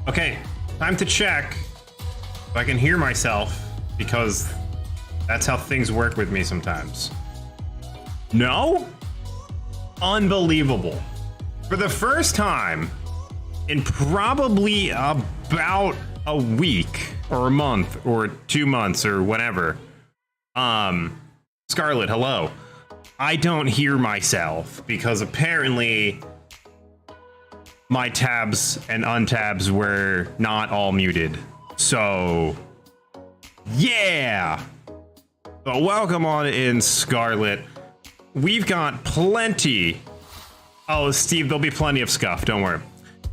Okay, time to check if I can hear myself, because that's how things work with me sometimes. No? Unbelievable. For the first time in probably about a week or a month or 2 months or whatever, Scarlet, hello. I don't hear myself because apparently my tabs and untabs were not all muted. So, yeah. But welcome on in, Scarlet. We've got plenty. Oh, Steve, there'll be plenty of scuff, don't worry.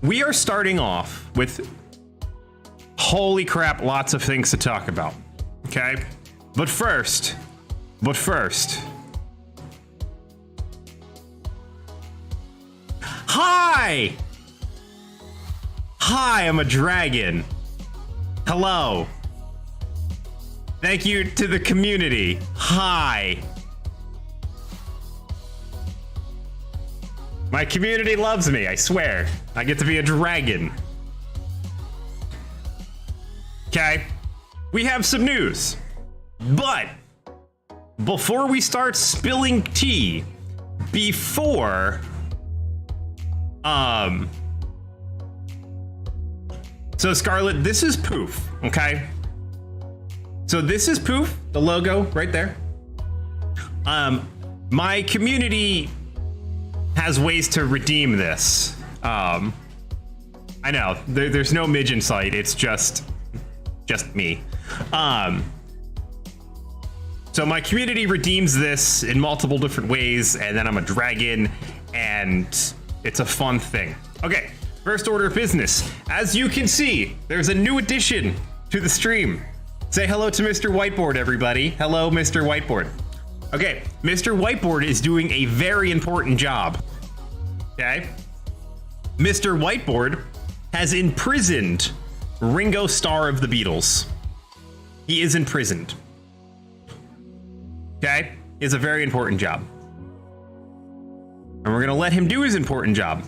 We are starting off with, holy crap, lots of things to talk about, okay? But first, hi! Hi, I'm a dragon. Hello. Thank you to the community. Hi. My community loves me, I swear. I get to be a dragon. Okay, we have some news. But before we start spilling tea, so Scarlet, this is Poof, okay? So this is Poof, the logo right there. My community has ways to redeem this. I know, there's no midge in sight, it's just me. So my community redeems this in multiple different ways, and then I'm a dragon, and it's a fun thing. Okay, first order of business. As you can see, there's a new addition to the stream. Say hello to Mr. Whiteboard, everybody. Hello, Mr. Whiteboard. Okay, Mr. Whiteboard is doing a very important job. Okay? Mr. Whiteboard has imprisoned Ringo Starr of the Beatles. He is imprisoned. Okay? It's a very important job. And we're gonna let him do his important job.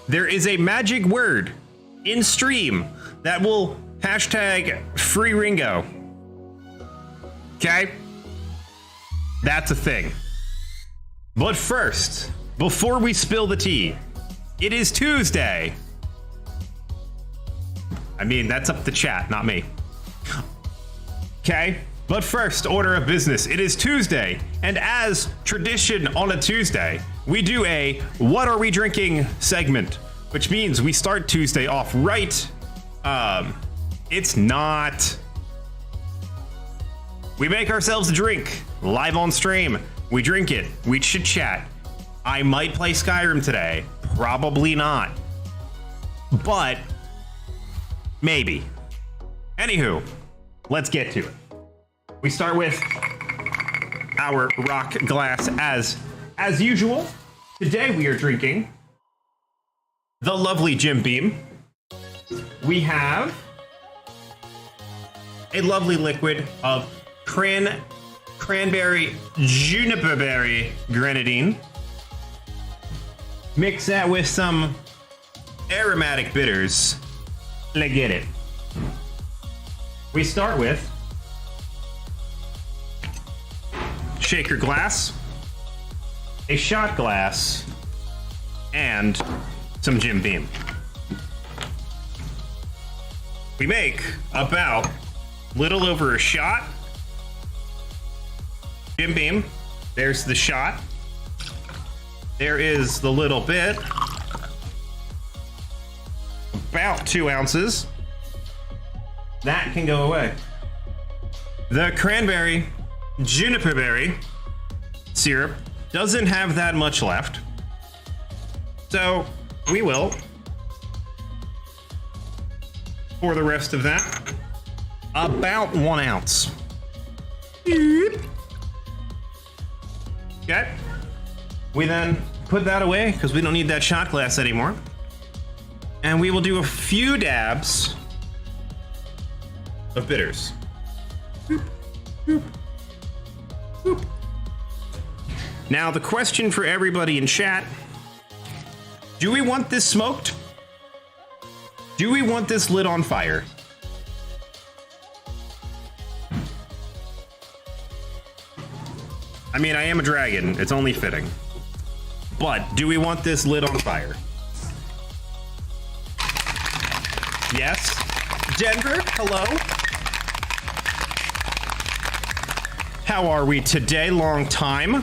There is a magic word in stream that will hashtag free Ringo. Okay? That's a thing. But first, before we spill the tea, it is Tuesday. I mean, that's up to chat, not me. Okay? But first order of business, it is Tuesday, and as tradition on a Tuesday, we do a What Are We Drinking segment, which means we start Tuesday off right. It's not. We make ourselves a drink live on stream. We drink it, we chit chat. I might play Skyrim today, probably not, but maybe. Anywho, let's get to it. We start with our rock glass as usual. Today we are drinking the lovely Jim Beam. We have a lovely liquid of cranberry juniper berry grenadine. Mix that with some aromatic bitters. Let's get it. We start with shaker glass, a shot glass, and some Jim Beam. We make about little over a shot. Jim Beam, there's the shot. There is the little bit, about 2 ounces. That can go away. The cranberry juniper berry syrup doesn't have that much left, so we will pour the rest of that, about 1 ounce. Okay, we then put that away because we don't need that shot glass anymore, and we will do a few dabs of bitters. Boop, boop. Now, the question for everybody in chat, do we want this smoked? Do we want this lit on fire? I mean, I am a dragon. It's only fitting. But do we want this lit on fire? Yes. Denver, hello. How are we today? Long time.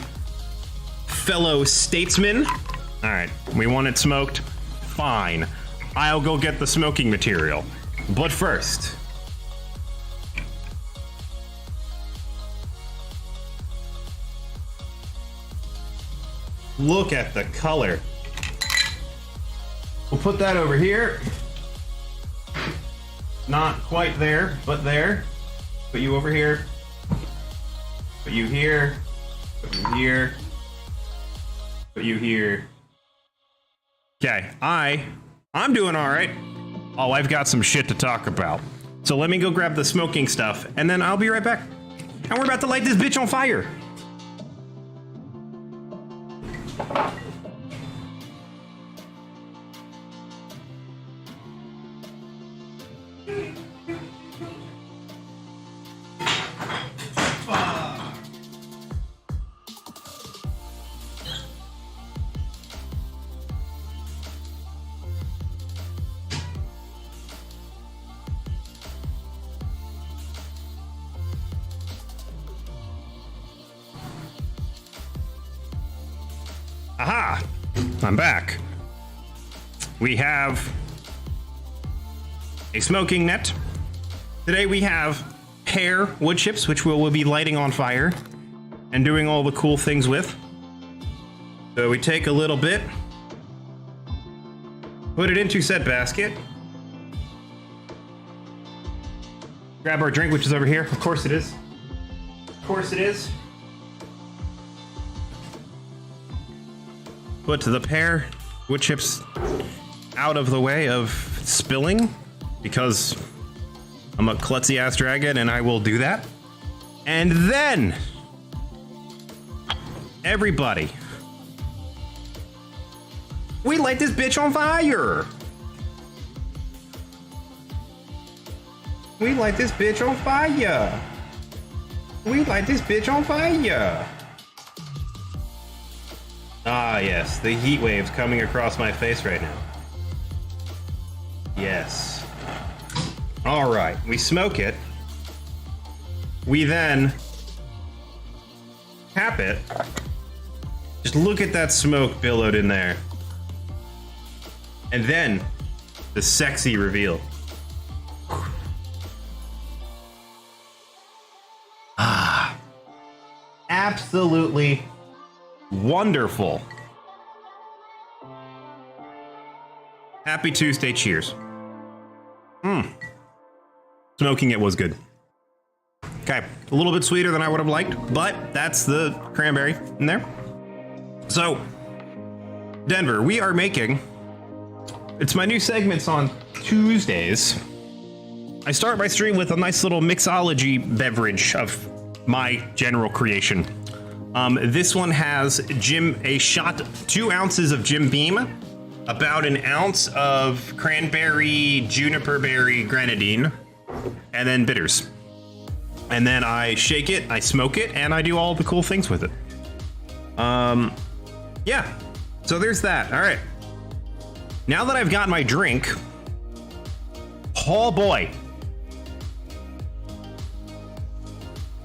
Fellow statesmen. All right, we want it smoked. Fine. I'll go get the smoking material. But first, look at the color. We'll put that over here. Not quite there, but there. Put you over here. Put you here. Put you here. Put you here. Okay, I'm doing all right. Oh, I've got some shit to talk about. So let me go grab the smoking stuff, and then I'll be right back. And we're about to light this bitch on fire. Aha! I'm back. We have a smoking net. Today we have pear wood chips, which we'll be lighting on fire and doing all the cool things with. So we take a little bit, put it into said basket, grab our drink, which is over here. Of course it is. Of course it is. Put the pear wood chips out of the way of spilling because I'm a klutzy ass dragon and I will do that. And then everybody, we light this bitch on fire. We light this bitch on fire. We light this bitch on fire. Ah, yes, the heat wave's coming across my face right now. Yes. All right, we smoke it. We then cap it. Just look at that smoke billowed in there. And then the sexy reveal. Ah, absolutely wonderful. Happy Tuesday, cheers. Smoking it was good. Okay, a little bit sweeter than I would have liked, but that's the cranberry in there. So, Denver, we are making, it's my new segments on Tuesdays. I start my stream with a nice little mixology beverage of my general creation. This one has a shot, 2 ounces of Jim Beam, about an ounce of cranberry, juniper berry grenadine, and then bitters. And then I shake it, I smoke it, and I do all the cool things with it. Yeah, so there's that. All right. Now that I've got my drink, oh boy.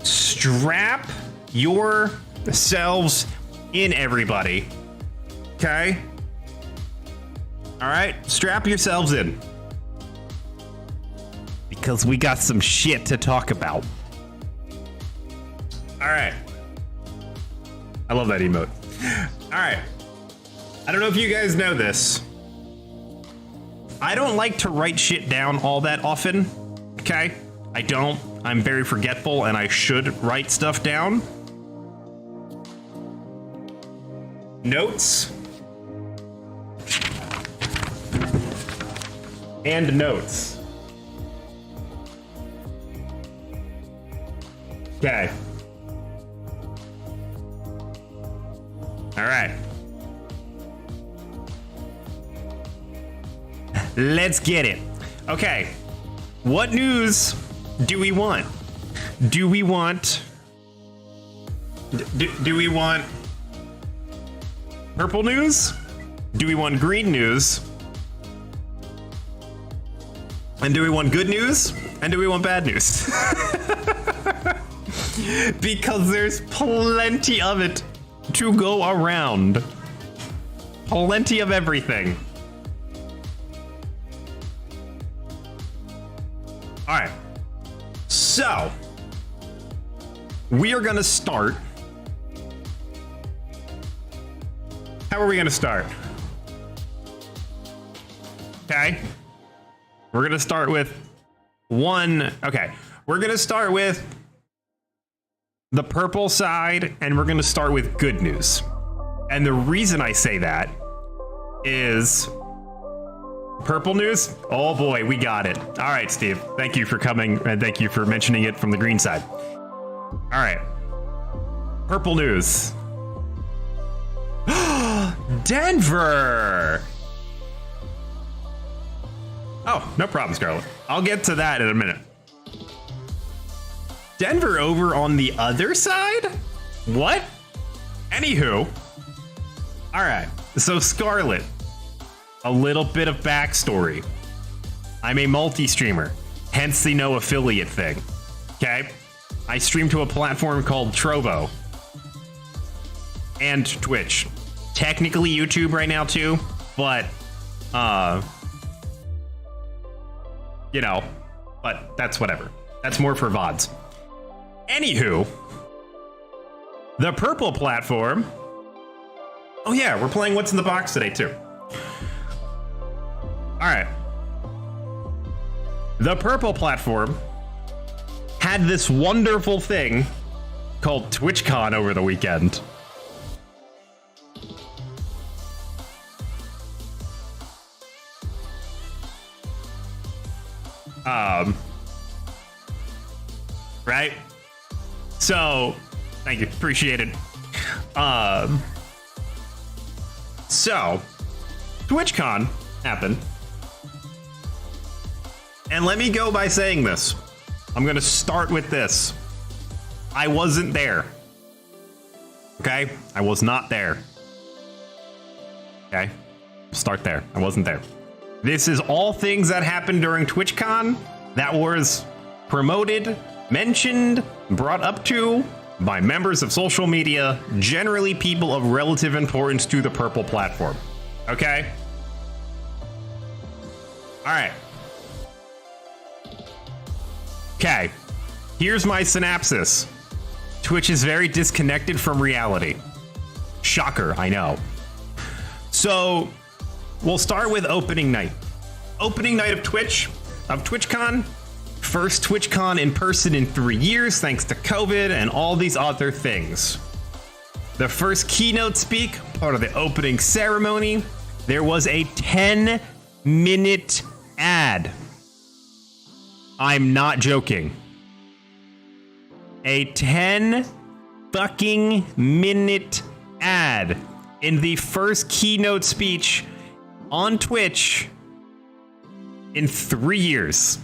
Strap yourselves in, everybody. Okay? All right, strap yourselves in. Because we got some shit to talk about. All right. I love that emote. All right. I don't know if you guys know this. I don't like to write shit down all that often. Okay? I don't. I'm very forgetful and I should write stuff down. Notes. And notes. Okay. All right. Let's get it. Okay, what news do we want? Do we want purple news? Do we want green news? And do we want good news? And do we want bad news? Because there's plenty of it to go around. Plenty of everything. All right. So, we are gonna start. How are we gonna start? Okay. We're gonna start with one. Okay. We're gonna start with the purple side, and we're gonna start with good news. And the reason I say that is purple news. Oh boy, we got it. All right, Steve. Thank you for coming, and thank you for mentioning it from the green side. All right. Purple news. Denver. Oh, no problem, Scarlett. I'll get to that in a minute. Denver over on the other side? What? Anywho. All right. So Scarlett, a little bit of backstory. I'm a multi-streamer, hence the no affiliate thing. Okay? I stream to a platform called Trovo and Twitch. Technically YouTube right now too, but you know, but that's whatever. That's more for VODs. Anywho, the purple platform. Oh yeah, we're playing What's in the Box today too. All right. The purple platform had this wonderful thing called TwitchCon over the weekend. Right? So, thank you, appreciate it. So, TwitchCon happened. And let me go by saying this. I'm gonna start with this. I wasn't there. Okay? I was not there. Okay? Start there. I wasn't there. This is all things that happened during TwitchCon that was promoted, mentioned, brought up to by members of social media, generally people of relative importance to the purple platform. Okay? All right. Okay. Here's my synopsis. Twitch is very disconnected from reality. Shocker, I know. So, we'll start with opening night. Opening night of TwitchCon. First TwitchCon in person in 3 years, thanks to COVID and all these other things. The first keynote speak, part of the opening ceremony, there was a 10-minute ad. I'm not joking. A 10 fucking minute ad in the first keynote speech on Twitch in 3 years.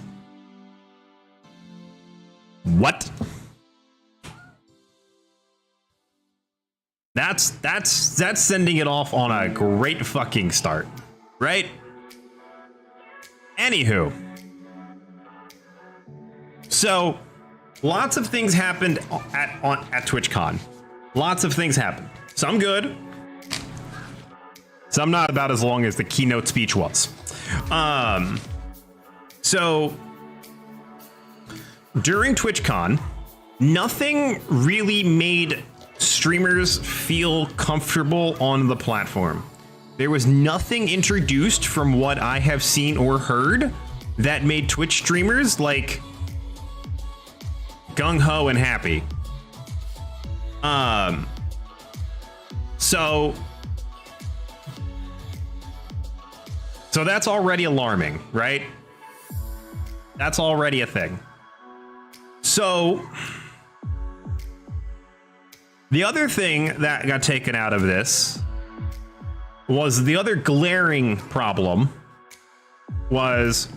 What? That's sending it off on a great fucking start, right? Anywho. So, lots of things happened at TwitchCon. Lots of things happened. Some good. Some not about as long as the keynote speech was. So, during TwitchCon, nothing really made streamers feel comfortable on the platform. There was nothing introduced from what I have seen or heard that made Twitch streamers like gung-ho and happy. So that's already alarming, right? That's already a thing. So the other thing that got taken out of this was the other glaring problem was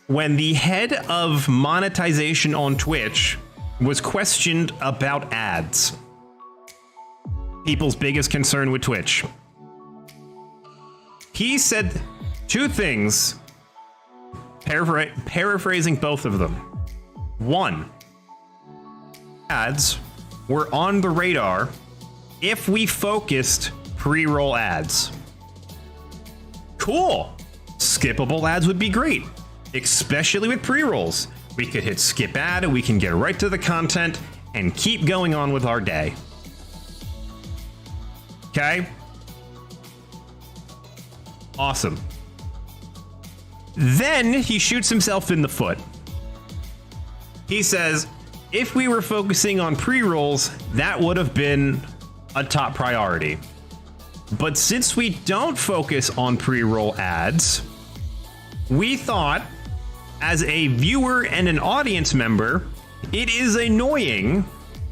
when the head of monetization on Twitch was questioned about ads. People's biggest concern with Twitch. He said two things, paraphrasing both of them. One, ads were on the radar if we focused pre-roll ads. Cool. Skippable ads would be great, especially with pre-rolls. We could hit skip ad and we can get right to the content and keep going on with our day. Okay? Awesome. Then he shoots himself in the foot. He says, if we were focusing on pre-rolls, that would have been a top priority. But since we don't focus on pre-roll ads, we thought, as a viewer and an audience member, it is annoying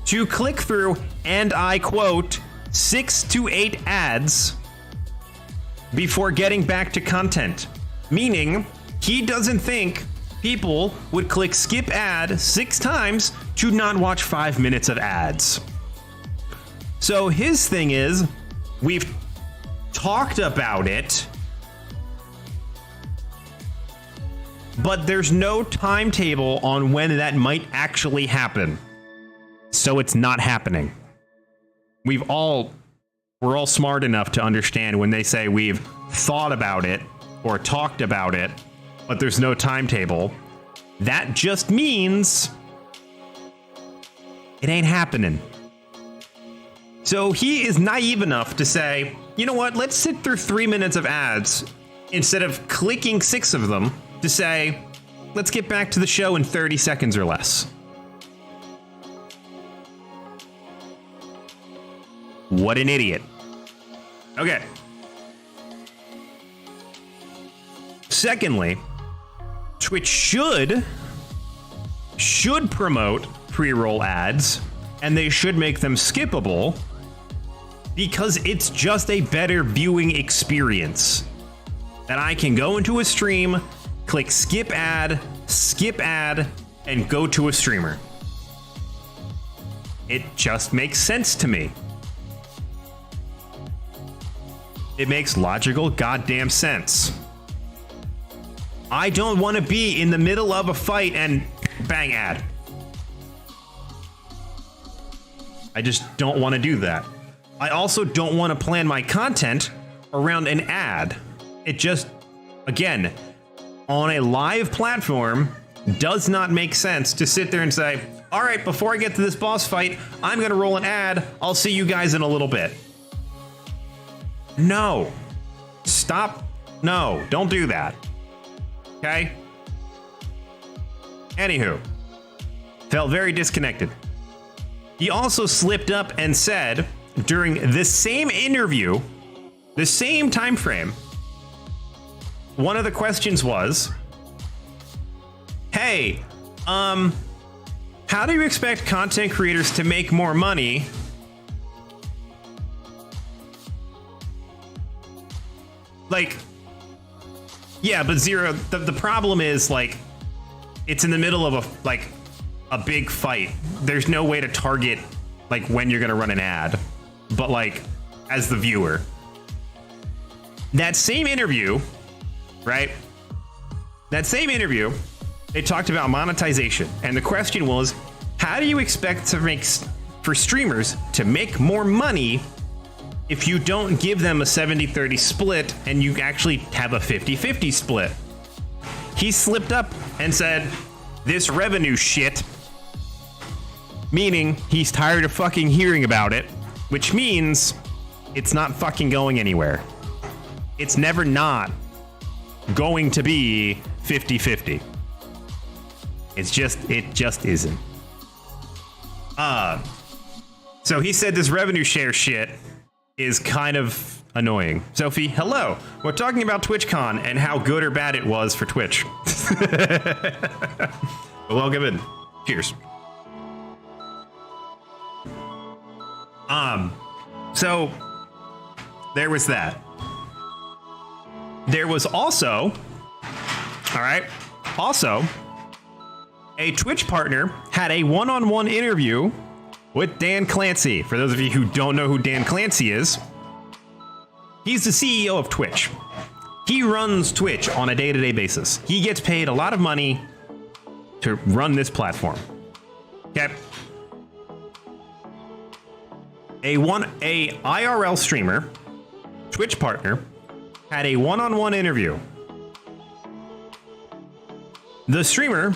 to click through, and I quote, 6 to 8 ads before getting back to content. Meaning, he doesn't think people would click skip ad 6 times to not watch 5 minutes of ads. So his thing is, we've talked about it, but there's no timetable on when that might actually happen. So it's not happening. We're all smart enough to understand when they say we've thought about it or talked about it, but there's no timetable. That just means it ain't happening. So he is naive enough to say, you know what, let's sit through 3 minutes of ads instead of clicking 6 of them, to say, let's get back to the show in 30 seconds or less. What an idiot. Okay. Secondly, Twitch should promote pre-roll ads, and they should make them skippable, because it's just a better viewing experience. That I can go into a stream, click skip ad, and go to a streamer. It just makes sense to me. It makes logical goddamn sense. I don't want to be in the middle of a fight and bang ad. I just don't want to do that. I also don't want to plan my content around an ad. It just, again, on a live platform, does not make sense to sit there and say, all right, before I get to this boss fight, I'm going to roll an ad. I'll see you guys in a little bit. No. Stop. No, don't do that. Okay? Anywho, felt very disconnected. He also slipped up and said during the same interview, the same time frame, one of the questions was, hey, how do you expect content creators to make more money like, yeah, but Zero, the problem is, like, it's in the middle of a big fight. There's no way to target, like, when you're gonna run an ad, but, like, as the viewer. That same interview, right? That same interview, they talked about monetization, and the question was, how do you expect for streamers to make more money if you don't give them a 70-30 split and you actually have a 50-50 split? He slipped up and said, this revenue shit, meaning he's tired of fucking hearing about it, which means it's not fucking going anywhere. It's never not going to be 50-50. It just isn't. So he said this revenue share shit is kind of annoying. Sophie, hello. We're talking about TwitchCon and how good or bad it was for Twitch. Welcome in. Cheers. So there was that. There was also, all right, Also, a Twitch partner had a one-on-one interview with Dan Clancy. For those of you who don't know who Dan Clancy is, he's the CEO of Twitch. He runs Twitch on a day-to-day basis. He gets paid a lot of money to run this platform. Okay. A IRL streamer, Twitch partner, had a one-on-one interview. The streamer,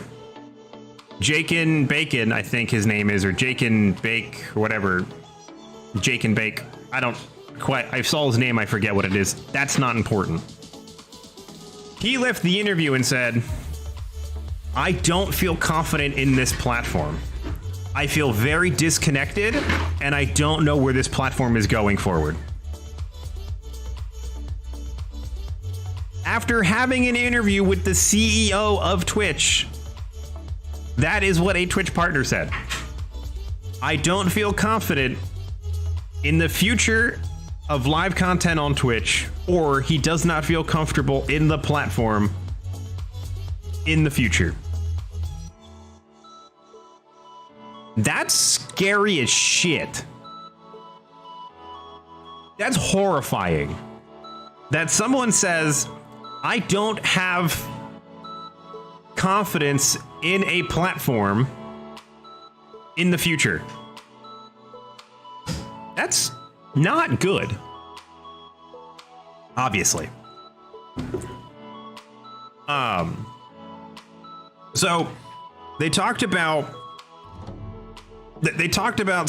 Jaken Bacon, I think his name is, or Jaken Bake, or whatever. Jaken Bake. I saw his name, I forget what it is. That's not important. He left the interview and said, I don't feel confident in this platform. I feel very disconnected, and I don't know where this platform is going forward. After having an interview with the CEO of Twitch, that is what a Twitch partner said. I don't feel confident in the future of live content on Twitch, or he does not feel comfortable in the platform in the future. That's scary as shit. That's horrifying. That someone says, I don't have confidence in a platform in the future. That's not good. Obviously. So they talked about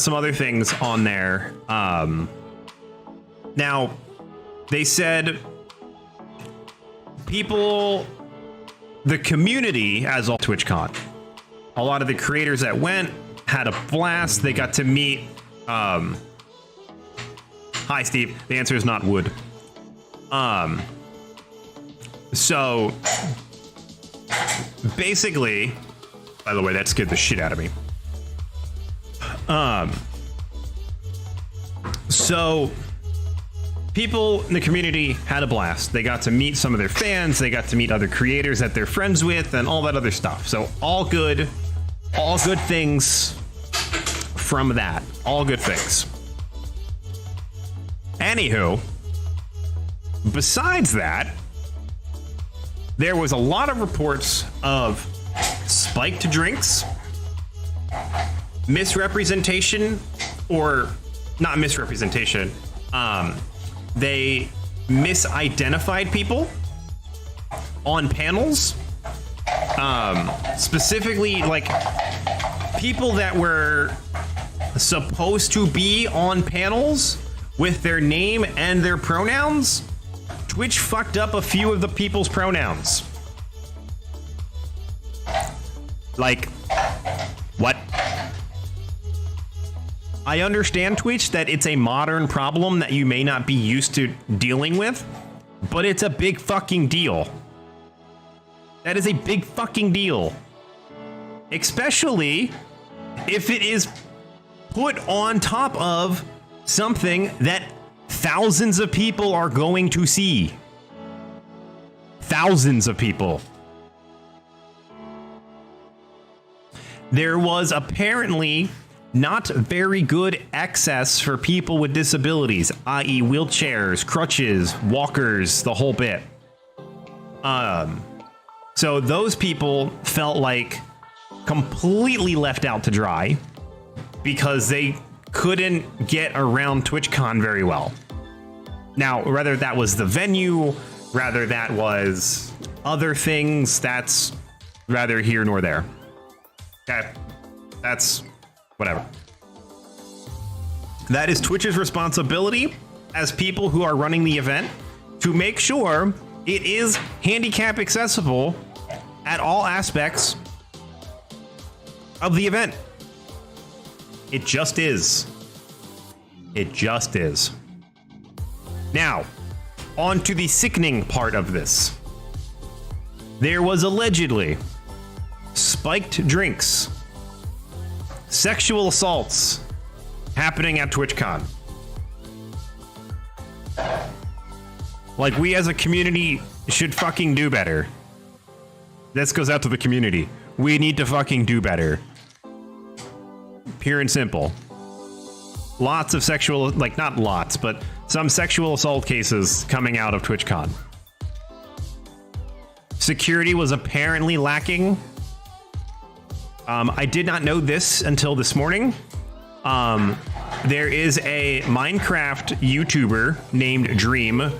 some other things on there. Now they said the community as all TwitchCon, a lot of the creators that went had a blast. They got to meet, hi Steve, the answer is not wood. So basically, by the way, that scared the shit out of me. So people in the community had a blast. They got to meet some of their fans. They got to meet other creators that they're friends with and all that other stuff. So all good things from that. All good things. Anywho, besides that, there was a lot of reports of spiked drinks, misrepresentation, or not misrepresentation. They misidentified people on panels. Specifically, like people that were supposed to be on panels with their name and their pronouns. Twitch fucked up a few of the people's pronouns. Like, what? I understand, Twitch, that it's a modern problem that you may not be used to dealing with, but it's a big fucking deal. That is a big fucking deal. Especially if it is put on top of something that thousands of people are going to see. Thousands of people. There was apparently not very good access for people with disabilities, i.e. wheelchairs, crutches, walkers, the whole bit. So those people felt like completely left out to dry because they couldn't get around TwitchCon very well. Now, whether that was the venue, rather that was other things, that's rather here nor there. Okay, that's whatever. That is Twitch's responsibility as people who are running the event to make sure it is handicap accessible at all aspects of the event. It just is. It just is. Now, on to the sickening part of this. There was allegedly spiked drinks, sexual assaults happening at TwitchCon. Like, we as a community should fucking do better. This goes out to the community. We need to fucking do better. Pure and simple. Lots of sexual, like not lots, but some sexual assault cases coming out of TwitchCon. Security was apparently lacking. I did not know this until this morning. There is a Minecraft YouTuber named Dream.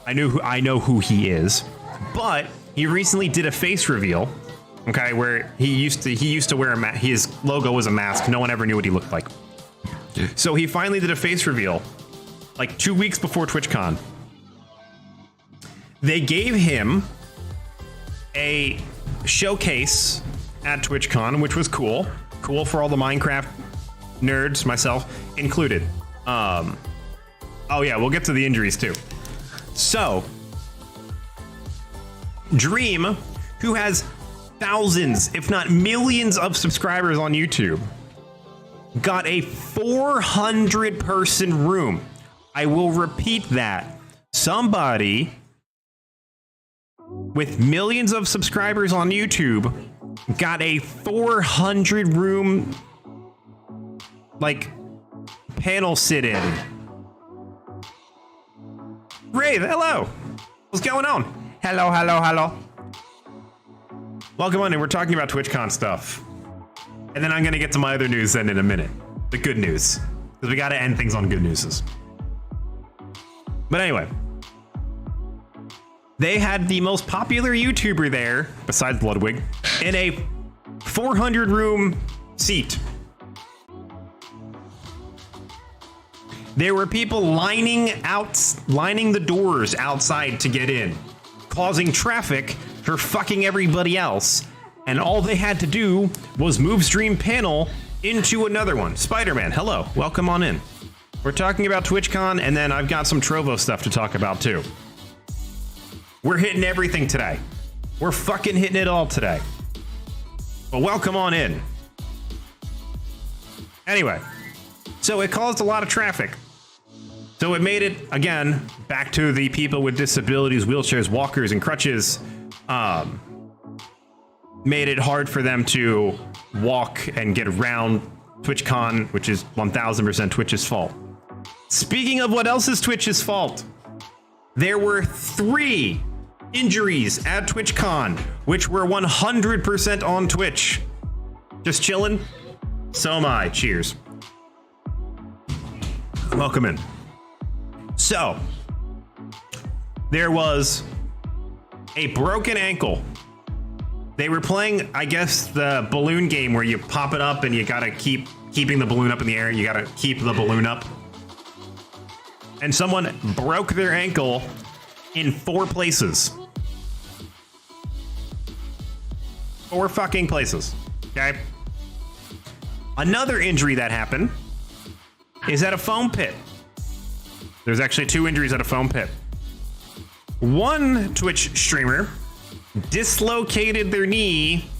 I know who he is, but he recently did a face reveal. Okay, where he used to wear a mask. His logo was a mask. No one ever knew what he looked like. So he finally did a face reveal, like 2 weeks before TwitchCon. They gave him a showcase at TwitchCon, which was cool. Cool for all the Minecraft nerds, myself included. Oh yeah, we'll get to the injuries too. So, Dream, who has thousands, if not millions of subscribers on YouTube, got a 400-person room. I will repeat that. Somebody with millions of subscribers on YouTube got a 400-room, like, panel sit-in. Ray, hello. What's going on? Hello. Welcome on in. We're talking about TwitchCon stuff. And then I'm going to get to my other news then in a minute. The good news. Because we got to end things on good news. But anyway. They had the most popular YouTuber there, besides Ludwig, in a 400-room seat. There were people lining the doors outside to get in, causing traffic for fucking everybody else. And all they had to do was move stream panel into another one. Spider-Man, hello, welcome on in. We're talking about TwitchCon, and then I've got some Trovo stuff to talk about too. We're hitting everything today. We're fucking hitting it all today. But welcome on in. Anyway, so it caused a lot of traffic. So it made it, again, back to the people with disabilities, wheelchairs, walkers, and crutches, made it hard for them to walk and get around TwitchCon, which is 1000% Twitch's fault. Speaking of what else is Twitch's fault, there were 3 injuries at TwitchCon, which were 100% on Twitch. Just chilling? So am I. Cheers. Welcome in. So, there was a broken ankle. They were playing, I guess, the balloon game where you pop it up and you gotta keeping the balloon up in the air. You gotta keep the balloon up. And someone broke their ankle in 4 places. 4 fucking places, okay? Another injury that happened is at a foam pit. There's actually 2 injuries at a foam pit. One Twitch streamer dislocated their knee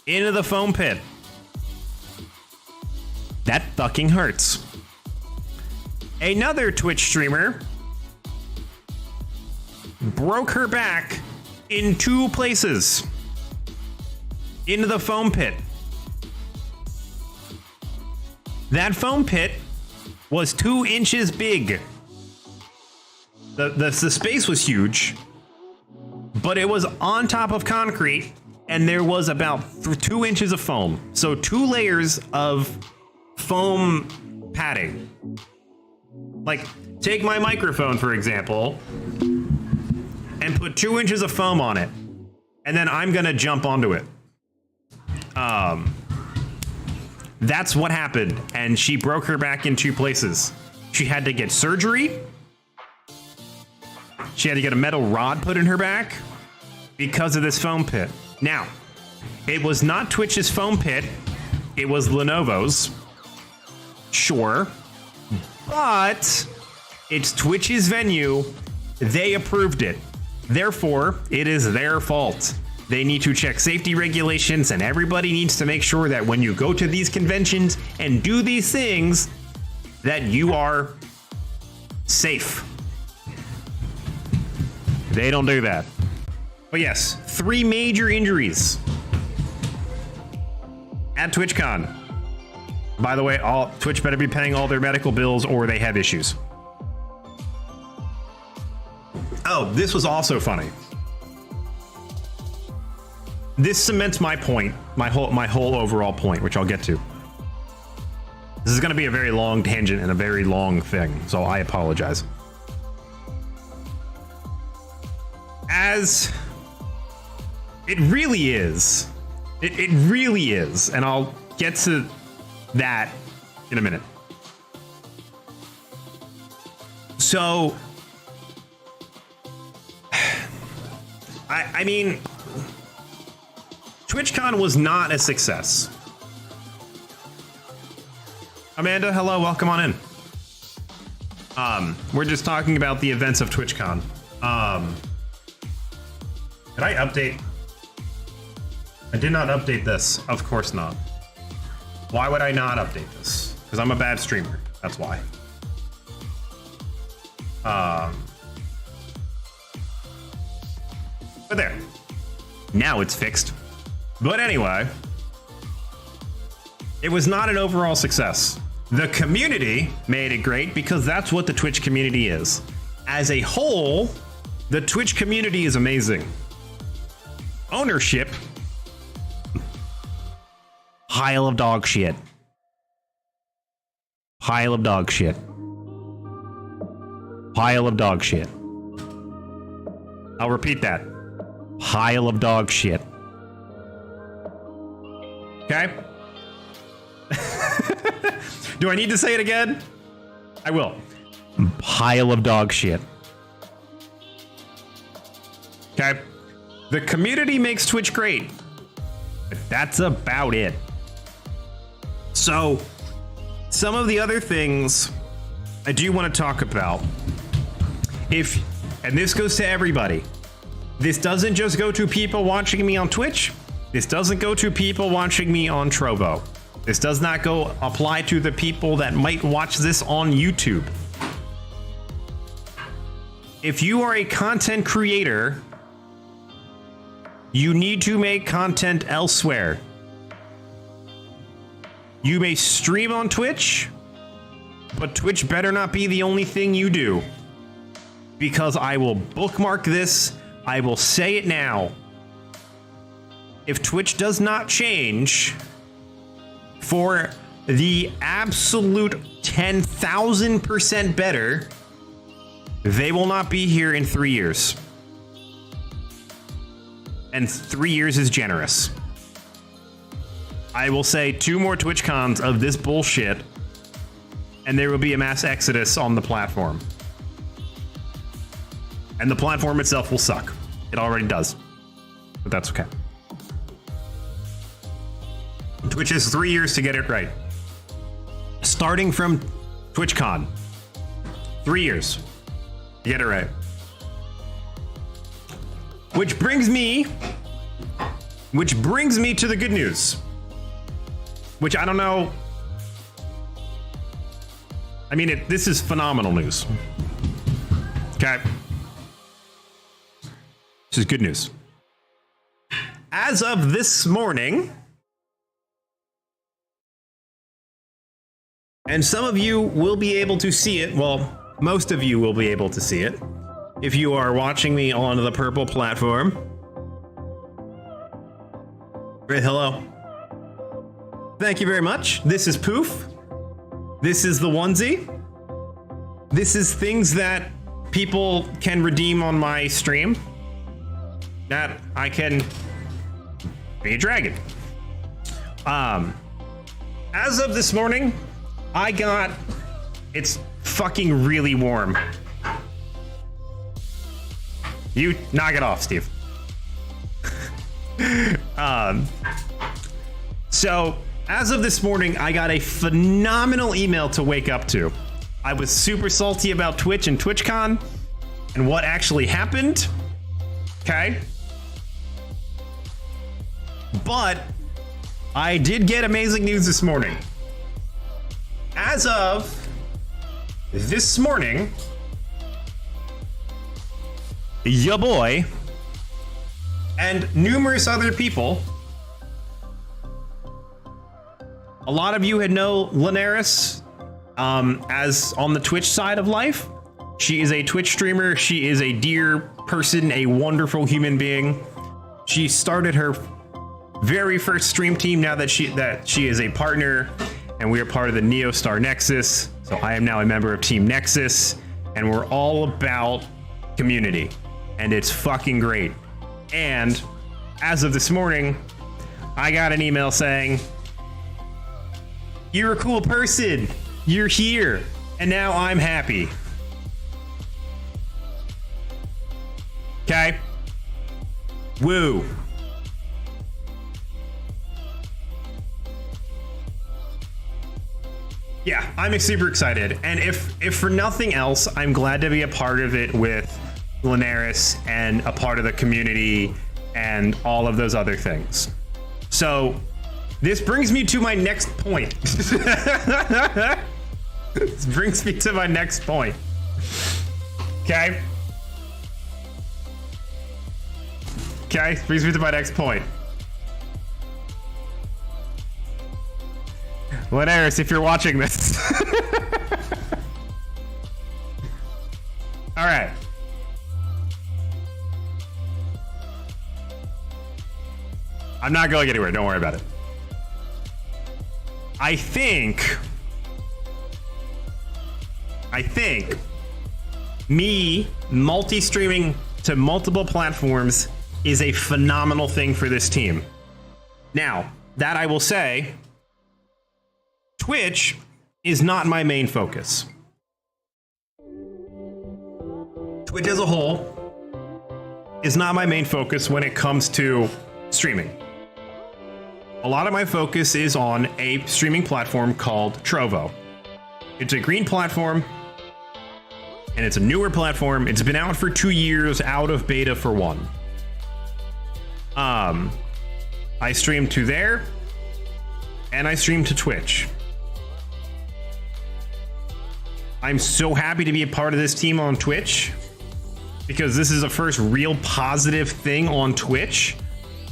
into the foam pit. That fucking hurts. Another Twitch streamer broke her back in 2 places into the foam pit. That foam pit was 2 inches big. The space was huge, but it was on top of concrete, and there was about 2 inches of foam. So 2 layers of foam padding. Like, take my microphone, for example, and put 2 inches of foam on it, and then I'm gonna jump onto it. That's what happened, and she broke her back in 2 places. She had to get surgery. She had to get a metal rod put in her back because of this foam pit. Now, it was not Twitch's foam pit. It was Lenovo's. Sure. But it's Twitch's venue. They approved it. Therefore, it is their fault. They need to check safety regulations, and everybody needs to make sure that when you go to these conventions and do these things, that you are safe. They don't do that. But yes, 3 major injuries at TwitchCon. By the way, Twitch better be paying all their medical bills or they have issues. Oh, this was also funny. This cements my point, my whole overall point, which I'll get to. This is going to be a very long tangent and a very long thing, so I apologize. As it really is, it really is, and I'll get to that in a minute. So, I mean, TwitchCon was not a success. Amanda, hello, welcome on in. We're just talking about the events of TwitchCon. Did I update? I did not update this. Of course not. Why would I not update this? Because I'm a bad streamer. That's why. But there. Now it's fixed. But anyway, it was not an overall success. The community made it great because that's what the Twitch community is. As a whole, the Twitch community is amazing. Ownership, pile of dog shit. Pile of dog shit. Pile of dog shit. I'll repeat that. Pile of dog shit. Okay? Do I need to say it again? I will. Pile of dog shit. Okay? The community makes Twitch great, but that's about it. So, some of the other things I do want to talk about, and this goes to everybody. This doesn't just go to people watching me on Twitch. This doesn't go to people watching me on Trovo. This does not apply to the people that might watch this on YouTube. If you are a content creator, you need to make content elsewhere. You may stream on Twitch, but Twitch better not be the only thing you do. Because I will bookmark this, I will say it now. If Twitch does not change for the absolute 10,000% better, they will not be here in 3 years. And 3 years is generous. I will say 2 more TwitchCons of this bullshit, and there will be a mass exodus on the platform. And the platform itself will suck. It already does. But that's okay. Twitch has 3 years to get it right. Starting from TwitchCon. 3 years to get it right. Which brings me to the good news. Which I don't know. I mean, this is phenomenal news. Okay. This is good news. As of this morning, and some of you will be able to see it, well, most of you will be able to see it, if you are watching me on the purple platform. Hello. Thank you very much. This is Poof. This is the onesie. This is things that people can redeem on my stream. That I can be a dragon. As of this morning, I got, it's fucking really warm. You knock it off, Steve. So as of this morning, I got a phenomenal email to wake up to. I was super salty about Twitch and TwitchCon and what actually happened. Okay. But I did get amazing news this morning. As of this morning, ya boy and numerous other people. A lot of you had know Linares as on the Twitch side of life. She is a Twitch streamer. She is a dear person, a wonderful human being. She started her very first stream team now that she is a partner, and we are part of the NeoStar Nexus. So I am now a member of Team Nexus, and we're all about community, and it's fucking great. And as of this morning, I got an email saying, "You're a cool person. You're here." And now I'm happy. Okay? Woo. Yeah, I'm super excited. And if for nothing else, I'm glad to be a part of it with Linares and a part of the community and all of those other things. So this brings me to my next point. This brings me to my next point. Okay? Okay, brings me to my next point. Linares, if you're watching this. All right. I'm not going anywhere. Don't worry about it. I think me multi-streaming to multiple platforms is a phenomenal thing for this team. Now, that I will say, Twitch is not my main focus. Twitch as a whole is not my main focus when it comes to streaming. A lot of my focus is on a streaming platform called Trovo. It's a green platform, and it's a newer platform. It's been out for 2 years, out of beta for 1. I stream to there, and I stream to Twitch. I'm so happy to be a part of this team on Twitch, because this is the first real positive thing on Twitch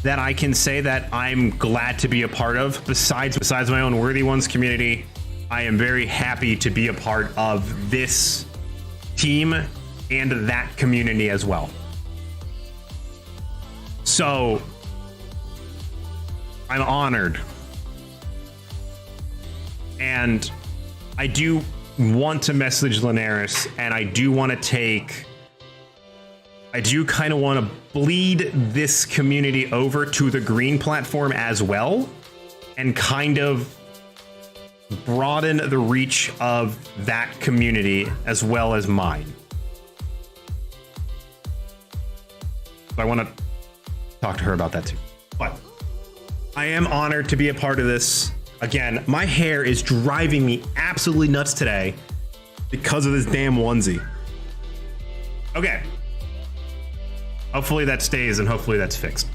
that I can say that I'm glad to be a part of. Besides my own Worthy Ones community, I am very happy to be a part of this team and that community as well. So I'm honored. And I do want to message Linares, and I do want to kind of want to bleed this community over to the green platform as well, and kind of broaden the reach of that community as well as mine. So I want to talk to her about that too. But I am honored to be a part of this. Again, my hair is driving me absolutely nuts today because of this damn onesie. Okay. Hopefully that stays, and hopefully that's fixed.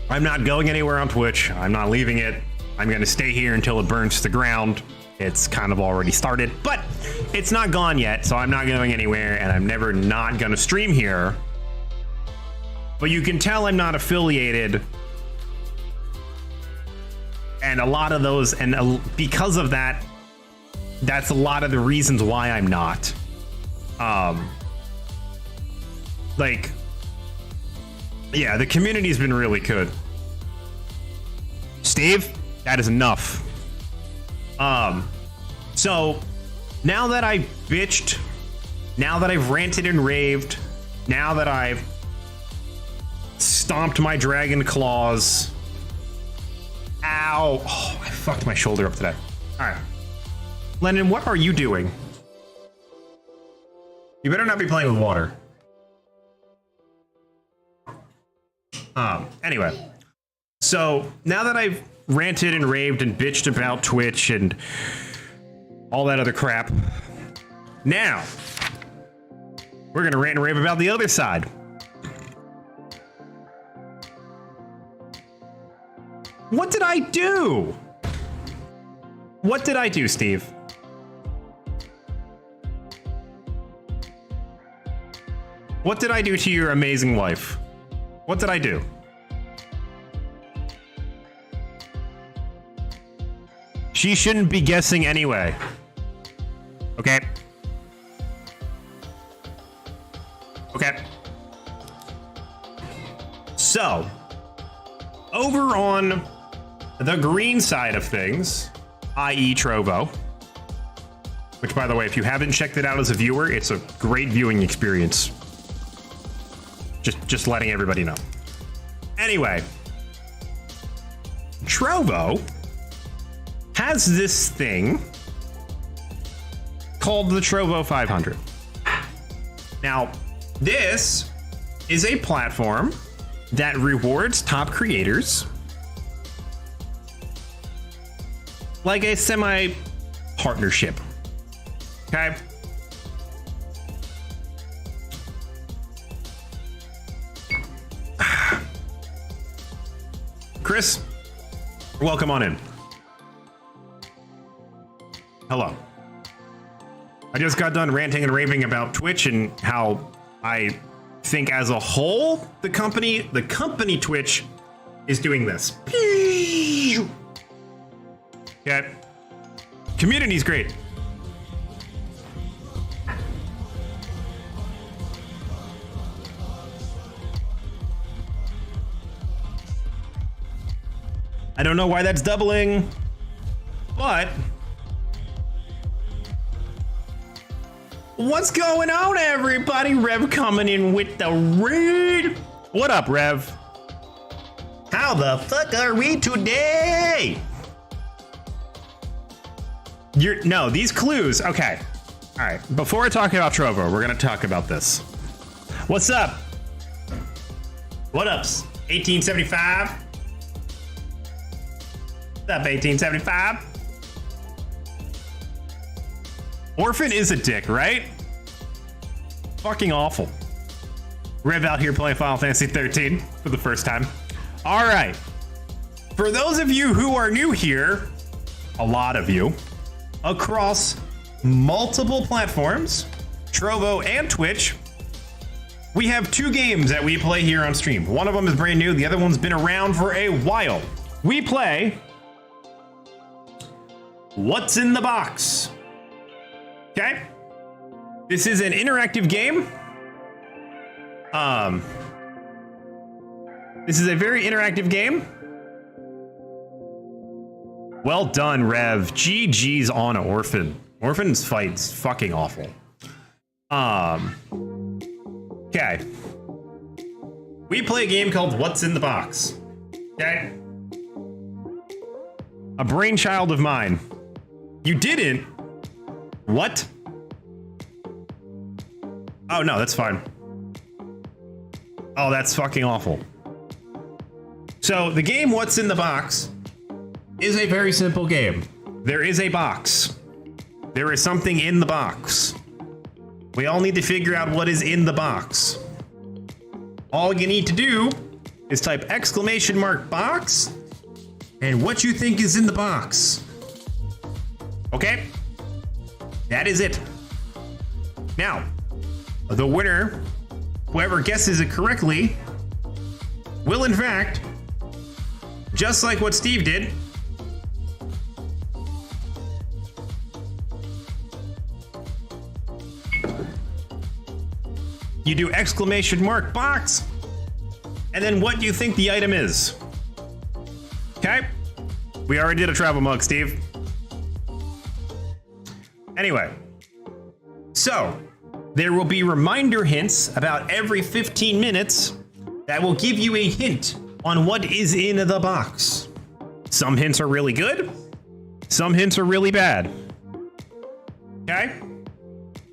I'm not going anywhere on Twitch. I'm not leaving it. I'm going to stay here until it burns to the ground. It's kind of already started, but it's not gone yet, so I'm not going anywhere, and I'm never not going to stream here. But you can tell I'm not affiliated. And a lot of those, and because of that, that's a lot of the reasons why I'm not. Like, yeah, the community's been really good. Steve, that is enough. So now that I've bitched, now that I've ranted and raved, now that I've stomped my dragon claws, ow, oh, I fucked my shoulder up today. All right, Lennon, what are you doing? You better not be playing with water. Anyway, so now that I've ranted and raved and bitched about Twitch and all that other crap, now we're gonna rant and rave about the other side. What did I do? What did I do, Steve? What did I do to your amazing wife? What did I do? She shouldn't be guessing anyway. Okay. Okay. So, over on the green side of things, i.e. Trovo, which, by the way, if you haven't checked it out as a viewer, it's a great viewing experience. Just letting everybody know. Anyway, Trovo has this thing called the Trovo 500. Now, this is a platform that rewards top creators like a semi-partnership. Okay? Chris, welcome on in. Hello. I just got done ranting and raving about Twitch and how I think as a whole, the company Twitch is doing this. Okay. Community's great. I don't know why that's doubling, but what's going on, everybody? Rev coming in with the raid. What up, Rev? How the fuck are we today? No, these clues. Okay. All right. Before I talk about Trovo, we're going to talk about this. What's up? What ups? 1875? What's up, 1875? Orphan is a dick, right? Fucking awful. Rev out here playing Final Fantasy 13 for the first time. All right. For those of you who are new here, a lot of you, across multiple platforms, Trovo and Twitch, we have two games that we play here on stream. One of them is brand new. The other one's been around for a while. We play What's in the Box. Okay? This is an interactive game. This is a very interactive game. Well done, Rev. GG's on Orphan. Orphan's fight's fucking awful. Okay. We play a game called What's in the Box. Okay? A brainchild of mine. You didn't? What? Oh, no, that's fine. Oh, that's fucking awful. So, the game What's in the Box is a very simple game. There is a box. There is something in the box. We all need to figure out what is in the box. All you need to do is type !box and what you think is in the box. Okay? That is it. Now, the winner, whoever guesses it correctly, will in fact, just like what Steve did, you do !box, and then what do you think the item is? Okay? We already did a travel mug, Steve. Anyway, so there will be reminder hints about every 15 minutes that will give you a hint on what is in the box. Some hints are really good. Some hints are really bad. Okay?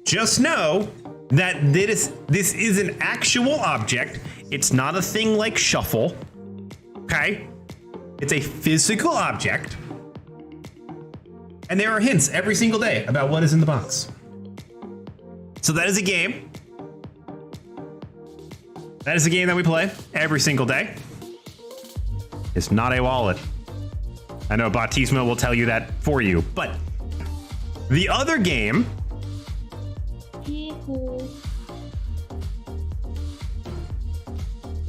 Just know that this is an actual object. It's not a thing like shuffle. Okay? It's a physical object. And there are hints every single day about what is in the box. So that is a game. That is a game that we play every single day. It's not a wallet. I know Baptismo will tell you that for you, but the other game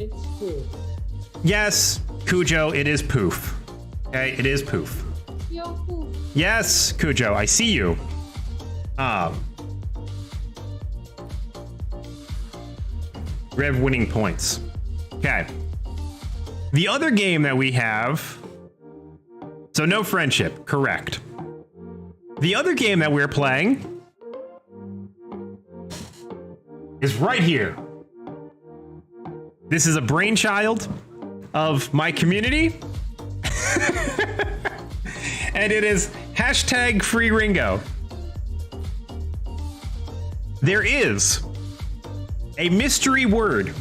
It's poof. Yes, Cujo, it is poof. Okay, it is poof. Yo, poof. Yes, Cujo, I see you. Rev winning points. Okay. The other game that we have. So no friendship, correct. The other game that we're playing is right here. This is a brainchild of my community. And it is hashtag free Ringo. There is a mystery word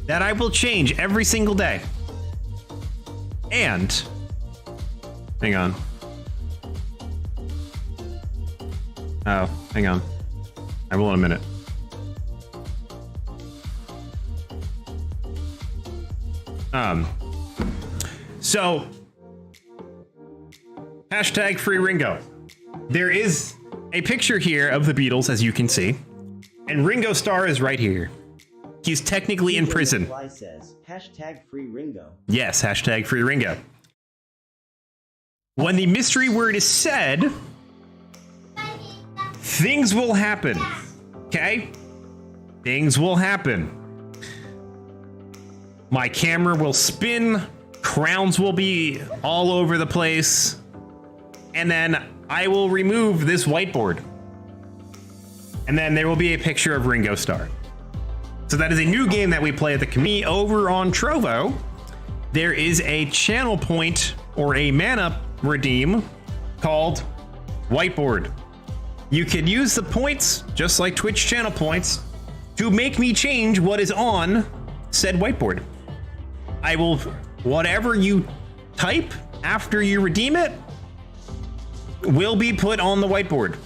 that I will change every single day. And, hang on. Oh, hang on. I will in a minute. So, hashtag free Ringo. There is a picture here of the Beatles, as you can see, and Ringo Starr is right here. He's technically in prison. Says, hashtag free Ringo. Yes, hashtag free Ringo. When the mystery word is said, things will happen. Okay? Things will happen. My camera will spin, crowns will be all over the place, and then I will remove this whiteboard. And then there will be a picture of Ringo Starr. So that is a new game that we play at the community over on Trovo. There is a channel point or a mana redeem called Whiteboard. You can use the points, just like Twitch channel points, to make me change what is on said whiteboard. I will, whatever you type after you redeem it, will be put on the whiteboard.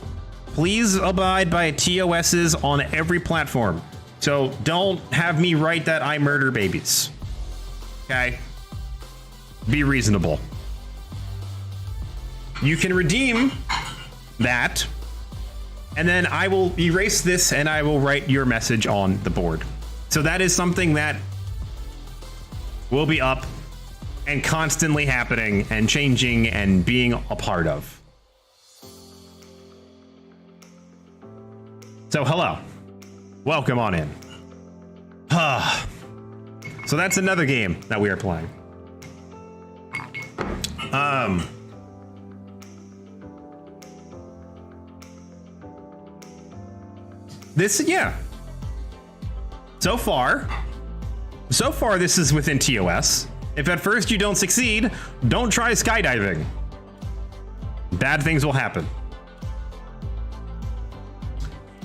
Please abide by TOSs on every platform. So don't have me write that I murder babies. Okay? Be reasonable. You can redeem that, and then I will erase this and I will write your message on the board. So that is something that will be up and constantly happening and changing and being a part of. So hello. Welcome on in. So that's another game that we are playing. This, yeah. So far, this is within TOS. If at first you don't succeed, don't try skydiving. Bad things will happen.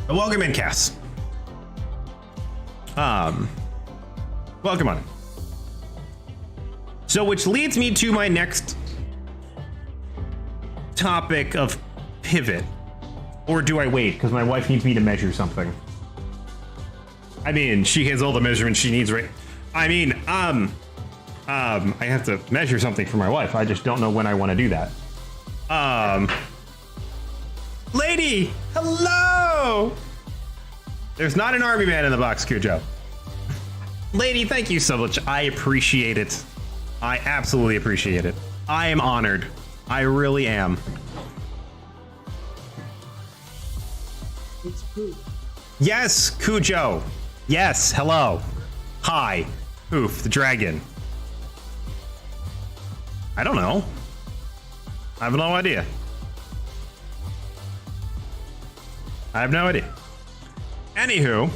Welcome in, Cass. Welcome on. So, which leads me to my next topic of pivot. Or do I wait? Because my wife needs me to measure something. I mean, she has all the measurements she needs, right? I mean, I have to measure something for my wife. I just don't know when I want to do that. Lady, hello! There's not an army man in the box, Cujo. Lady, thank you so much. I appreciate it. I absolutely appreciate it. I am honored. I really am. It's poof. Yes, Cujo. Yes, hello. Hi. Poof, the dragon. I don't know. I have no idea. I have no idea. Anywho.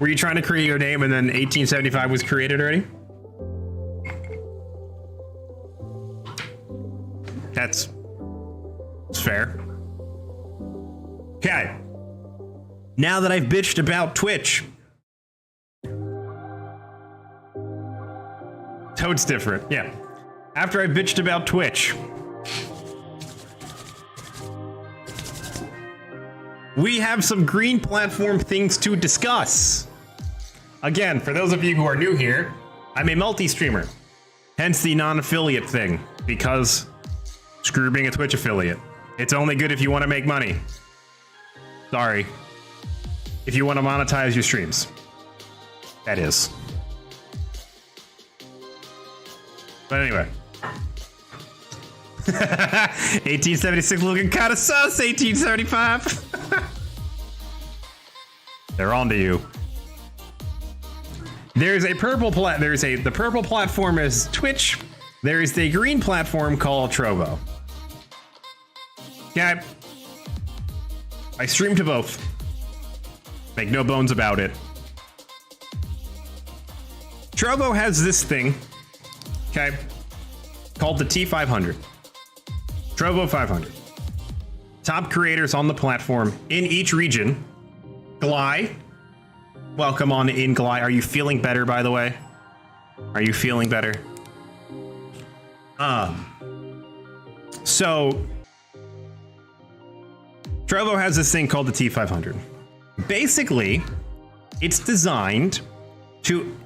Were you trying to create your name and then 1875 was created already? That's fair. Okay. Now that I've bitched about Twitch. Toad's different, yeah. After I bitched about Twitch. We have some green platform things to discuss. Again, for those of you who are new here, I'm a multi-streamer. Hence the non-affiliate thing, because screw being a Twitch affiliate. It's only good if you want to make money. Sorry. If you want to monetize your streams. That is. But anyway. 1876 looking kind of sus, 1875. They're on to you. There's a purple the purple platform is Twitch. There is the green platform called Trovo. Yeah, I stream to both. Make no bones about it. Trovo has this thing, okay, called the T500. Trovo 500. Top creators on the platform in each region. Gly. Welcome on in, Gly. Are you feeling better, by the way? Are you feeling better? So Trovo has this thing called the T500. Basically, it's designed to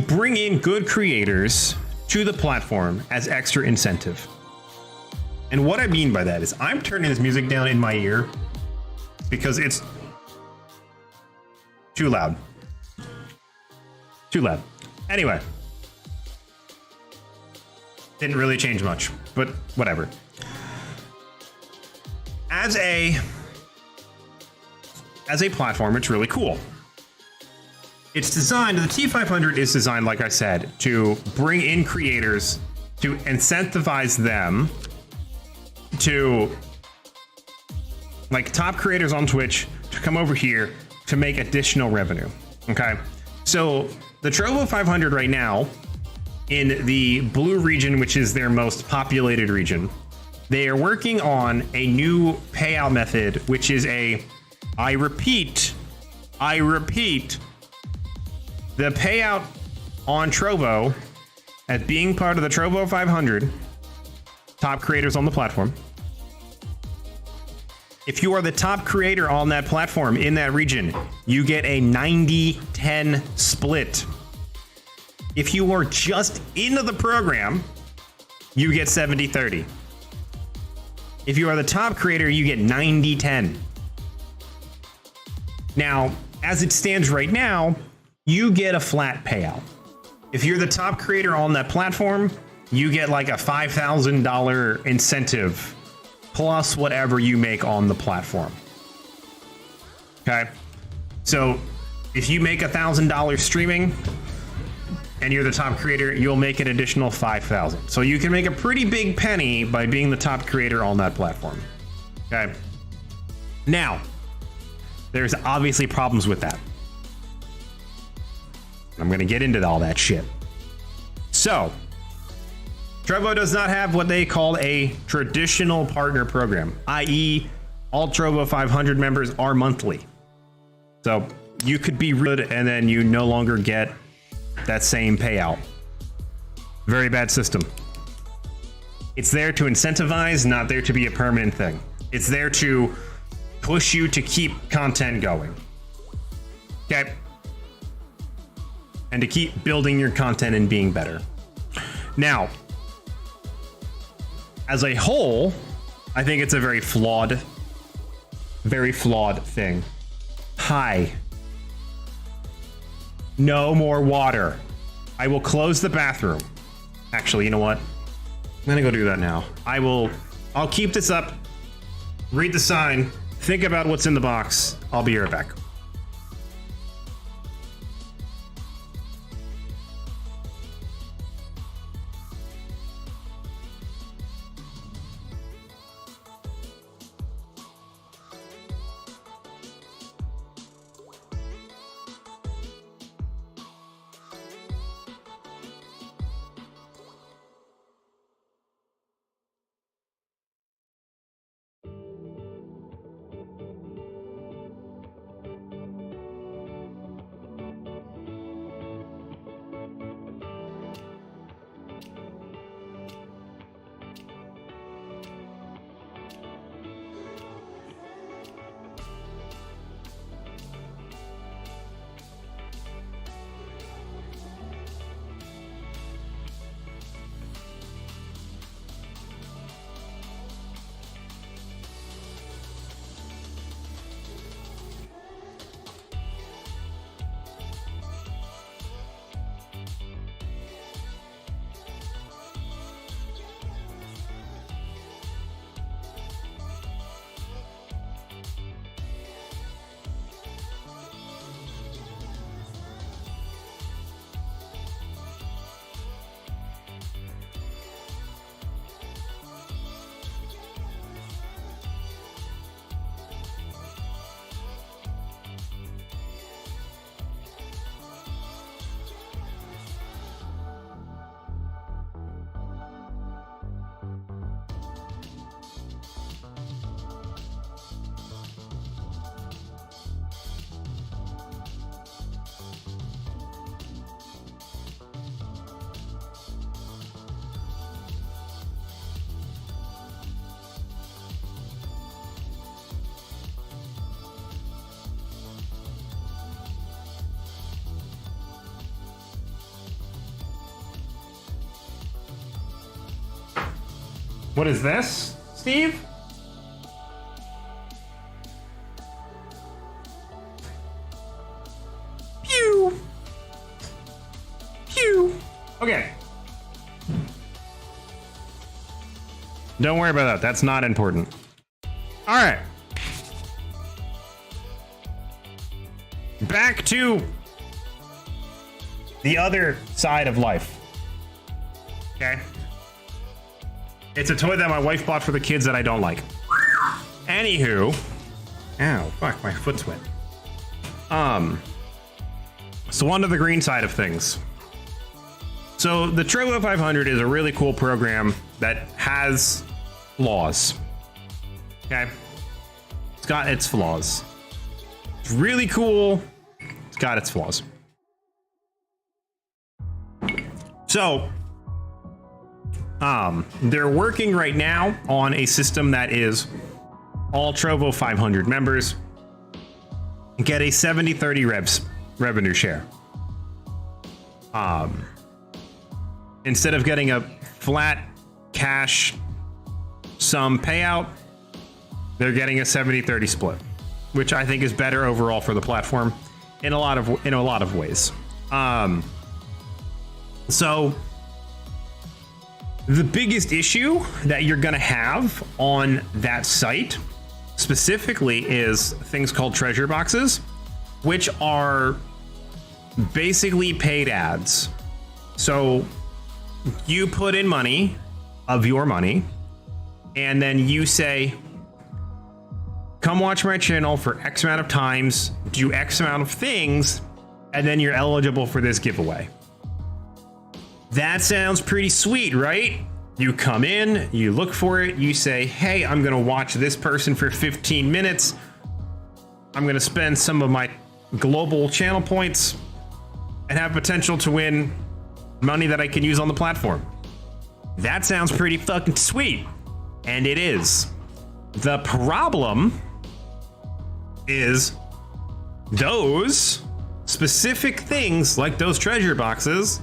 bring in good creators to the platform as extra incentive. And what I mean by that is I'm turning this music down in my ear because it's too loud. Too loud. Anyway. Didn't really change much, but whatever. As a platform, it's really cool. It's designed, the T500 is designed, like I said, to bring in creators, to incentivize them to, like, top creators on Twitch to come over here to make additional revenue. Okay. So the Trovo 500 right now in the blue region, which is their most populated region, they are working on a new payout method, which is I repeat, the payout on Trovo as being part of the Trovo 500 top creators on the platform. If you are the top creator on that platform in that region, you get a 90-10 split. If you are just into the program, you get 70-30. If you are the top creator, you get 90-10. Now, as it stands right now, you get a flat payout. If you're the top creator on that platform, you get like a $5,000 incentive plus whatever you make on the platform. Okay? So if you make $1,000 streaming and you're the top creator, you'll make an additional $5,000. So you can make a pretty big penny by being the top creator on that platform. Okay? Now, there's obviously problems with that. I'm going to get into all that shit. So, Trovo does not have what they call a traditional partner program, i.e. all Trovo 500 members are monthly. So you could be good and then you no longer get that same payout. Very bad system. It's there to incentivize, not there to be a permanent thing. It's there to push you to keep content going. Okay? And to keep building your content and being better. Now, as a whole, I think it's a very flawed thing. Hi. No more water. I will close the bathroom. Actually, you know what? I'm gonna go do that now. I'll keep this up, read the sign, think about what's in the box. I'll be right back. What is this, Steve? Pew. Pew. Okay. Don't worry about that. That's not important. All right. Back to the other side of life. Okay. It's a toy that my wife bought for the kids that I don't like. Anywho. Ow, fuck, my foot's wet. So on to the green side of things. So the Trovo 500 is a really cool program that has flaws. Okay? It's got its flaws. It's really cool. It's got its flaws. So, they're working right now on a system that is all Trovo 500 members get a 70-30 revenue share. Instead of getting a flat cash sum payout, they're getting a 70-30 split, which I think is better overall for the platform in a lot of ways. So the biggest issue that you're going to have on that site specifically is things called treasure boxes, which are basically paid ads. So you put in money of your money, and then you say, come watch my channel for X amount of times, do X amount of things, and then you're eligible for this giveaway. That sounds pretty sweet, right? You come in, you look for it, you say, hey, I'm gonna watch this person for 15 minutes. I'm gonna spend some of my global channel points and have potential to win money that I can use on the platform. That sounds pretty fucking sweet. And it is. The problem is those specific things, like those treasure boxes,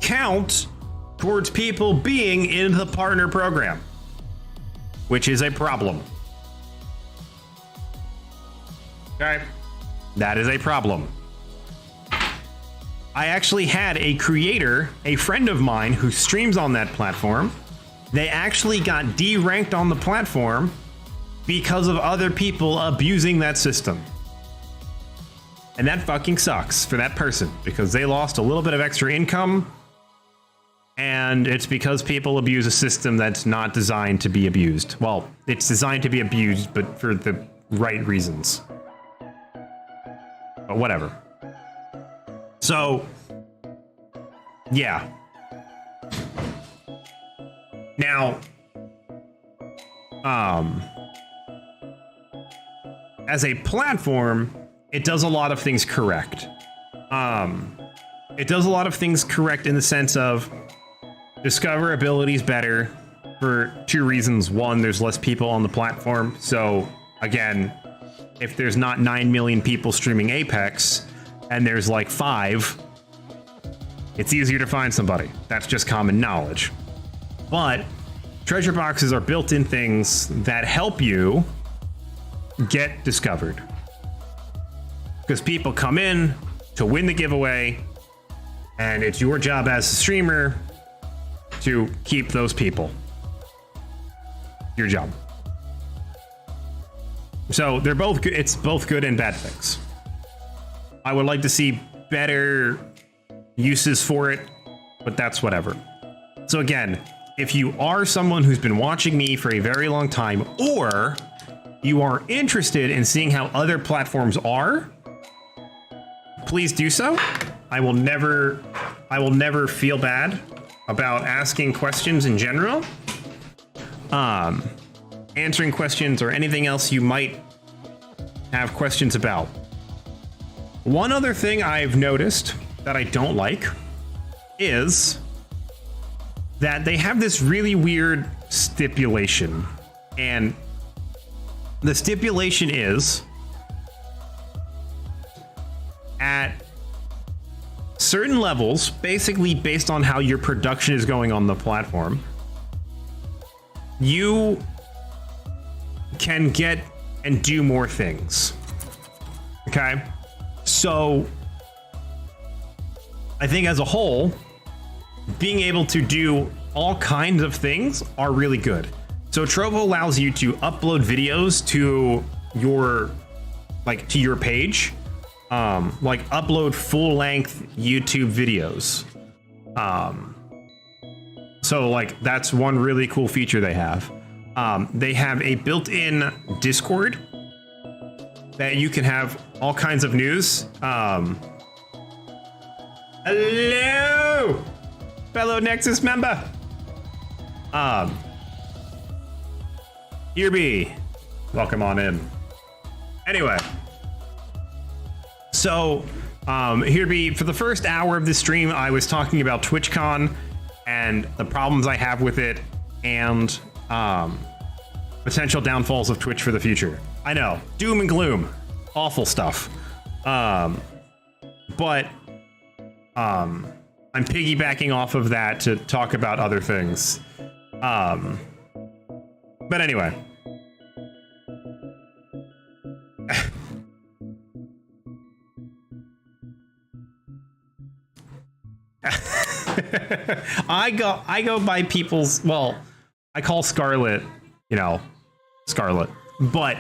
count towards people being in the partner program, which is a problem. Okay, that is a problem. I actually had a creator, a friend of mine who streams on that platform. They actually got de-ranked on the platform because of other people abusing that system. And that fucking sucks for that person because they lost a little bit of extra income. And it's because people abuse a system that's not designed to be abused. Well, it's designed to be abused, but for the right reasons. But whatever. So, yeah. Now, as a platform, it does a lot of things correct. It does a lot of things correct in the sense of discoverability is better for two reasons. One, there's less people on the platform. So again, if there's not 9 million people streaming Apex and there's like 5, it's easier to find somebody. That's just common knowledge. But treasure boxes are built-in things that help you get discovered. Because people come in to win the giveaway, and it's your job as a streamer to keep those people. Your job. So they're both good. It's both good and bad things. I would like to see better uses for it, but that's whatever. So again, if you are someone who's been watching me for a very long time, or you are interested in seeing how other platforms are, please do so. I will never feel bad about asking questions in general. Answering questions or anything else you might have questions about. One other thing I've noticed that I don't like is that they have this really weird stipulation. And the stipulation is at certain levels, basically based on how your production is going on the platform, you can get and do more things. Okay? So I think as a whole, being able to do all kinds of things are really good. So Trovo allows you to upload videos to your page, like upload full-length YouTube videos. So like that's one really cool feature they have. They have a built-in Discord that you can have all kinds of news. Hello, fellow Nexus member. Here be. Welcome on in. Anyway, so here be, for the first hour of this stream, I was talking about TwitchCon and the problems I have with it and potential downfalls of Twitch for the future. I know, doom and gloom, awful stuff. But I'm piggybacking off of that to talk about other things. But anyway. I go by people's, well, I call Scarlet, Scarlet, but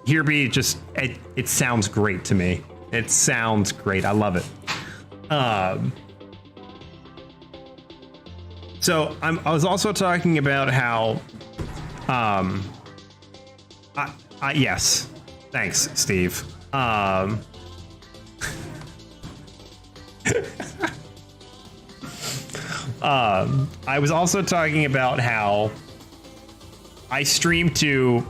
here be just, it sounds great to me. It sounds great. I love it. So I was also talking about how, yes, thanks, Steve. I was also talking about how I stream to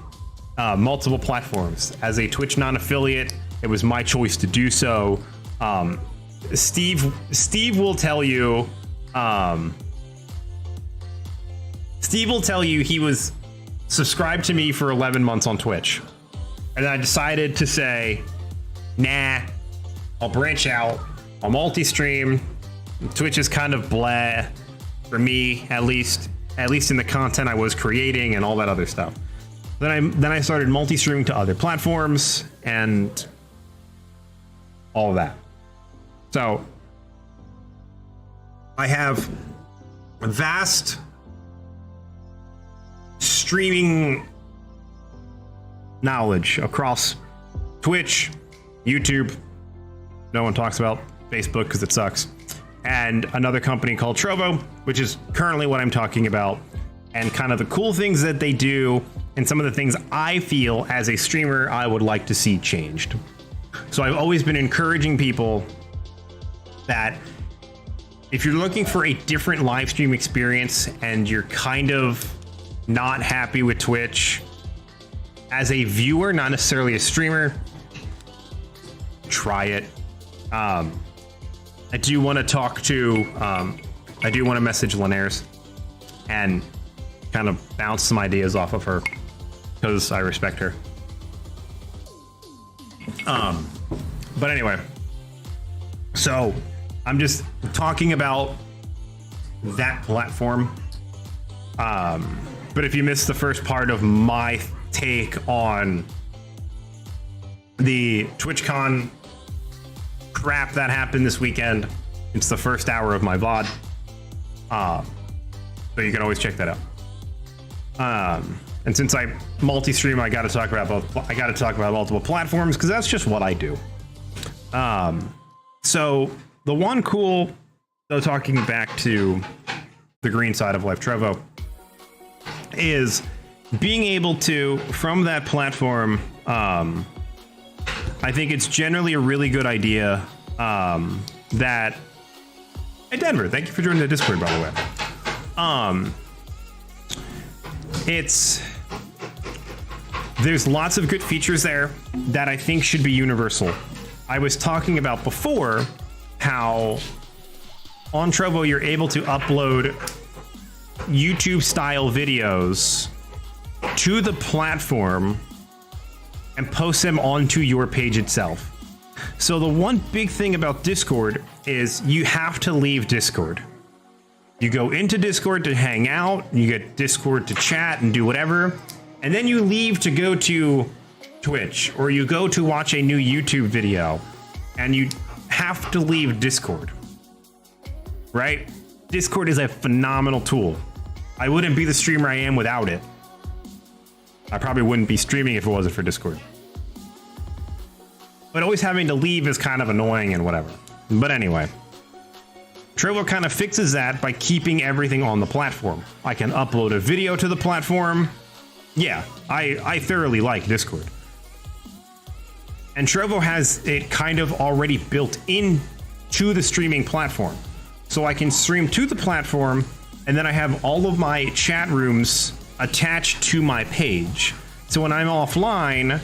multiple platforms. As a Twitch non-affiliate, it was my choice to do so. Steve will tell you. Steve will tell you he was subscribed to me for 11 months on Twitch, and I decided to say, nah, I'll branch out. I'll multi-stream. Twitch is kind of blah for me, at least in the content I was creating and all that other stuff. Then I started multi-streaming to other platforms and all of that. So I have vast streaming knowledge across Twitch, YouTube. No one talks about Facebook because it sucks. And another company called Trovo, which is currently what I'm talking about, and kind of the cool things that they do and some of the things I feel as a streamer I would like to see changed. So I've always been encouraging people that if you're looking for a different live stream experience and you're kind of not happy with Twitch as a viewer, not necessarily a streamer, try it. I do want to talk to, I do want to message Linares and kind of bounce some ideas off of her because I respect her. But anyway, so I'm just talking about that platform. But if you missed the first part of my take on the TwitchCon crap that happened this weekend, it's the first hour of my VOD. So you can always check that out. And since I multi-stream, I got to talk about multiple platforms because that's just what I do. So the one cool, though, talking back to the green side of life, Trovo, is being able to, from that platform, I think it's generally a really good idea that... Hey, Denver, thank you for joining the Discord, by the way. There's lots of good features there that I think should be universal. I was talking about before how on Trovo you're able to upload YouTube-style videos to the platform and post them onto your page itself. So the one big thing about Discord is you have to leave Discord. You go into Discord to hang out, you get Discord to chat and do whatever, and then you leave to go to Twitch, or you go to watch a new YouTube video, and you have to leave Discord, right? Discord is a phenomenal tool. I wouldn't be the streamer I am without it. I probably wouldn't be streaming if it wasn't for Discord. But always having to leave is kind of annoying and whatever. But anyway, Trovo kind of fixes that by keeping everything on the platform. I can upload a video to the platform. Yeah, I thoroughly like Discord. And Trovo has it kind of already built in to the streaming platform. So I can stream to the platform, and then I have all of my chat rooms attached to my page. So when I'm offline,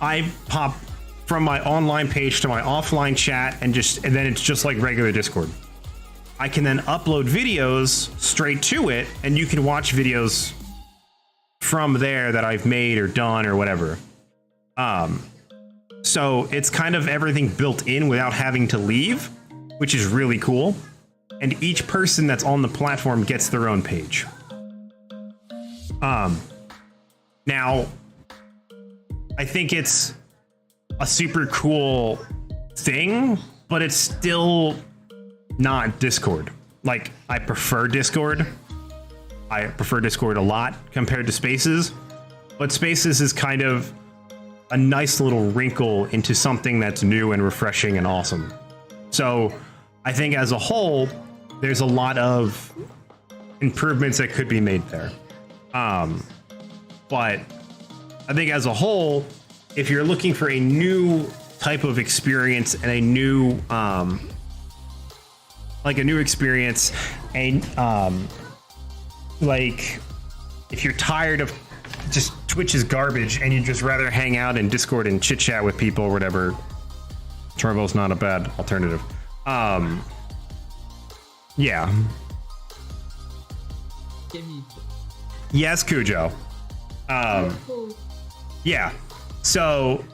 I pop from my online page to my offline chat, and then it's just like regular Discord. I can then upload videos straight to it, and you can watch videos from there that I've made or done or whatever. So it's kind of everything built in without having to leave, which is really cool. And each person that's on the platform gets their own page. Now, I think it's a super cool thing, but it's still not Discord. Like, I prefer Discord. I prefer Discord a lot compared to Spaces, but Spaces is kind of a nice little wrinkle into something that's new and refreshing and awesome. So I think as a whole, there's a lot of improvements that could be made there. But I think as a whole, if you're looking for a new type of experience and a new, experience, and if you're tired of just Twitch's garbage and you'd just rather hang out in Discord and chit chat with people or whatever, Trovo's not a bad alternative. Yeah. Yes, Cujo. Yeah. So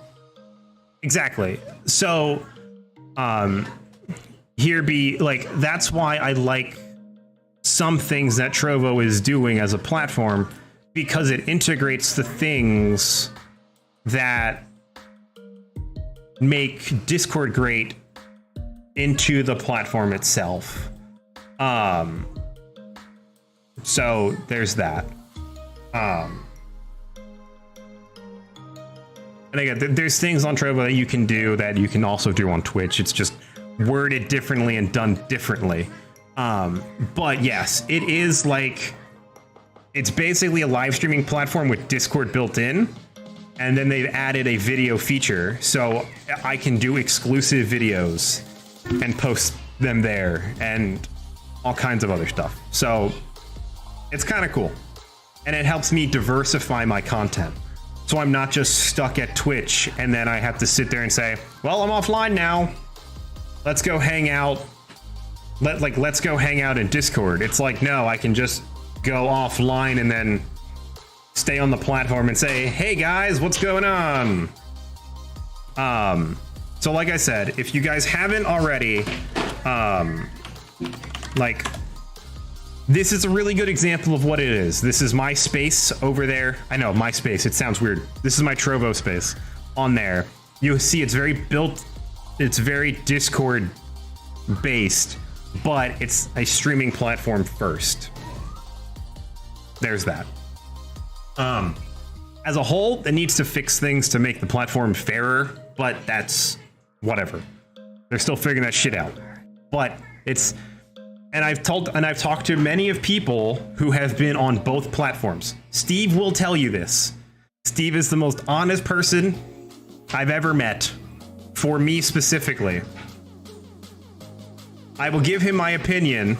exactly. So that's why I like some things that Trovo is doing as a platform, because it integrates the things that make Discord great into the platform itself. So there's that. And again, there's things on Trovo that you can do that you can also do on Twitch. It's just worded differently and done differently. But yes, it is it's basically a live streaming platform with Discord built in. And then they've added a video feature, so I can do exclusive videos and post them there and all kinds of other stuff. So it's kind of cool. And it helps me diversify my content. So I'm not just stuck at Twitch and then I have to sit there and say, well, I'm offline now. Let's go hang out. Let's go hang out in Discord. It's like, no, I can just go offline and then stay on the platform and say, hey guys, what's going on? So like I said, if you guys haven't already, this is a really good example of what it is. This is my space over there. I know, my space, it sounds weird. This is my Trovo space on there. You see it's very Discord based, but it's a streaming platform first. There's that. As a whole, it needs to fix things to make the platform fairer, but that's whatever. They're still figuring that shit out. But I've talked to many of people who have been on both platforms. Steve will tell you this. Steve is the most honest person I've ever met, for me specifically. I will give him my opinion,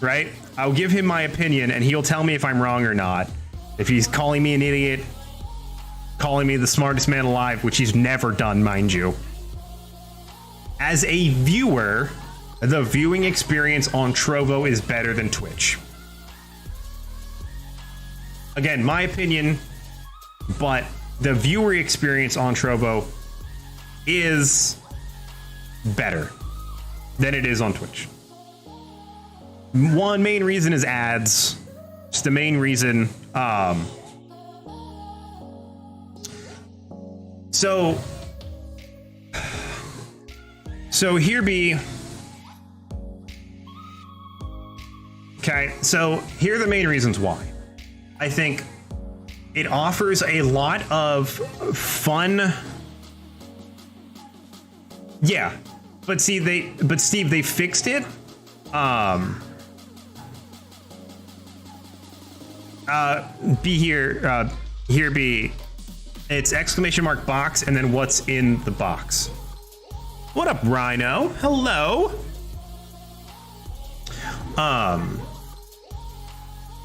right? I'll give him my opinion and he'll tell me if I'm wrong or not. If he's calling me an idiot, calling me the smartest man alive, which he's never done, mind you. As a viewer, the viewing experience on Trovo is better than Twitch. Again, my opinion, but the viewer experience on Trovo is better than it is on Twitch. one main reason is ads. It's the main reason. So here be. Okay, so here are the main reasons why. I think it offers a lot of fun. Yeah, but Steve, they fixed it. Be here. Here be. It's exclamation mark box and then what's in the box. What up, Rhino? Hello.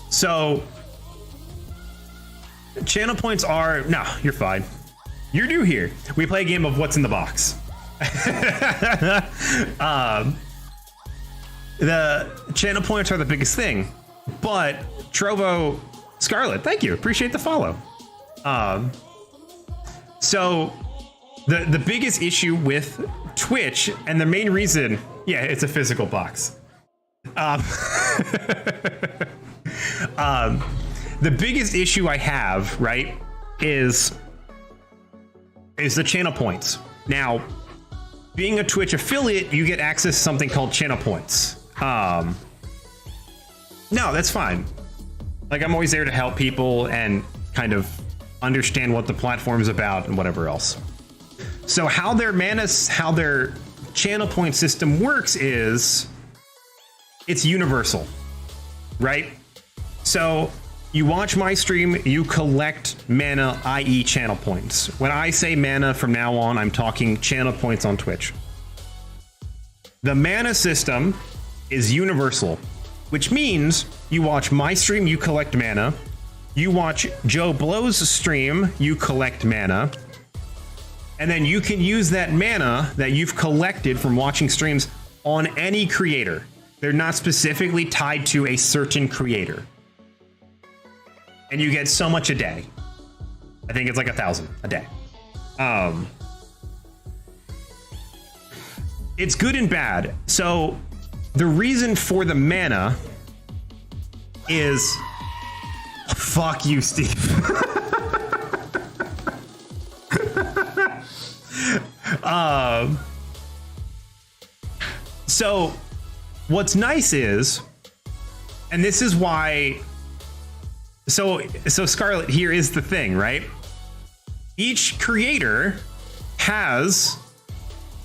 So channel points are, no, you're fine. You're new here. We play a game of what's in the box. The channel points are the biggest thing, but Trovo Scarlet, thank you. Appreciate the follow. So the biggest issue with Twitch and the main reason, yeah, it's a physical box. The biggest issue I have, right, is the channel points. Now, being a Twitch affiliate, you get access to something called channel points. No, that's fine. Like, I'm always there to help people and kind of understand what the platform's about and whatever else. So how their channel point system works is it's universal, right? So you watch my stream, you collect mana, i.e. channel points. When I say mana from now on, I'm talking channel points on Twitch. The mana system is universal, which means you watch my stream, you collect mana. You watch Joe Blow's stream, you collect mana. And then you can use that mana that you've collected from watching streams on any creator. They're not specifically tied to a certain creator. And you get so much a day. I think it's like 1,000 a day. It's good and bad. So the reason for the mana is, fuck you, Steve. So what's nice is, and this is why, so Scarlet, here is the thing, right? Each creator has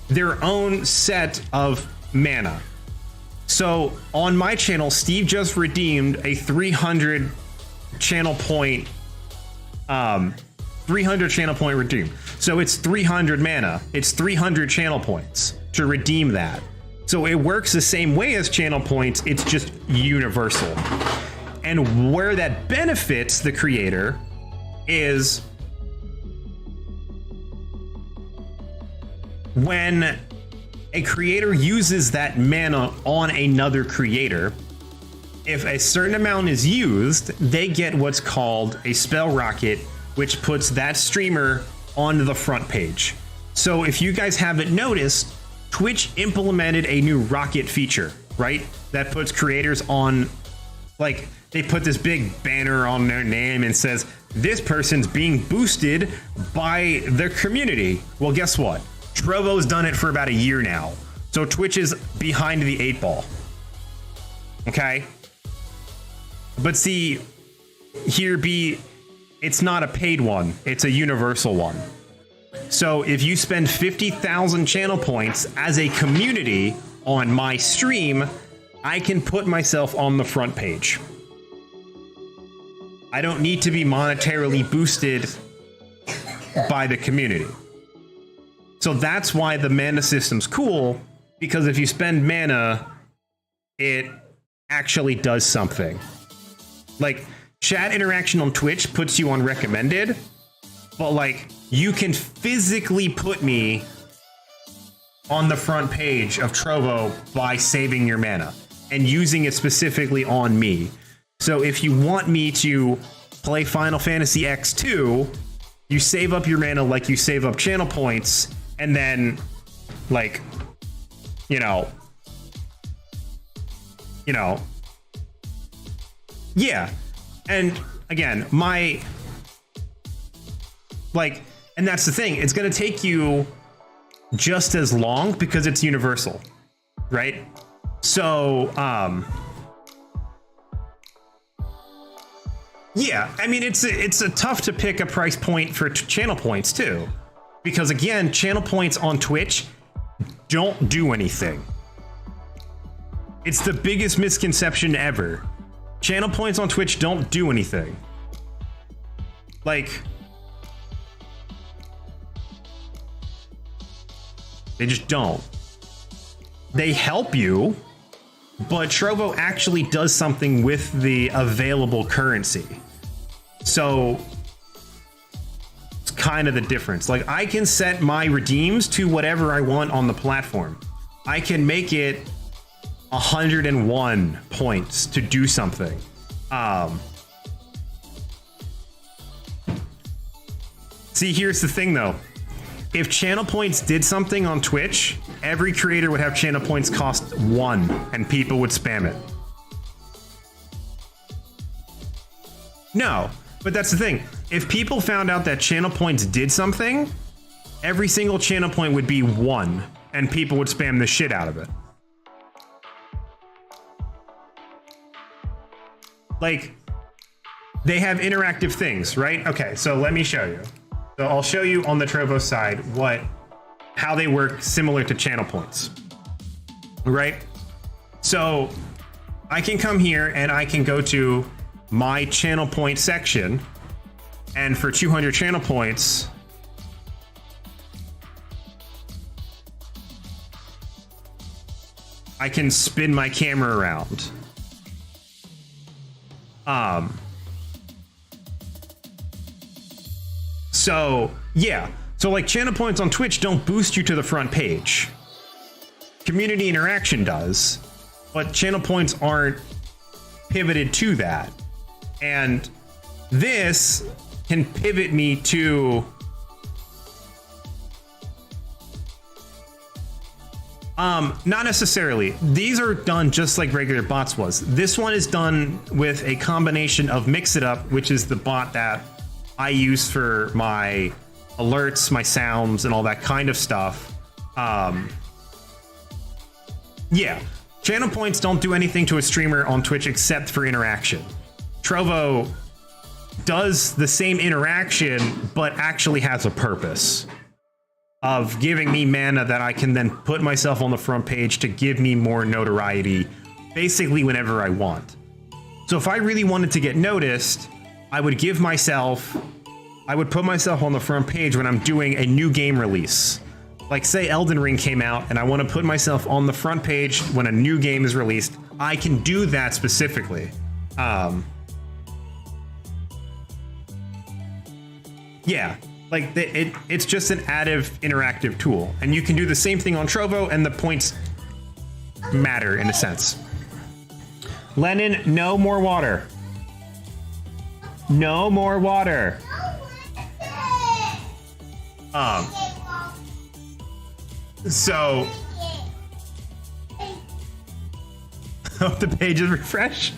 their own set of mana. So on my channel, Steve just redeemed a 300 channel point, 300 channel point redeem. So it's 300 mana. It's 300 channel points to redeem that. So it works the same way as channel points. It's just universal. And where that benefits the creator is when a creator uses that mana on another creator. If a certain amount is used, they get what's called a spell rocket, which puts that streamer on the front page. So if you guys haven't noticed, Twitch implemented a new rocket feature, right? That puts creators on, like, they put this big banner on their name and says, this person's being boosted by the community. Well, guess what? Trovo's done it for about a year now. So Twitch is behind the 8 ball. Okay? But see, it's not a paid one, it's a universal one. So if you spend 50,000 channel points as a community on my stream, I can put myself on the front page. I don't need to be monetarily boosted by the community. So that's why the mana system's cool, because if you spend mana, it actually does something. Like, chat interaction on Twitch puts you on recommended, but like, you can physically put me on the front page of Trovo by saving your mana and using it specifically on me. So if you want me to play Final Fantasy X2, you save up your mana like you save up channel points, and then, like, you know, Yeah. And again, and that's the thing, it's going to take you just as long because it's universal, right? So, yeah, I mean, it's a tough to pick a price point for channel points too, because again, channel points on Twitch don't do anything. It's the biggest misconception ever. Channel points on Twitch don't do anything. Like, they just don't. They help you, but Trovo actually does something with the available currency. So it's kind of the difference. Like, I can set my redeems to whatever I want on the platform. I can make it 101 points to do something. See, here's the thing though. If channel points did something on Twitch, every creator would have channel points cost 1 and people would spam it. No, but that's the thing. If people found out that channel points did something, every single channel point would be 1 and people would spam the shit out of it. Like, they have interactive things, right? Okay, so let me show you. So I'll show you on the Trovo side how they work similar to channel points, right? So I can come here and I can go to my channel point section, and for 200 channel points, I can spin my camera around. So yeah, so like channel points on Twitch don't boost you to the front page. Community interaction does, but channel points aren't pivoted to that. And this can pivot me to not necessarily. These are done just like regular bots was. This one is done with a combination of Mix It Up, which is the bot that I use for my alerts, my sounds, and all that kind of stuff. Yeah, channel points don't do anything to a streamer on Twitch except for interaction. Trovo does the same interaction, but actually has a purpose of giving me mana that I can then put myself on the front page to give me more notoriety, basically whenever I want. So if I really wanted to get noticed, I would put myself on the front page when I'm doing a new game release. Like say Elden Ring came out and I want to put myself on the front page when a new game is released, I can do that specifically. Yeah, like it's just an additive interactive tool, and you can do the same thing on Trovo, and the points matter in a sense. Lennon, no more water. No more water. So the pages refresh?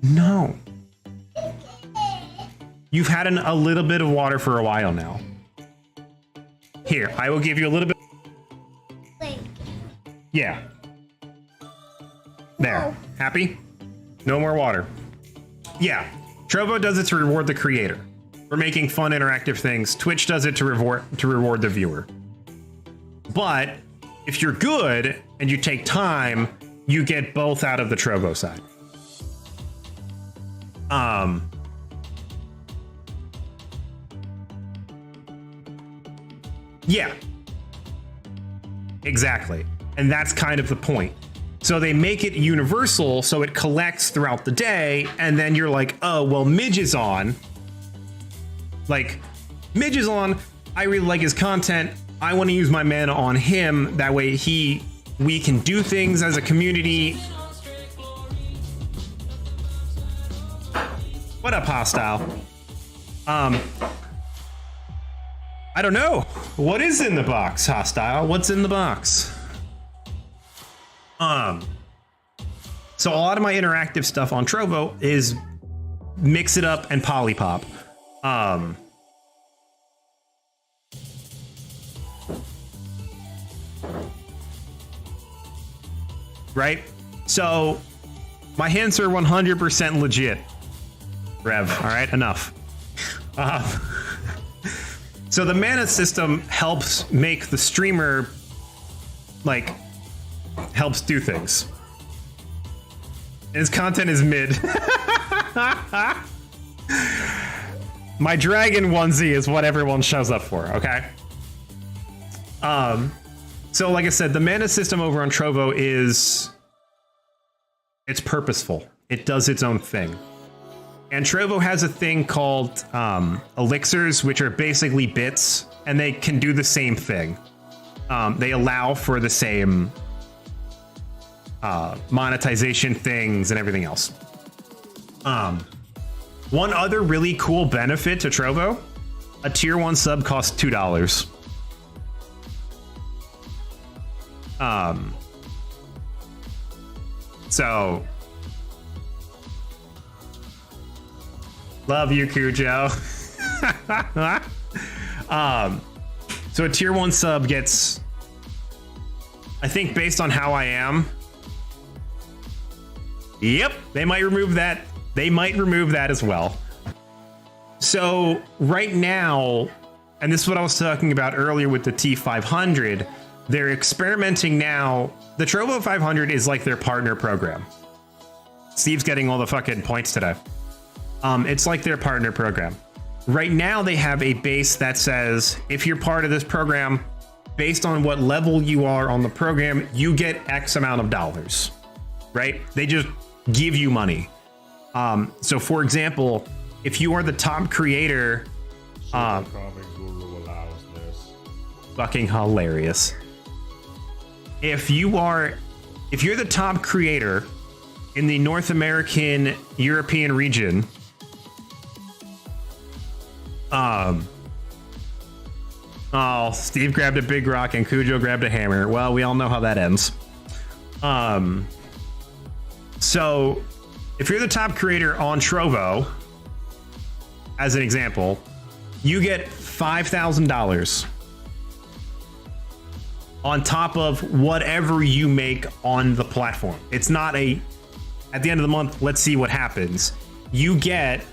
No. You've had a little bit of water for a while now. Here, I will give you a little bit. Yeah. There. Happy? No more water. Yeah. Trovo does it to reward the creator. We're making fun interactive things. Twitch does it to reward the viewer. But if you're good and you take time, you get both out of the Trovo side. Yeah. Exactly. And that's kind of the point. So they make it universal so it collects throughout the day, and then you're like, oh, well, Midge is on. Like, Midge is on, I really like his content, I want to use my mana on him, that way we can do things as a community. What up, Hostile? I don't know. What is in the box, Hostile? What's in the box? So a lot of my interactive stuff on Trovo is Mix It Up and Polypop. Right? So my hints are 100% legit. Rev, all right, enough. So the mana system helps make the streamer, like, helps do things. His content is mid. My dragon onesie is what everyone shows up for, okay? So like I said, the mana system over on Trovo it's purposeful. It does its own thing. And Trovo has a thing called elixirs, which are basically bits, and they can do the same thing. They allow for the same monetization things and everything else. One other really cool benefit to Trovo, a tier 1 sub costs $2. So love you, Cujo. So a tier 1 sub gets, I think based on how I am, yep, they might remove that. They might remove that as well. So right now, and this is what I was talking about earlier with the T500, they're experimenting now. The Trovo 500 is like their partner program. Steve's getting all the fucking points today. It's like their partner program. Right now they have a base that says, if you're part of this program, based on what level you are on the program, you get X amount of dollars, right? They just give you money. So for example, if you are the top creator, fucking hilarious. If you're the top creator in the North American European region, oh, Steve grabbed a big rock and Cujo grabbed a hammer. Well, we all know how that ends. So if you're the top creator on Trovo, as an example, you get $5,000 on top of whatever you make on the platform. It's not at the end of the month, let's see what happens. You get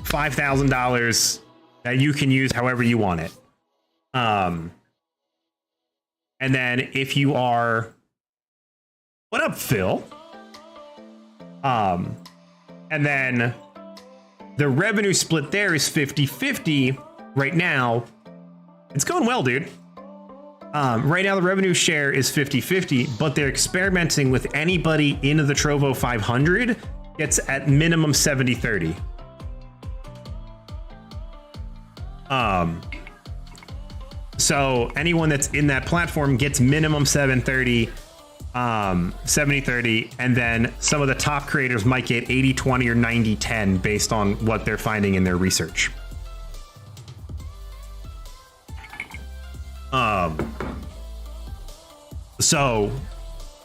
$5,000 that you can use however you want it. And then if you are, what up, Phil? And then the revenue split there is 50-50 right now. It's going well, dude. Right now the revenue share is 50-50, but they're experimenting with anybody in the Trovo 500 gets at minimum 70-30. So anyone that's in that platform gets minimum 70-30, and then some of the top creators might get 80-20 or 90-10 based on what they're finding in their research. So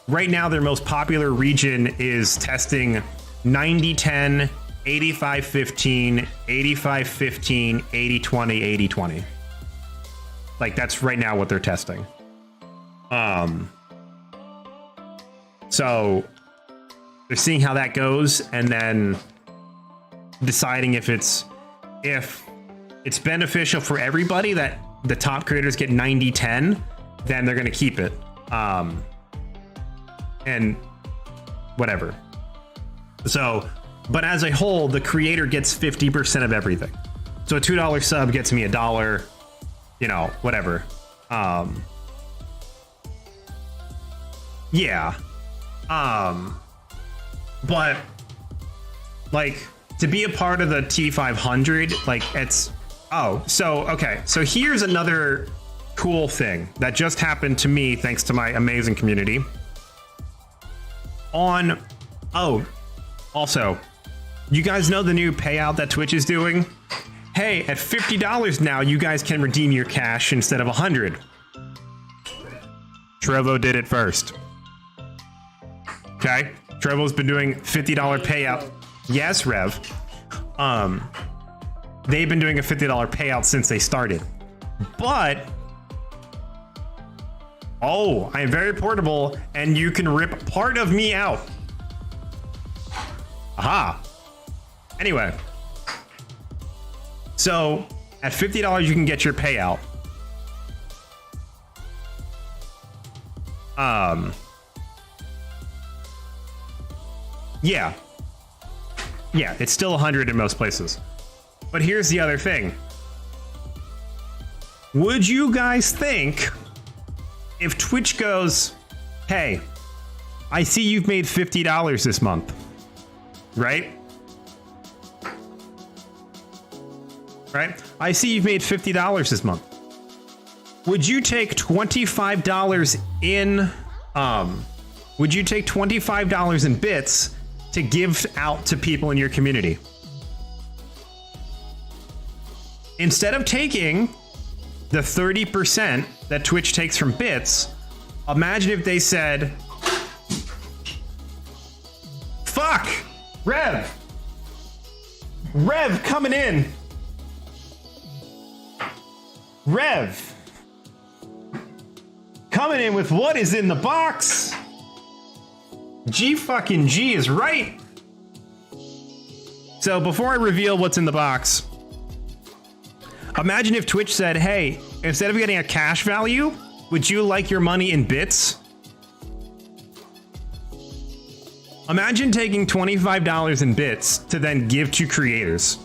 right now their most popular region is testing 90-10, 85-15, 85-15, 80-20, 80-20. Like that's right now what they're testing. So they're seeing how that goes and then deciding if it's beneficial for everybody that the top creators get 90-10, then they're going to keep it. And whatever. So, but as a whole, the creator gets 50% of everything. So a $2 sub gets me $1, you know, whatever. Yeah. But like to be a part of the T500, like it's, oh, so, okay. So here's another cool thing that just happened to me thanks to my amazing community. Also, you guys know the new payout that Twitch is doing? Hey, at $50 now, you guys can redeem your cash instead of $100. Trovo did it first. Okay, Trevo's been doing $50 payout. Yes, Rev. They've been doing a $50 payout since they started. But oh, I am very portable, and you can rip part of me out. Aha. Anyway, so at $50 you can get your payout. Yeah, it's still 100 in most places. But here's the other thing. Would you guys think if Twitch goes, hey, I see you've made $50 this month, right? Right? I see you've made $50 this month. Would you take $25 in, would you take $25 in bits to give out to people in your community? Instead of taking the 30% that Twitch takes from bits, imagine if they said, fuck, Rev coming in. Rev coming in with what is in the box. G fucking G is right. So before I reveal what's in the box, imagine if Twitch said, hey, instead of getting a cash value, would you like your money in bits? Imagine taking $25 in bits to then give to creators,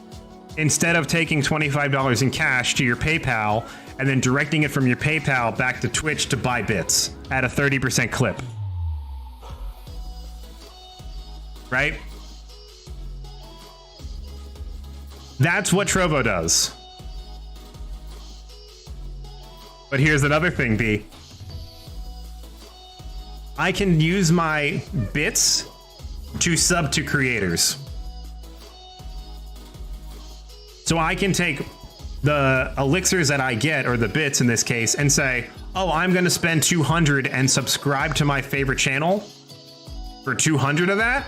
instead of taking $25 in cash to your PayPal and then directing it from your PayPal back to Twitch to buy bits at a 30% clip. Right? That's what Trovo does. But here's another thing, B. I can use my bits to sub to creators. So I can take the elixirs that I get, or the bits in this case, and say, oh, I'm gonna spend 200 and subscribe to my favorite channel for 200 of that.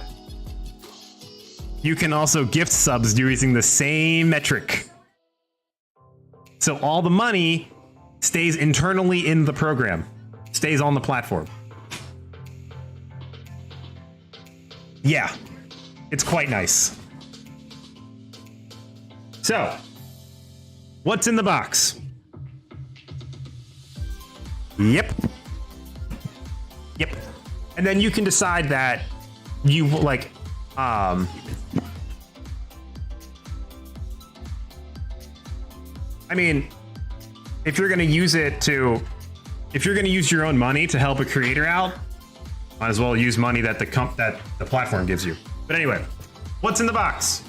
You can also gift subs using the same metric. So all the money stays internally in the program, stays on the platform. Yeah, it's quite nice. So, what's in the box? Yep. And then you can decide that you like, I mean, if you're gonna use it to, if you're gonna use your own money to help a creator out, might as well use money that the platform gives you. But anyway, what's in the box?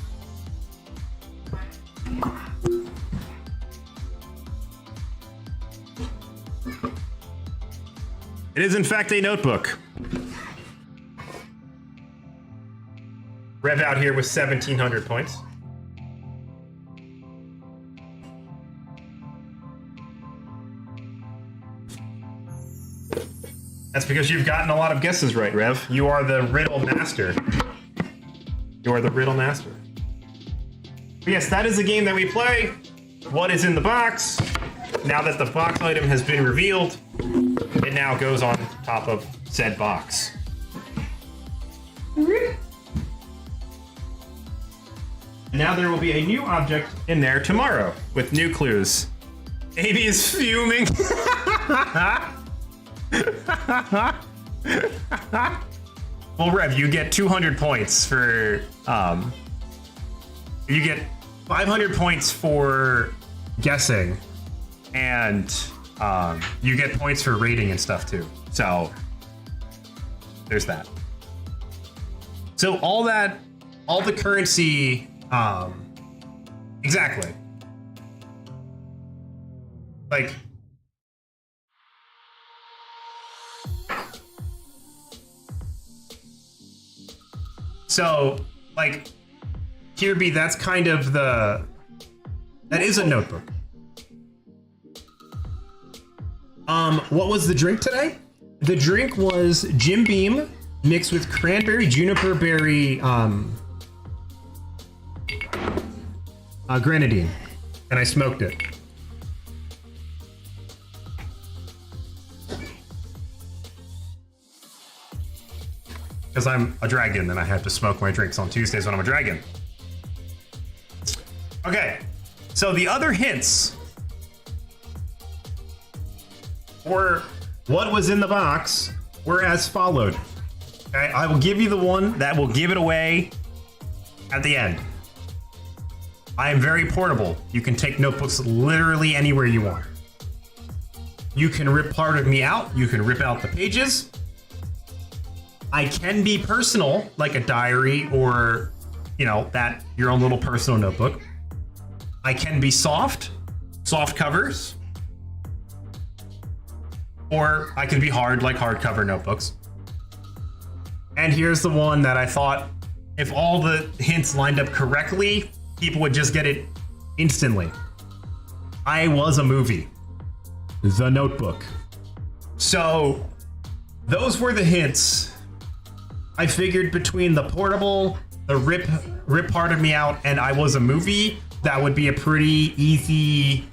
It is in fact a notebook. Rev out here with 1,700 points. That's because you've gotten a lot of guesses right, Rev. You are the riddle master. You are the riddle master. But yes, that is the game that we play. What is in the box? Now that the box item has been revealed, it now goes on top of said box. Now there will be a new object in there tomorrow with new clues. Amy is fuming. Well, Rev, you get 200 points for, you get 500 points for guessing, and you get points for rating and stuff too. So there's that. So all the currency, exactly. Like, so, like, here B, that's kind of that is a notebook. What was the drink today? The drink was Jim Beam, mixed with cranberry, juniper berry, grenadine, and I smoked it. Because I'm a dragon and I have to smoke my drinks on Tuesdays when I'm a dragon. Okay, so the other hints for what was in the box were as followed. Okay, I will give you the one that will give it away at the end. I am very portable. You can take notebooks literally anywhere you want. You can rip part of me out. You can rip out the pages. I can be personal, like a diary or, that your own little personal notebook. I can be soft covers. Or I can be hard, like hardcover notebooks. And here's the one that I thought, if all the hints lined up correctly, people would just get it instantly. I was a movie. The Notebook. So, those were the hints. I figured between the portable, the rip part of me out, and I was a movie, that would be a pretty easy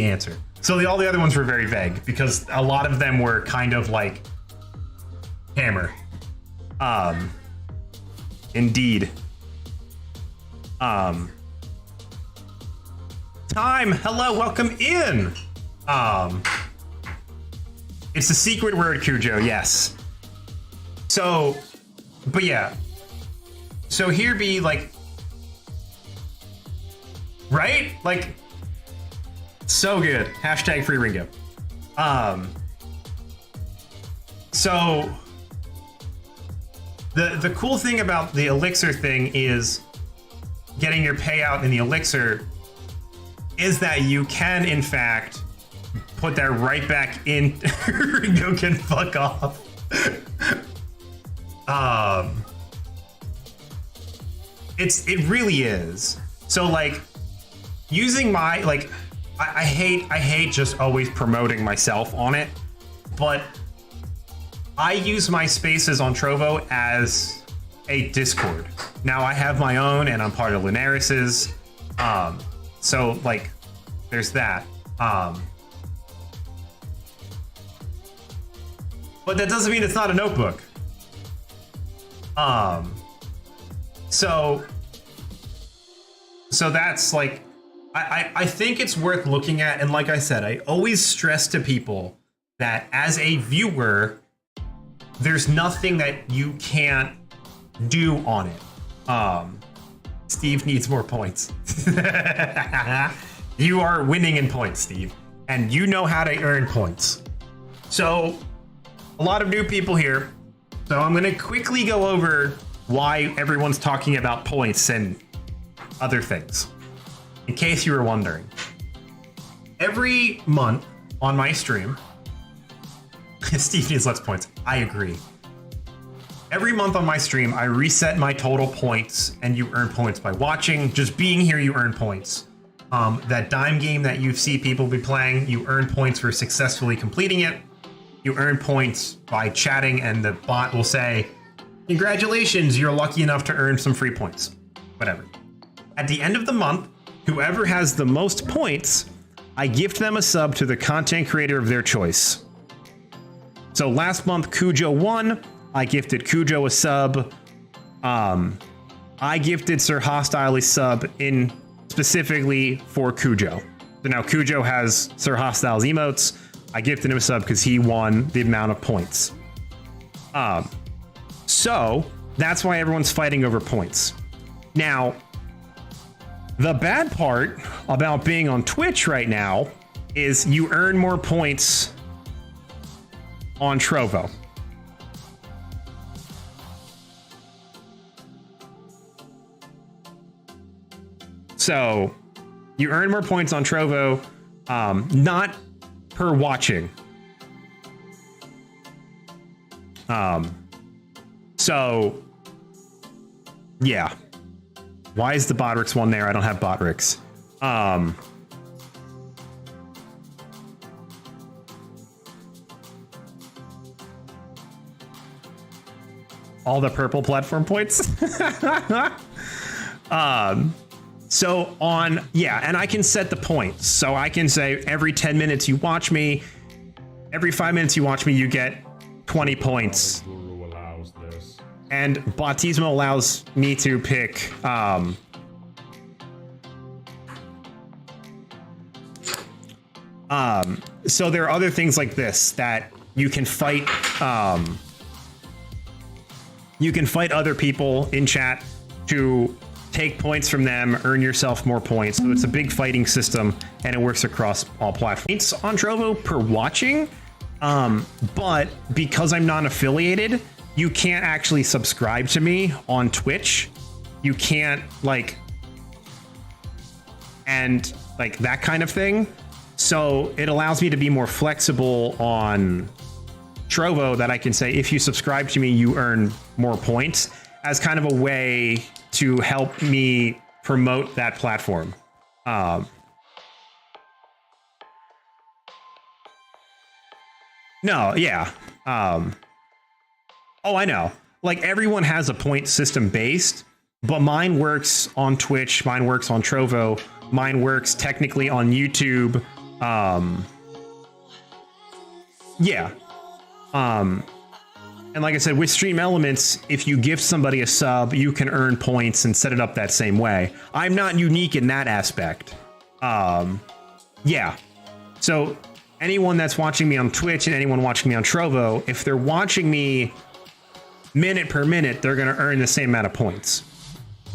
answer. So all the other ones were very vague because a lot of them were kind of like Hammer. Indeed. Time. Hello, welcome in. It's a secret word, Cujo. Yes. So, but yeah. So here be like, right? Like, so good. Hashtag free Ringo. So the cool thing about the elixir thing is getting your payout in the elixir is that you can in fact put that right back in. Ringo can fuck off. It really is. So like using my I hate just always promoting myself on it, but I use my spaces on Trovo as a Discord. Now I have my own and I'm part of Linaris's. So like there's that. But that doesn't mean it's not a notebook. So that's like, I think it's worth looking at. And like I said, I always stress to people that as a viewer, there's nothing that you can't do on it. Steve needs more points. You are winning in points, Steve, and you know how to earn points. So a lot of new people here. So I'm going to quickly go over why everyone's talking about points and other things, in case you were wondering. Every month on my stream, Steve needs less points. I agree. Every month on my stream, I reset my total points, and you earn points by watching. Just being here, you earn points. That dime game that you see people be playing, you earn points for successfully completing it. You earn points by chatting, and the bot will say, "Congratulations, you're lucky enough to earn some free points." Whatever. At the end of the month, whoever has the most points, I gift them a sub to the content creator of their choice. So last month, Cujo won. I gifted Cujo a sub. I gifted Sir Hostile a sub in specifically for Cujo. So now Cujo has Sir Hostile's emotes. I gifted him a sub because he won the amount of points. So that's why everyone's fighting over points. Now, the bad part about being on Twitch right now is you earn more points on Trovo. So you earn more points on Trovo, not per watching. So yeah. Why is the Botrix one there? I don't have Botrix. all the purple platform points. So on, yeah, and I can set the points. So I can say every 10 minutes you watch me, every 5 minutes you watch me, you get 20 points. And Bautismo allows me to pick so there are other things like this that you can fight other people in chat to take points from them, earn yourself more points. So it's a big fighting system and it works across all platforms. It's on Trovo per watching, but because I'm non-affiliated, you can't actually subscribe to me on Twitch. You can't and that kind of thing. So it allows me to be more flexible on Trovo, that I can say, if you subscribe to me, you earn more points, as kind of a way to help me promote that platform. No, yeah. Oh, I know. Like, everyone has a point system based, but mine works on Twitch, mine works on Trovo, mine works technically on YouTube. Yeah. And like I said, with Stream Elements, if you gift somebody a sub, you can earn points and set it up that same way. I'm not unique in that aspect. Yeah. So anyone that's watching me on Twitch and anyone watching me on Trovo, if they're watching me minute per minute, they're going to earn the same amount of points.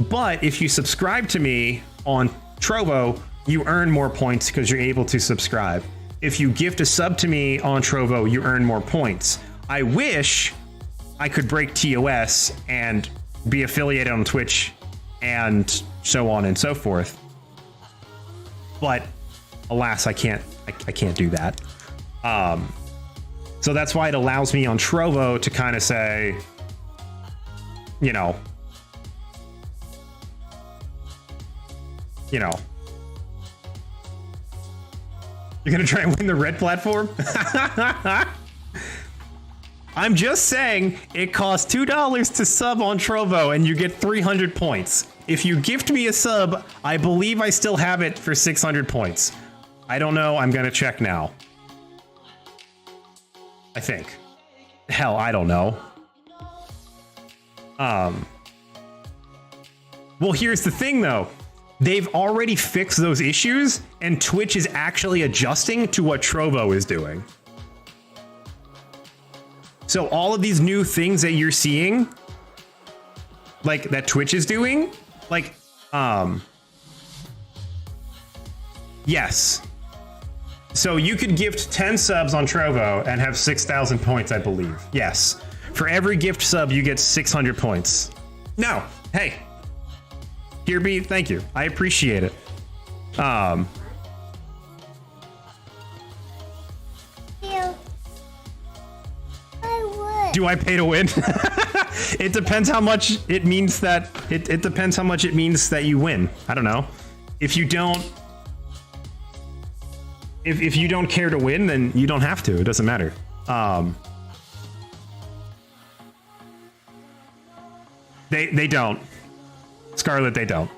But if you subscribe to me on Trovo, you earn more points because you're able to subscribe. If you gift a sub to me on Trovo, you earn more points. I wish I could break TOS and be affiliated on Twitch and so on and so forth. But alas, I can't do that. So that's why it allows me on Trovo to kind of say, you know, you're gonna try and win the red platform? I'm just saying it costs $2 to sub on Trovo and you get 300 points. If you gift me a sub, I believe I still have it for 600 points. I don't know. I'm gonna check now. I think. Hell, I don't know. Well, here's the thing though. They've already fixed those issues and Twitch is actually adjusting to what Trovo is doing. So all of these new things that you're seeing, like that Twitch is doing, like, yes. So you could gift 10 subs on Trovo and have 6,000 points, I believe. Yes. For every gift sub, you get 600 points. No. Hey. Here be, thank you. I appreciate it. Do I pay to win? It depends how much it means that it depends how much it means that you win. I don't know. If you don't if you don't care to win, then you don't have to. It doesn't matter. They don't. Scarlet, they don't.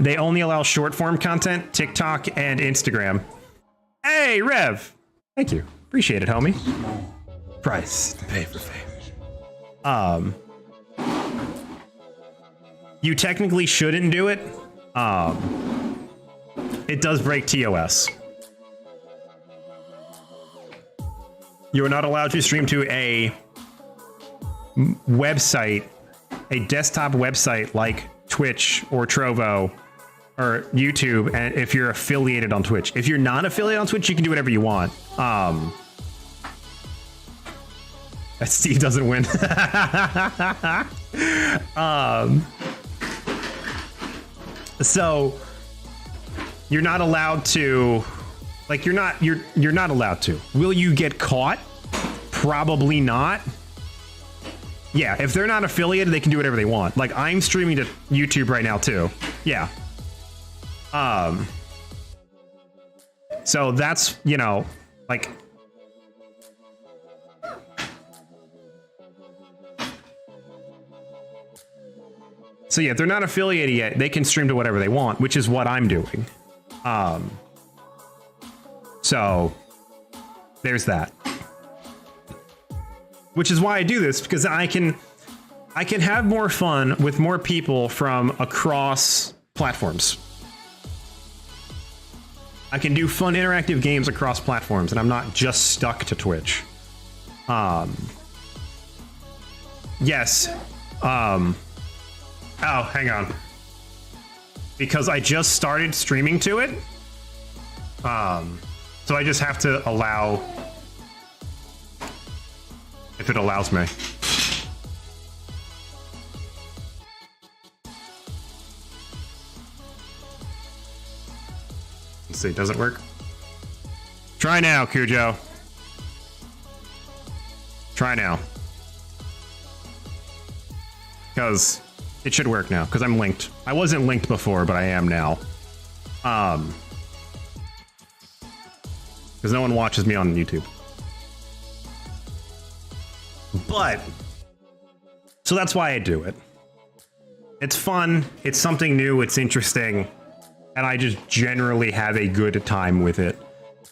They only allow short form content, TikTok and Instagram. Hey, Rev. Thank you. Appreciate it, homie. Price to pay for fame. You technically shouldn't do it. It does break TOS. You are not allowed to stream to a website, a desktop website like Twitch or Trovo or YouTube, and if you're affiliated on Twitch. If you're not affiliated on Twitch, you can do whatever you want. That Steve doesn't win. So you're not allowed to, like, you're not allowed to. Will you get caught? Probably not. Yeah, if they're not affiliated, they can do whatever they want. Like, I'm streaming to YouTube right now too. Yeah. So that's, you know, like, So yeah, if they're not affiliated yet, they can stream to whatever they want, which is what I'm doing. So there's that. Which is why I do this, because I can have more fun with more people from across platforms. I can do fun interactive games across platforms, and I'm not just stuck to Twitch. Yes. Oh, hang on. Because I just started streaming to it. So I just have to allow, if it allows me. Let's see, does it work? Try now, Cujo. Try now. Because it should work now, because I'm linked. I wasn't linked before, but I am now. Because no one watches me on YouTube. But, so that's why I do it. It's fun, it's something new, it's interesting, and I just generally have a good time with it.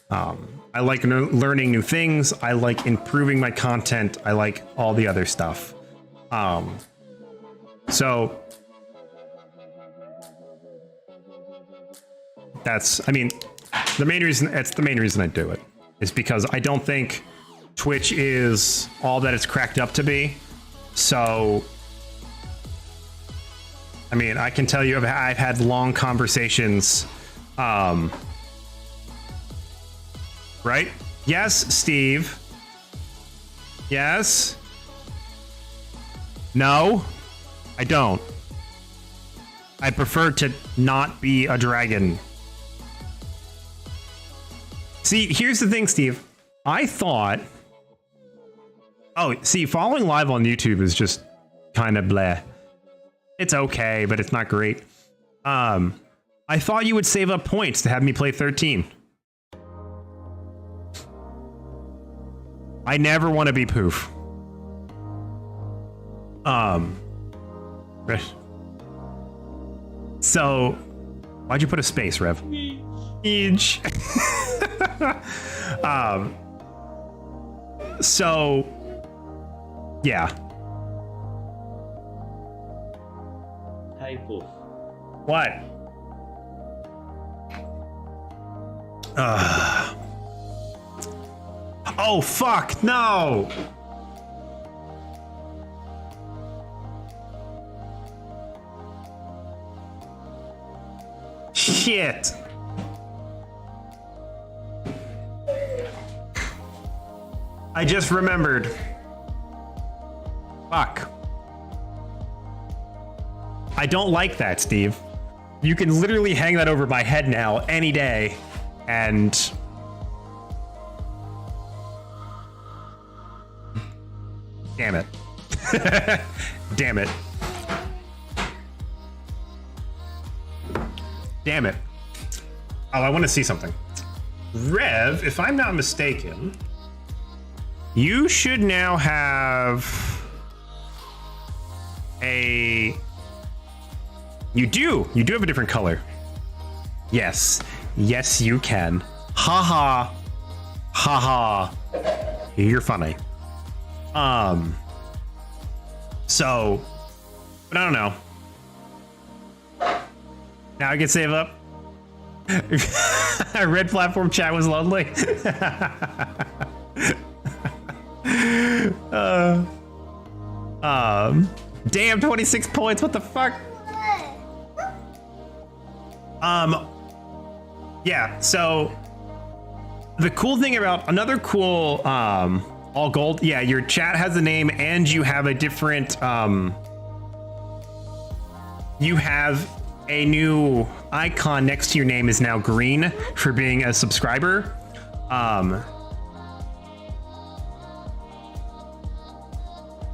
I like learning new things, I like improving my content, I like all the other stuff. So that's, I mean, the main reason I do it is because I don't think Twitch is all that it's cracked up to be. So, I mean, I can tell you I've had long conversations, right? Yes, Steve. Yes. No, I don't. I prefer to not be a dragon. See, here's the thing, Steve. I thought... Oh, see, following live on YouTube is just kind of bleh. It's okay, but it's not great. I thought you would save up points to have me play 13. I never want to be Poof. So, why'd you put a space, Rev? Each. So, yeah. Hey, Poof. What? Oh, fuck, no! Shit. I just remembered. Fuck. I don't like that, Steve. You can literally hang that over my head now any day, and... Damn it. Damn it. Damn it. Oh, I want to see something. Rev, if I'm not mistaken, you should now have a... You do have a different color. Yes. Yes, you can. Ha ha. Ha ha. You're funny. So, but I don't know. Now I can save up. Red platform chat was lonely. Damn, 26 points. What the fuck? Yeah. So the cool thing about another cool all gold. Yeah, your chat has a name, and you have a different. You have a new icon next to your name is now green for being a subscriber.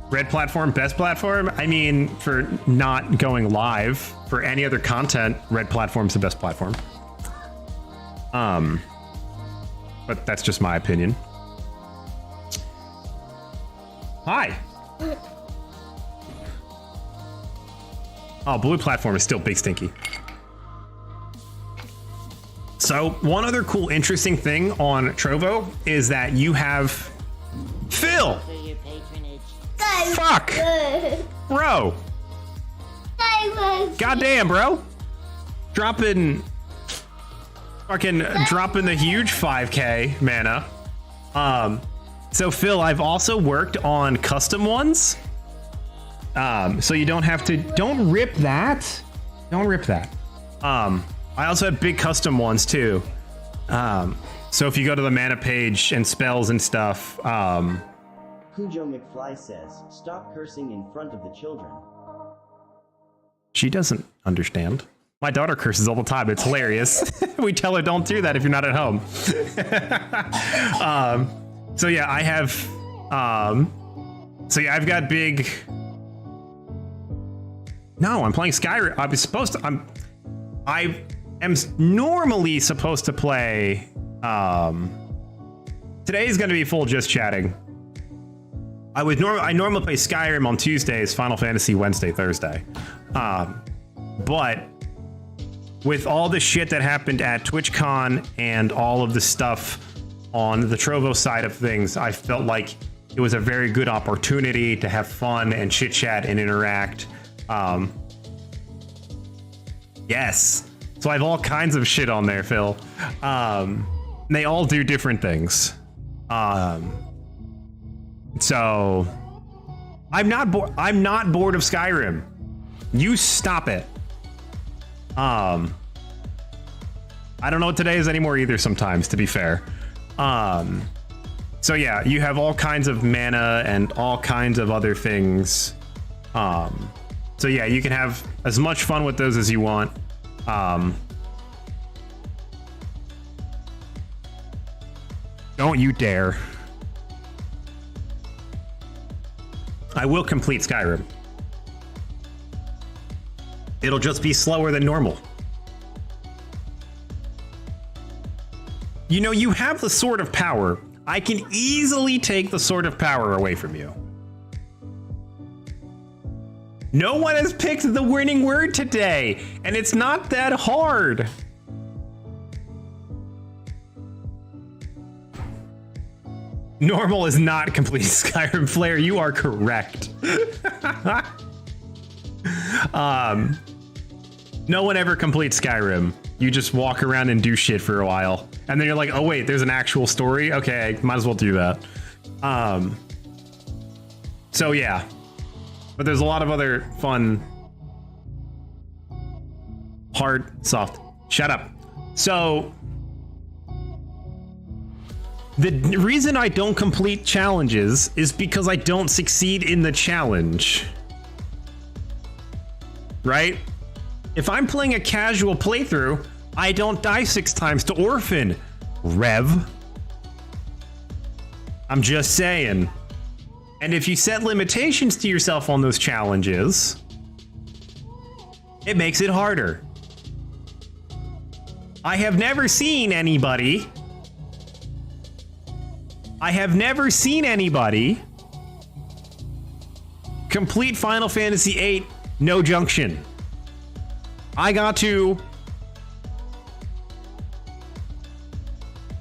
Red platform, best platform. I mean, for not going live for any other content, red platform's the best platform. But that's just my opinion. Hi. Oh, blue platform is still big stinky. So one other cool, interesting thing on Trovo is that you have Phil. For your patronage. Fuck, bro. Goddamn, bro. Dropping the huge 5K mana. So Phil, I've also worked on custom ones. So you don't have to, don't rip that. Don't rip that. I also have big custom ones too. So if you go to the mana page and spells and stuff, Cujo McFly says, stop cursing in front of the children. she doesn't understand. My daughter curses all the time. It's hilarious. We tell her don't do that if you're not at home. So yeah, I have, I've got big, no, I'm playing Skyrim. I am normally supposed to play, today is going to be full just chatting. I normally play Skyrim on Tuesdays, Final Fantasy Wednesday, Thursday. But with all the shit that happened at TwitchCon and all of the stuff on the Trovo side of things, I felt like it was a very good opportunity to have fun and chit chat and interact. Yes. So I have all kinds of shit on there, Phil. They all do different things. So I'm not bored of Skyrim. You stop it. I don't know what today is anymore either sometimes, to be fair. So yeah, you have all kinds of mana and all kinds of other things. So yeah, you can have as much fun with those as you want. Don't you dare. I will complete Skyrim. It'll just be slower than normal. You know, you have the Sword of Power. I can easily take the Sword of Power away from you. No one has picked the winning word today, and it's not that hard. Normal is not complete Skyrim Flare. You are correct. No one ever completes Skyrim. You just walk around and do shit for a while. And then you're like, oh wait, there's an actual story? Okay, might as well do that. So yeah. But there's a lot of other fun, hard, soft. Shut up. So the reason I don't complete challenges is because I don't succeed in the challenge. Right? If I'm playing a casual playthrough, I don't die 6 times to Orphan. Rev. I'm just saying. And if you set limitations to yourself on those challenges, it makes it harder. I have never seen anybody complete Final Fantasy VIII no junction. I got to...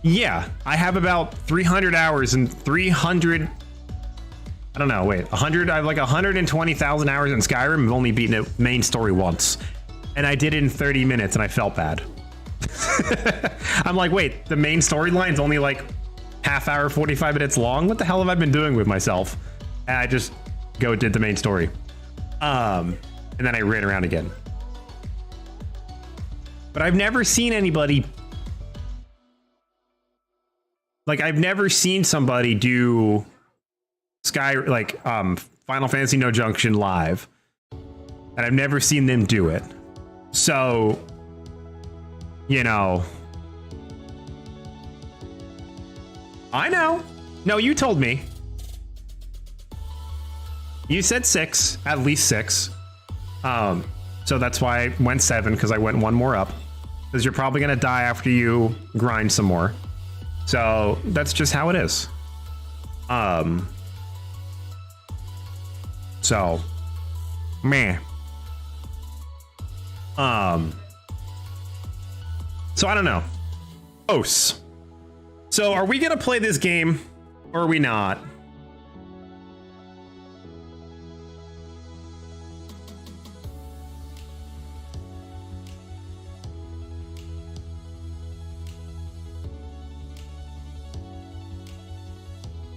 Yeah, I have about 300 hours and 300... I don't know, wait, 100, I have like 120,000 hours in Skyrim. I've only beaten the main story once. And I did it in 30 minutes and I felt bad. I'm like, wait, the main storyline's only like half hour, 45 minutes long? What the hell have I been doing with myself? And I just did the main story. And then I ran around again. But I've never seen anybody... Like, I've never seen somebody do... Final Fantasy No Junction live, and I've never seen them do it. So, you know, I know. No, you told me. You said 6, at least 6. So that's why I went 7, because I went 1 more up. Because you're probably gonna die after you grind some more. So that's just how it is. So, meh. So I don't know. Os. So are we gonna play this game or are we not?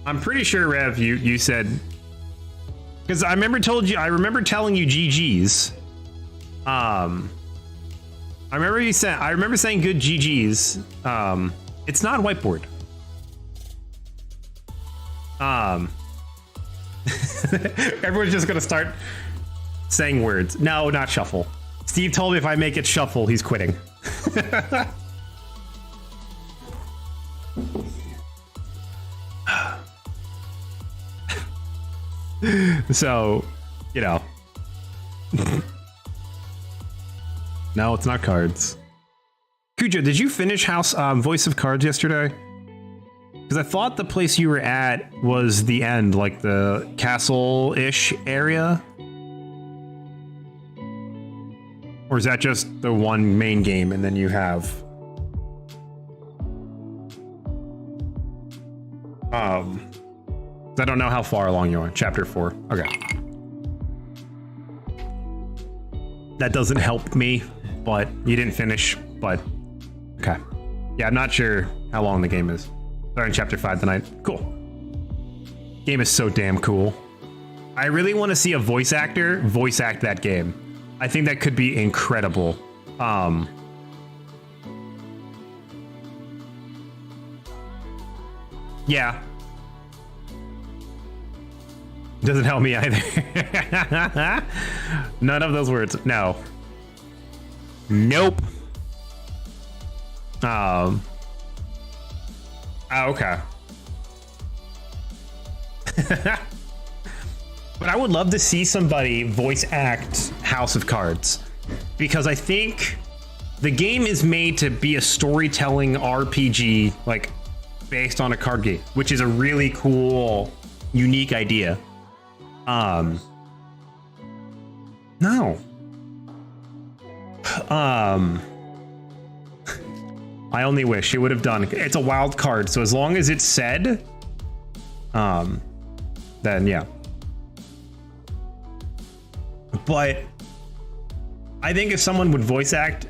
I'm pretty sure, Rev, you said, because I remember telling you GG's. I remember saying good GG's. It's not whiteboard. Everyone's just gonna start saying words. No, not shuffle. Steve told me if I make it shuffle, he's quitting. So, you know. No, it's not cards. Cujo, did you finish Voice of Cards yesterday? Because I thought the place you were at was the end, like the castle-ish area. Or is that just the one main game and then you have... I don't know how far along you are. Chapter 4. Okay. That doesn't help me, but you didn't finish, but okay. Yeah, I'm not sure how long the game is. Starting chapter 5 tonight. Cool. Game is so damn cool. I really want to see a voice actor voice act that game. I think that could be incredible. Yeah. Doesn't help me either. None of those words. No. Nope. Oh, okay. But I would love to see somebody voice act House of Cards, because I think the game is made to be a storytelling RPG, like based on a card game, which is a really cool, unique idea. No. I only wish it would have done. It's a wild card, so as long as it's said, then yeah. But I think if someone would voice act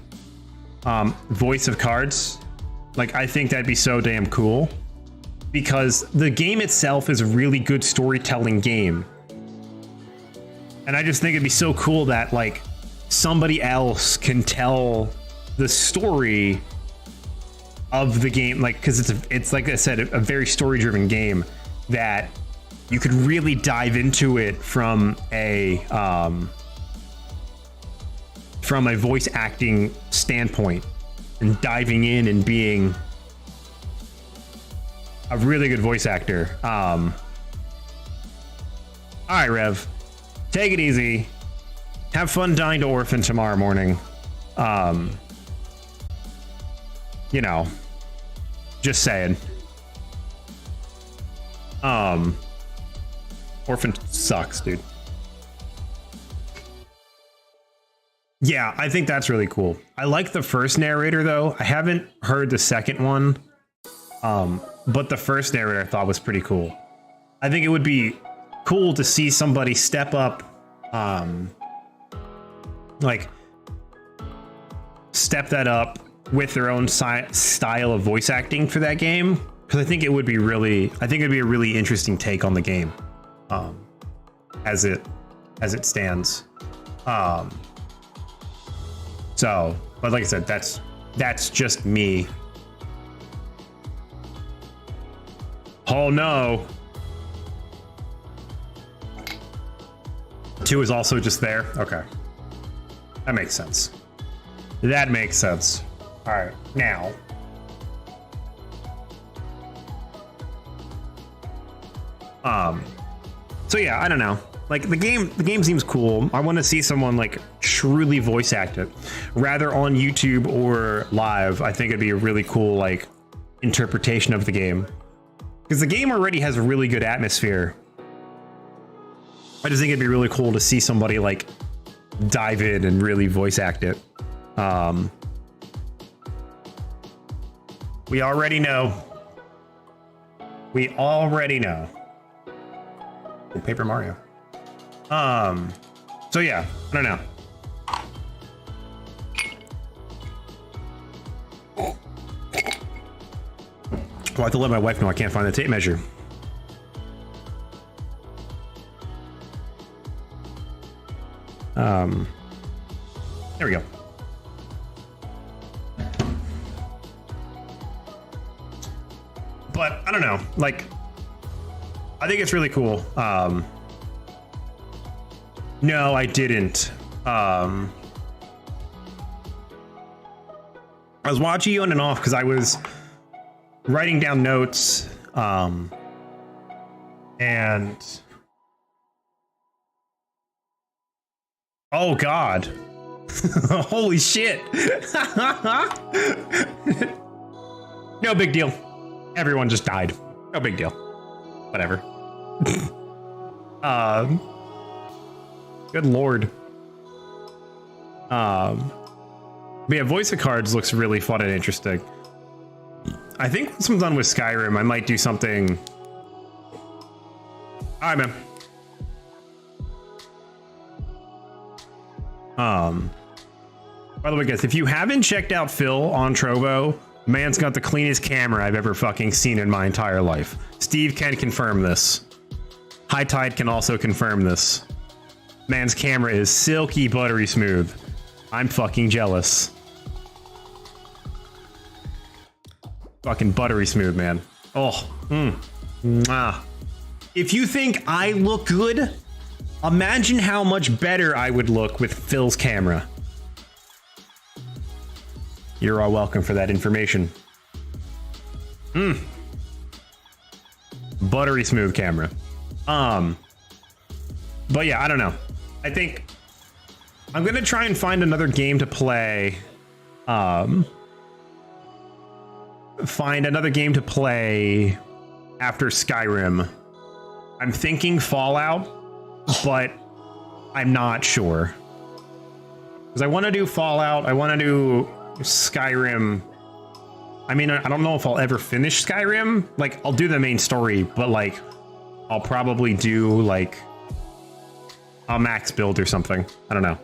Voice of Cards, like, I think that'd be so damn cool, because the game itself is a really good storytelling game. And I just think it'd be so cool that, like, somebody else can tell the story of the game, like, because it's like I said, a very story-driven game that you could really dive into it from a voice acting standpoint, and diving in and being a really good voice actor. All right, Rev. Take it easy. Have fun dying to Orphan tomorrow morning. You know, just saying. Orphan sucks, dude. Yeah, I think that's really cool. I like the first narrator, though. I haven't heard the second one. But the first narrator I thought was pretty cool. I think it would be cool to see somebody step up, like, step that up with their own style of voice acting for that game, because I think it'd be a really interesting take on the game, as it stands. So, but like I said, that's just me. Oh no. 2 is also just there. Okay. That makes sense. That makes sense. All right, now. So yeah, I don't know. Like, the game seems cool. I want to see someone, like, truly voice act it, rather on YouTube or live. I think it'd be a really cool, like, interpretation of the game, because the game already has a really good atmosphere. I just think it'd be really cool to see somebody, like, dive in and really voice act it. We already know. We already know. Oh, Paper Mario. So yeah, I don't know. Well, I have to let my wife know I can't find the tape measure. There we go. But I don't know, like, I think it's really cool. No, I didn't. I was watching you on and off because I was writing down notes, and oh god. Holy shit. No big deal. Everyone just died. No big deal. Whatever. Good lord. But yeah, voice of cards looks really fun and interesting. I think once I'm done with Skyrim, I might do something. Alright, man. By the way, guys, if you haven't checked out Phil on Trovo, man's got the cleanest camera I've ever fucking seen in my entire life. Steve can confirm this. High Tide can also confirm this. Man's camera is silky buttery smooth. I'm fucking jealous. Fucking buttery smooth, man. Oh, mwah. If you think I look good, imagine how much better I would look with Phil's camera. You're all welcome for that information. Buttery smooth camera. But yeah, I don't know. I think I'm gonna try and find another game to play. Find another game to play after Skyrim. I'm thinking Fallout, but I'm not sure. Because I want to do Fallout, I want to do Skyrim. I mean, I don't know if I'll ever finish Skyrim. Like, I'll do the main story, but like, I'll probably do like a max build or something. I don't know.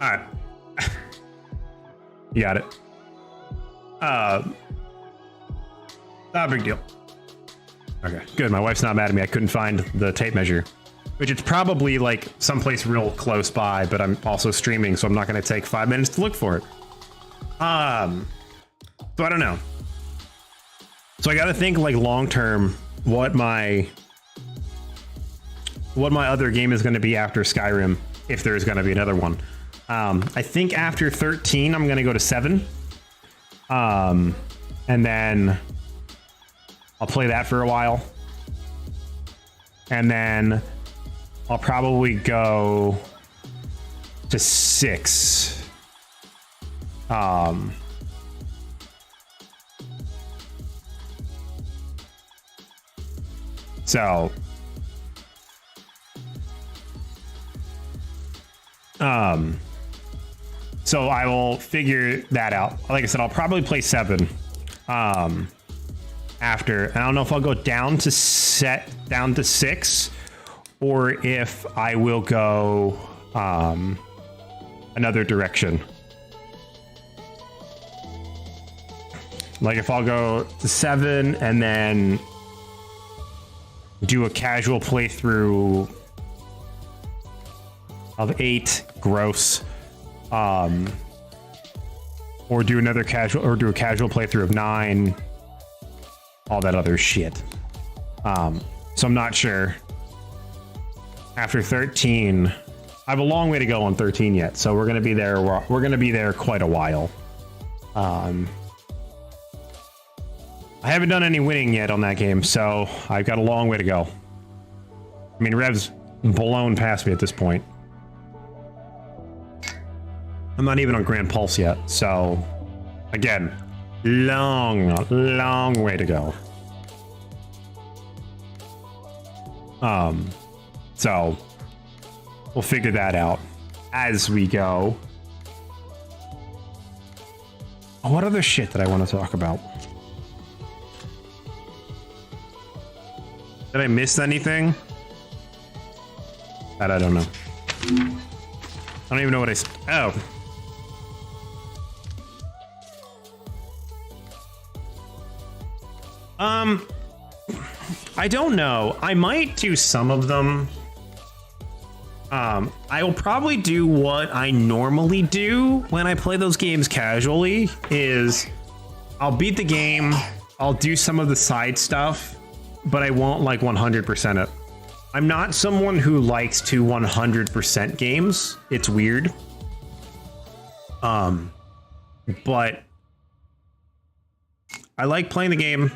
All right. You got it. Not a big deal. Okay, good. My wife's not mad at me. I couldn't find the tape measure, which it's probably like someplace real close by, but I'm also streaming, so I'm not going to take 5 minutes to look for it. So I don't know. So I got to think like long term what my other game is going to be after Skyrim, if there's going to be another one. I think after 13, I'm going to go to 7. And then I'll play that for a while. And then I'll probably go to 6. So I will figure that out. Like I said, I'll probably play 7 after. And I don't know if I'll go down to 6 or if I will go another direction. Like if I'll go to 7 and then do a casual playthrough of 8, gross. Or do a casual playthrough of 9, all that other shit. So I'm not sure. After 13, I have a long way to go on 13 yet, so we're gonna be there. We're gonna be there quite a while. I haven't done any winning yet on that game, so I've got a long way to go. I mean, Rev's blown past me at this point. I'm not even on Grand Pulse yet, so again, long way to go. So we'll figure that out. as we go. Oh, what other shit did I want to talk about? Did I miss anything? That I don't know. I don't even know what oh. I don't know. I might do some of them. I will probably do what I normally do when I play those games casually, is I'll beat the game, I'll do some of the side stuff, but I won't like 100% it. I'm not someone who likes to 100% games. It's weird. But I like playing the game.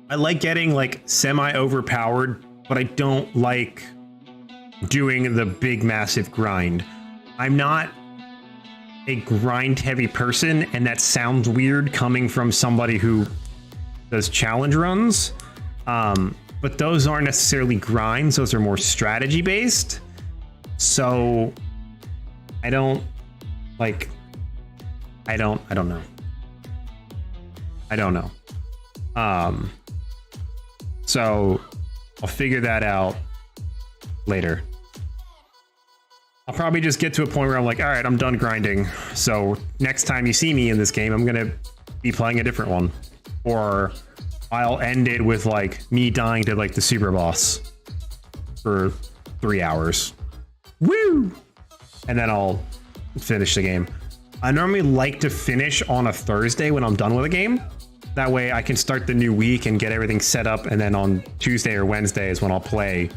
I like getting like semi overpowered, but I don't like doing the big massive grind. I'm not a grind heavy person, and that sounds weird coming from somebody who does challenge runs. But those aren't necessarily grinds, those are more strategy based. So I don't like, I don't know. I don't know. So I'll figure that out later. I'll probably just get to a point where I'm like, all right, I'm done grinding. So next time you see me in this game, I'm gonna be playing a different one. Or I'll end it with like me dying to like the super boss for 3 hours. Woo! And then I'll finish the game. I normally like to finish on a Thursday when I'm done with a game. That way I can start the new week and get everything set up, and then on Tuesday or Wednesday is when I'll play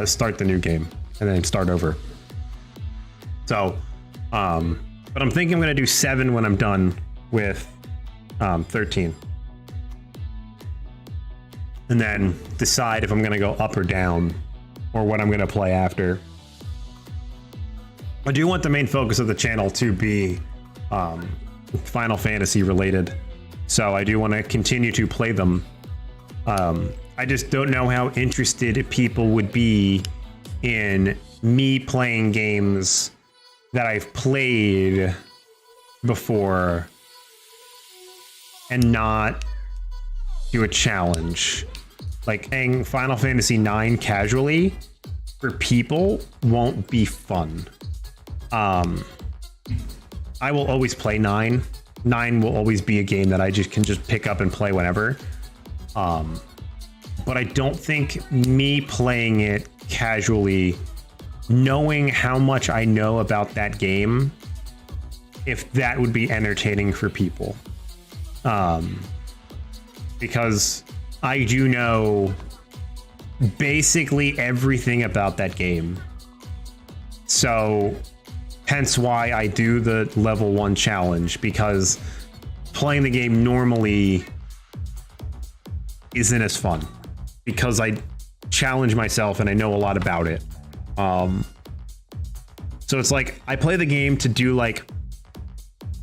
start the new game and then start over. So, but I'm thinking I'm gonna do 7 when I'm done with 13. And then decide if I'm gonna go up or down, or what I'm gonna play after. I do want the main focus of the channel to be Final Fantasy related, so I do want to continue to play them. I just don't know how interested people would be in me playing games that I've played before and not do a challenge. Like playing Final Fantasy IX casually for people won't be fun. I will always play 9. 9 will always be a game that I can just pick up and play whenever. But I don't think me playing it casually, knowing how much I know about that game, if that would be entertaining for people. Because I do know basically everything about that game. So hence why I do the level 1 challenge, because playing the game normally isn't as fun because I challenge myself and I know a lot about it. So it's like I play the game to do like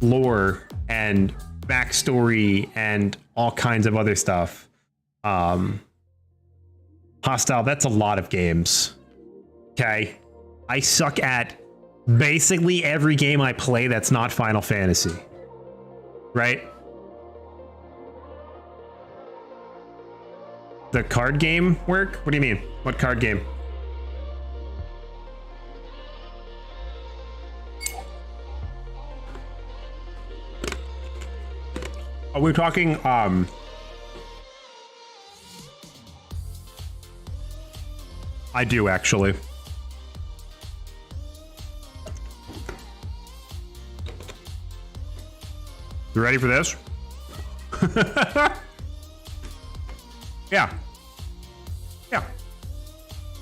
lore and backstory and all kinds of other stuff. Hostile, that's a lot of games. Okay. I suck at basically every game I play that's not Final Fantasy. Right? The card game work? What do you mean? What card game? Are we talking, I do actually. You ready for this? Yeah. Yeah.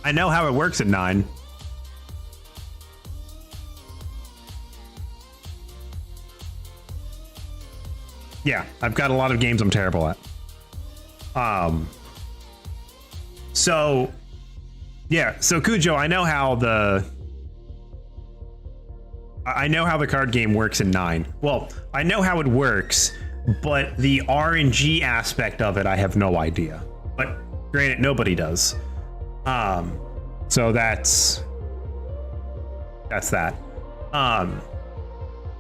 I know how it works at 9. Yeah, I've got a lot of games I'm terrible at. So yeah, so Cujo, I know how the card game works in 9. Well, I know how it works, but the RNG aspect of it, I have no idea. But granted, nobody does. So that's That's that.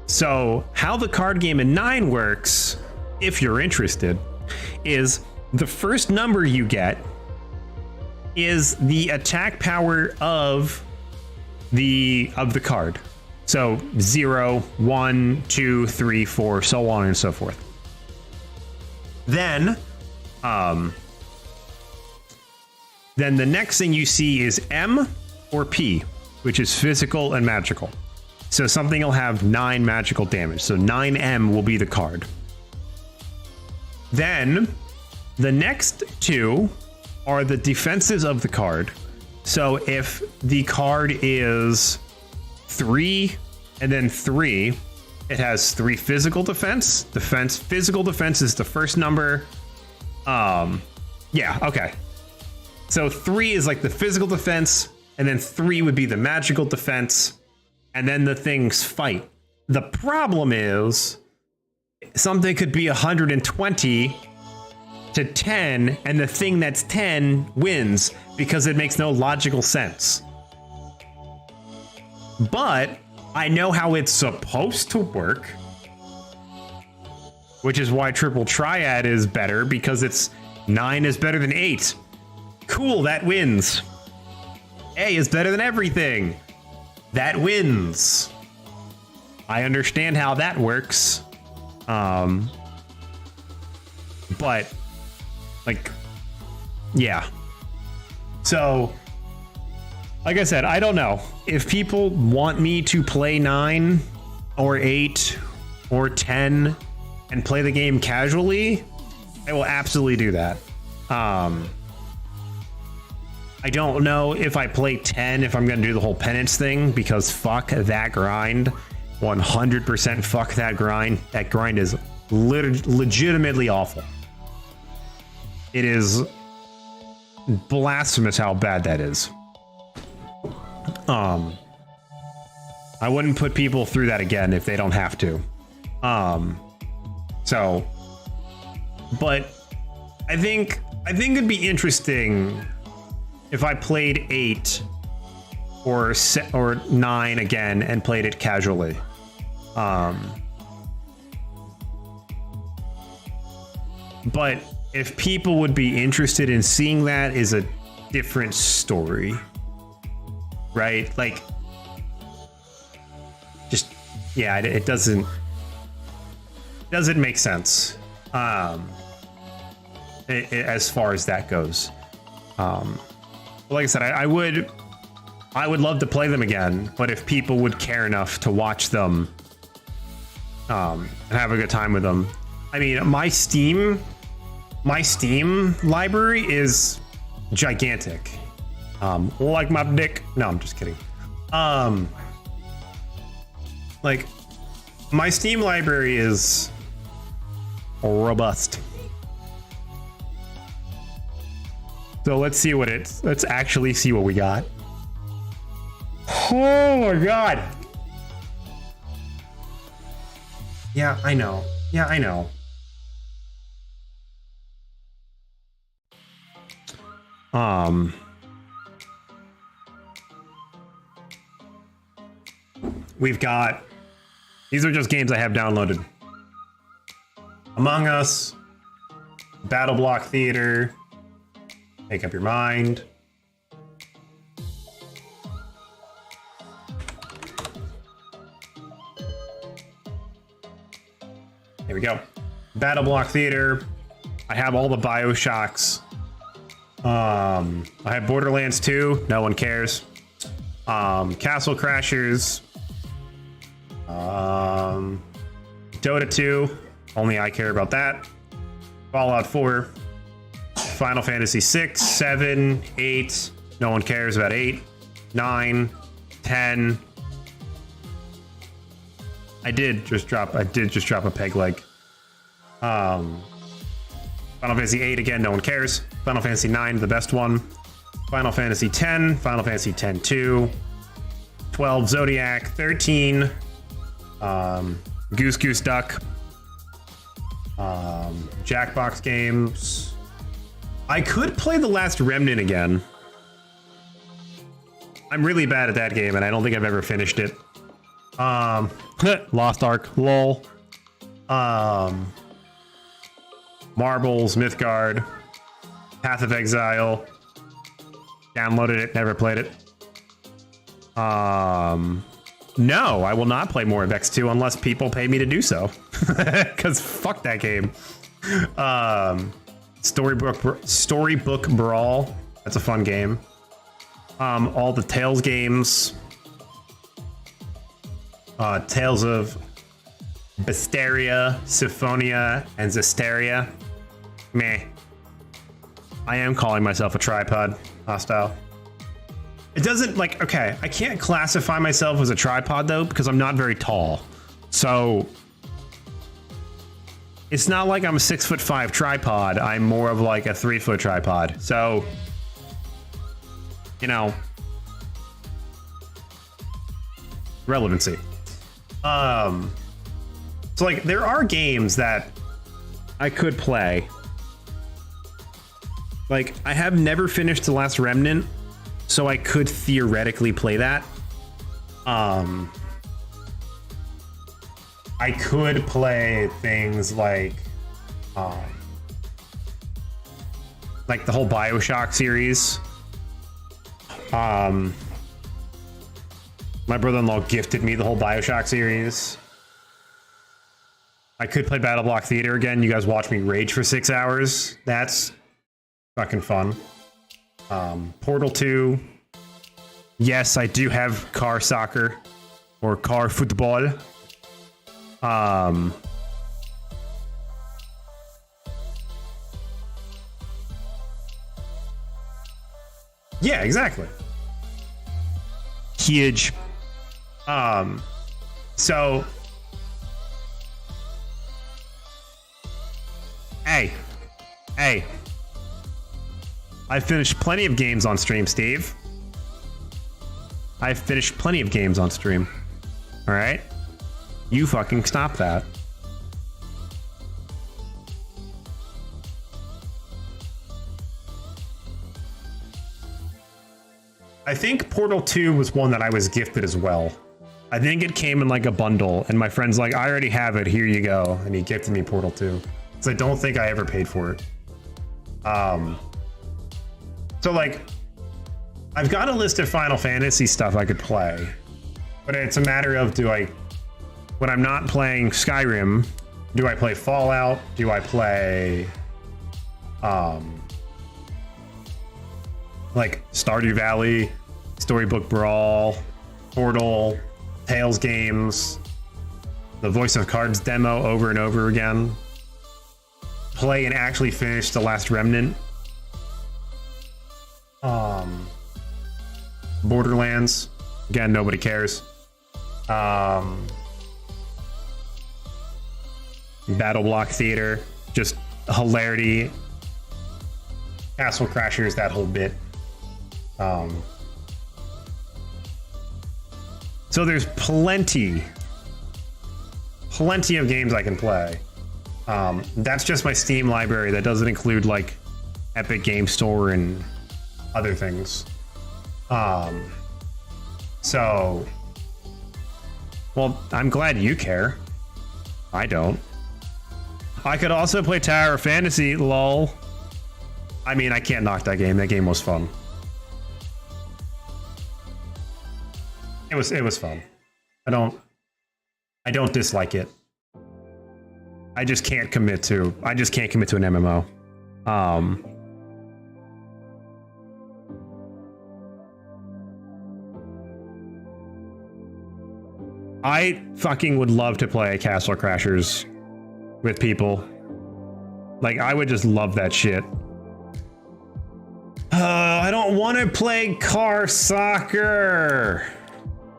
So how the card game in 9 works, if you're interested, is the first number you get is the attack power of the card. So 0, 1, 2, 3, 4, so on and so forth. Then the next thing you see is M or P, which is physical and magical. So something will have 9 magical damage. So 9M will be the card. Then the next 2 are the defenses of the card. So if the card is 3 and then 3, it has 3 physical defense. Physical defense is the first number. Yeah, okay. So 3 is like the physical defense, and then 3 would be the magical defense, and then the things fight. The problem is something could be 120 to 10, and the thing that's 10 wins because it makes no logical sense. But I know how it's supposed to work, which is why triple triad is better, because it's 9 is better than 8. Cool, that wins. A is better than everything. That wins. I understand how that works. But like, yeah. So, like I said, I don't know. If people want me to play 9 or 8 or 10 and play the game casually, I will absolutely do that. I don't know if I play 10 if I'm going to do the whole penance thing, because fuck that grind. 100% fuck that grind. That grind is legitimately awful. It is blasphemous how bad that is. I wouldn't put people through that again if they don't have to. So, but I think it'd be interesting if I played 8 or 9 again and played it casually. But if people would be interested in seeing that is a different story, right? Like, just, yeah, it doesn't make sense. As far as that goes. Like I said, I would love to play them again, but if people would care enough to watch them and have a good time with them. I mean, my Steam library is gigantic. Like my dick. No, I'm just kidding. Like, my Steam library is robust. So let's actually see what we got. Oh my god. Yeah, I know. We've got, these are just games I have downloaded. Among Us, Battle Block Theater, Make Up Your Mind. Here we go. Battle Block Theater. I have all the BioShocks. I have Borderlands 2. No one cares. Castle Crashers. Dota 2. Only I care about that. Fallout 4. Final Fantasy 6, 7, 8. No one cares about 8. 9, 10. I did just drop a peg leg. Final Fantasy 8 again, no one cares. Final Fantasy 9, the best one. Final Fantasy 10, Final Fantasy 10-2, 12 Zodiac, 13 Goose Duck, Jackbox games. I could play The Last Remnant again. I'm really bad at that game, and I don't think I've ever finished it. Lost Ark, lol. Marbles, Mythgard, Path of Exile. Downloaded it, never played it. No, I will not play more of X2 unless people pay me to do so. Because fuck that game. Storybook Brawl. That's a fun game. All the Tales games. Tales of Besteria, Symphonia, and Zestiria. Meh. I am calling myself a tripod. Hostile. It doesn't, like, okay, I can't classify myself as a tripod, though, because I'm not very tall. So, it's not like I'm a 6'5" tripod. I'm more of like a 3-foot tripod. So, you know, relevancy. So, like, there are games that I could play. Like, I have never finished The Last Remnant, so I could theoretically play that. I could play things like the whole BioShock series. My brother-in-law gifted me the whole BioShock series. I could play BattleBlock Theater again. You guys watch me rage for 6 hours. That's fucking fun. Portal 2. Yes, I do have car soccer or car football. Yeah, exactly. Huge. So hey. I've finished plenty of games on stream, Steve. I've finished plenty of games on stream. All right? You fucking stop that. I think Portal 2 was one that I was gifted as well. I think it came in like a bundle, and my friend's like, I already have it, here you go. And he gifted me Portal 2. So I don't think I ever paid for it. So like, I've got a list of Final Fantasy stuff I could play, but it's a matter of, when I'm not playing Skyrim, do I play Fallout? Do I play, like Stardew Valley, Storybook Brawl, Portal, Tales games, the Voice of Cards demo over and over again? Play and actually finish The Last Remnant? Borderlands, again, nobody cares. BattleBlock Theater, just hilarity. Castle Crashers, that whole bit. So there's plenty of games I can play. That's just my Steam library. That doesn't include like Epic Game Store and other things. So, well, I'm glad you care. I don't. I could also play Tower of Fantasy, lol. I mean, I can't knock that game. That game was fun. It was fun. I don't dislike it. I just can't commit to an MMO. I fucking would love to play Castle Crashers with people. Like, I would just love that shit. I don't want to play car soccer.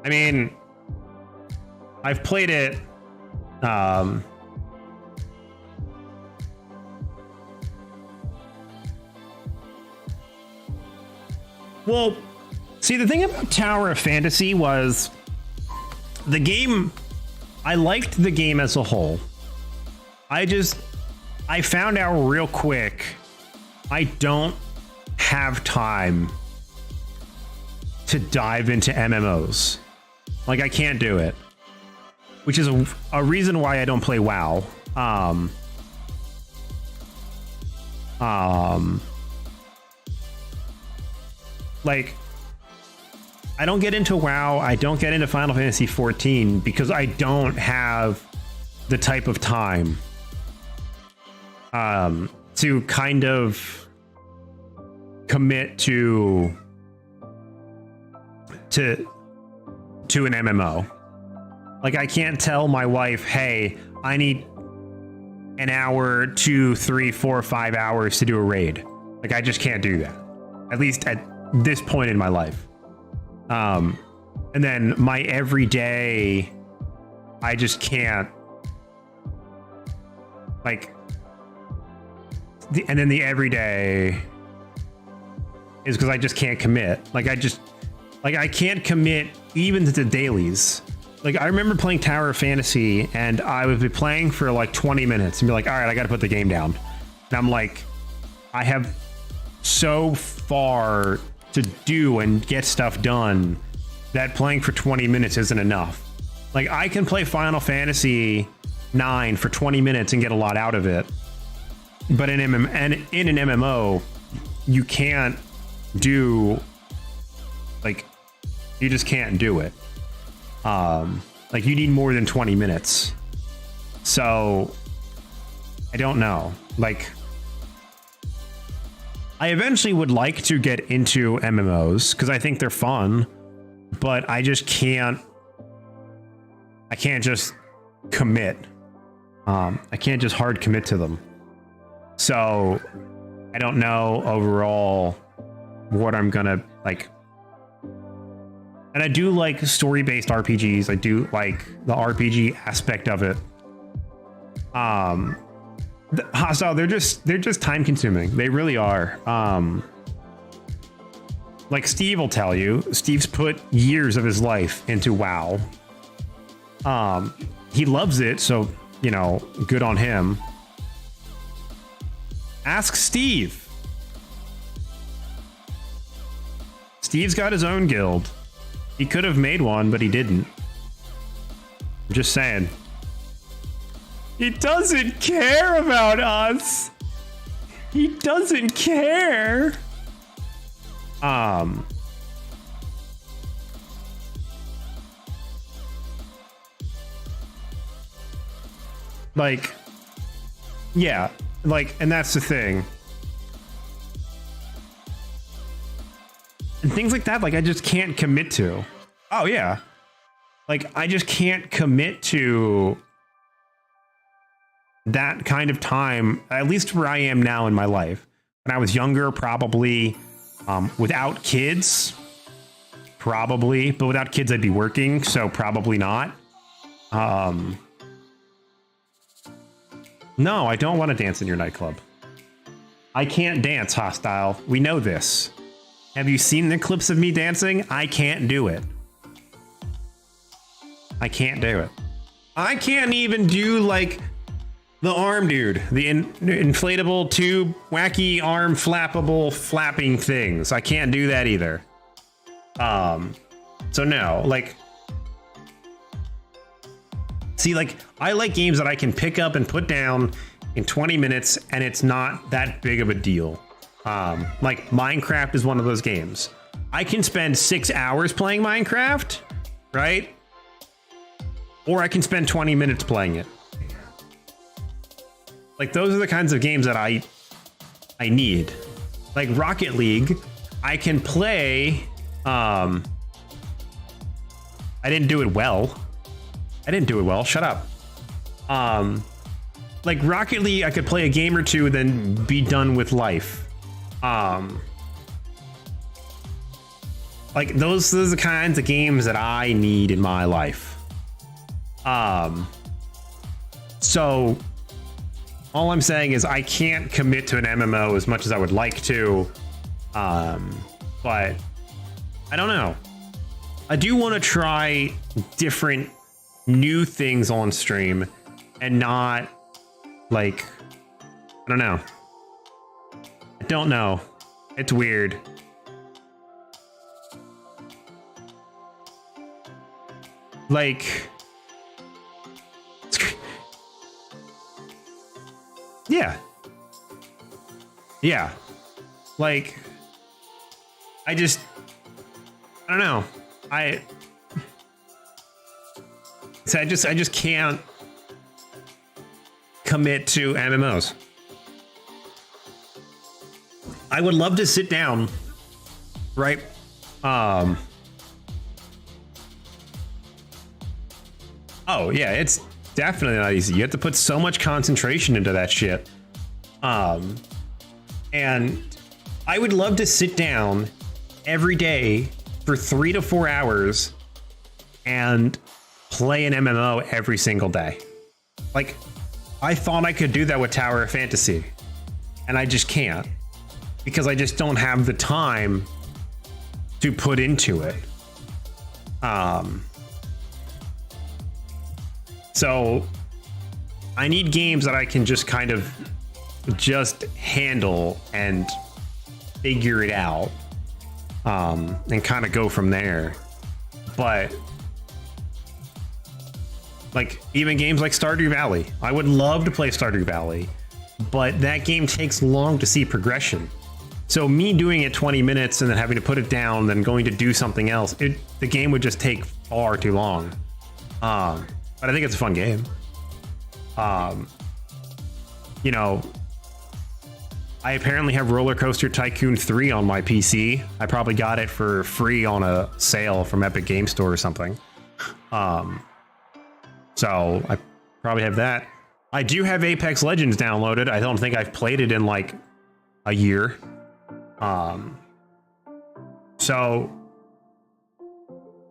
I mean, I've played it. Well, see, the thing about Tower of Fantasy was the game, I liked the game as a whole. I found out real quick, I don't have time to dive into MMOs. Like, I can't do it. Which is a reason why I don't play WoW. Like, I don't get into WoW, I don't get into Final Fantasy 14 because I don't have the type of time to kind of commit to an MMO. Like, I can't tell my wife, hey, I need an hour, 2, 3, 4, 5 hours to do a raid. Like, I just can't do that. At least at this point in my life. And then my everyday, I just can't, like, and then the everyday is because I just can't commit. Like, I can't commit even to the dailies. Like, I remember playing Tower of Fantasy and I would be playing for like 20 minutes and be like, all right, I got to put the game down. And I'm like, I have so far to do and get stuff done that playing for 20 minutes isn't enough. Like, I can play Final Fantasy 9 for 20 minutes and get a lot out of it. But in an MMO, you can't do, like, you just can't do it. Like, you need more than 20 minutes. So I don't know. Like, I eventually would like to get into MMOs because I think they're fun, but I just can't. I can't just commit. I can't just hard commit to them. So I don't know overall what I'm gonna like. And I do like story-based RPGs. I do like the RPG aspect of it. Hostile, they're just time consuming. They really are. Like Steve will tell you, Steve's put years of his life into WoW. He loves it, so, you know, good on him. Ask Steve. Steve's got his own guild. He could have made one, but he didn't. I'm just saying. He doesn't care about us. He doesn't care. Like, yeah, like, and that's the thing. And things like that, like, I just can't commit to. Oh, yeah. Like, I just can't commit to that kind of time, at least where I am now in my life. When I was younger, probably, without kids, probably, but without kids, I'd be working, so probably not. No, I don't want to dance in your nightclub. I can't dance, Hostile. We know this. Have you seen the clips of me dancing? I can't do it. I can't do it. I can't even do, like, the arm dude. The inflatable tube, wacky arm flappable flapping things. I can't do that either. So no, like... See, like, I like games that I can pick up and put down in 20 minutes and it's not that big of a deal. Like, Minecraft is one of those games. I can spend 6 hours playing Minecraft, right? Or I can spend 20 minutes playing it. Like, those are the kinds of games that I need. Like Rocket League, I can play. I didn't do it well. Shut up. Like Rocket League, I could play a game or two and then be done with life. Like those are the kinds of games that I need in my life. So all I'm saying is I can't commit to an MMO as much as I would like to. But I don't know. I do want to try different new things on stream and not like, I don't know. I don't know. It's weird. Like, yeah. Yeah. Like, I don't know. I just can't commit to MMOs. I would love to sit down, right? Oh yeah, it's definitely not easy. You have to put so much concentration into that shit. And I would love to sit down every day for 3 to 4 hours and play an MMO every single day. Like, I thought I could do that with Tower of Fantasy, and I just can't, because I just don't have the time to put into it. So I need games that I can just kind of just handle and figure it out, and kind of go from there. But like, even games like Stardew Valley, I would love to play Stardew Valley, but that game takes long to see progression. So me doing it 20 minutes and then having to put it down, then going to do something else, the game would just take far too long. But I think it's a fun game. You know, I apparently have Roller Coaster Tycoon 3 on my PC. I probably got it for free on a sale from Epic Game Store or something. So I probably have that. I do have Apex Legends downloaded. I don't think I've played it in like a year. So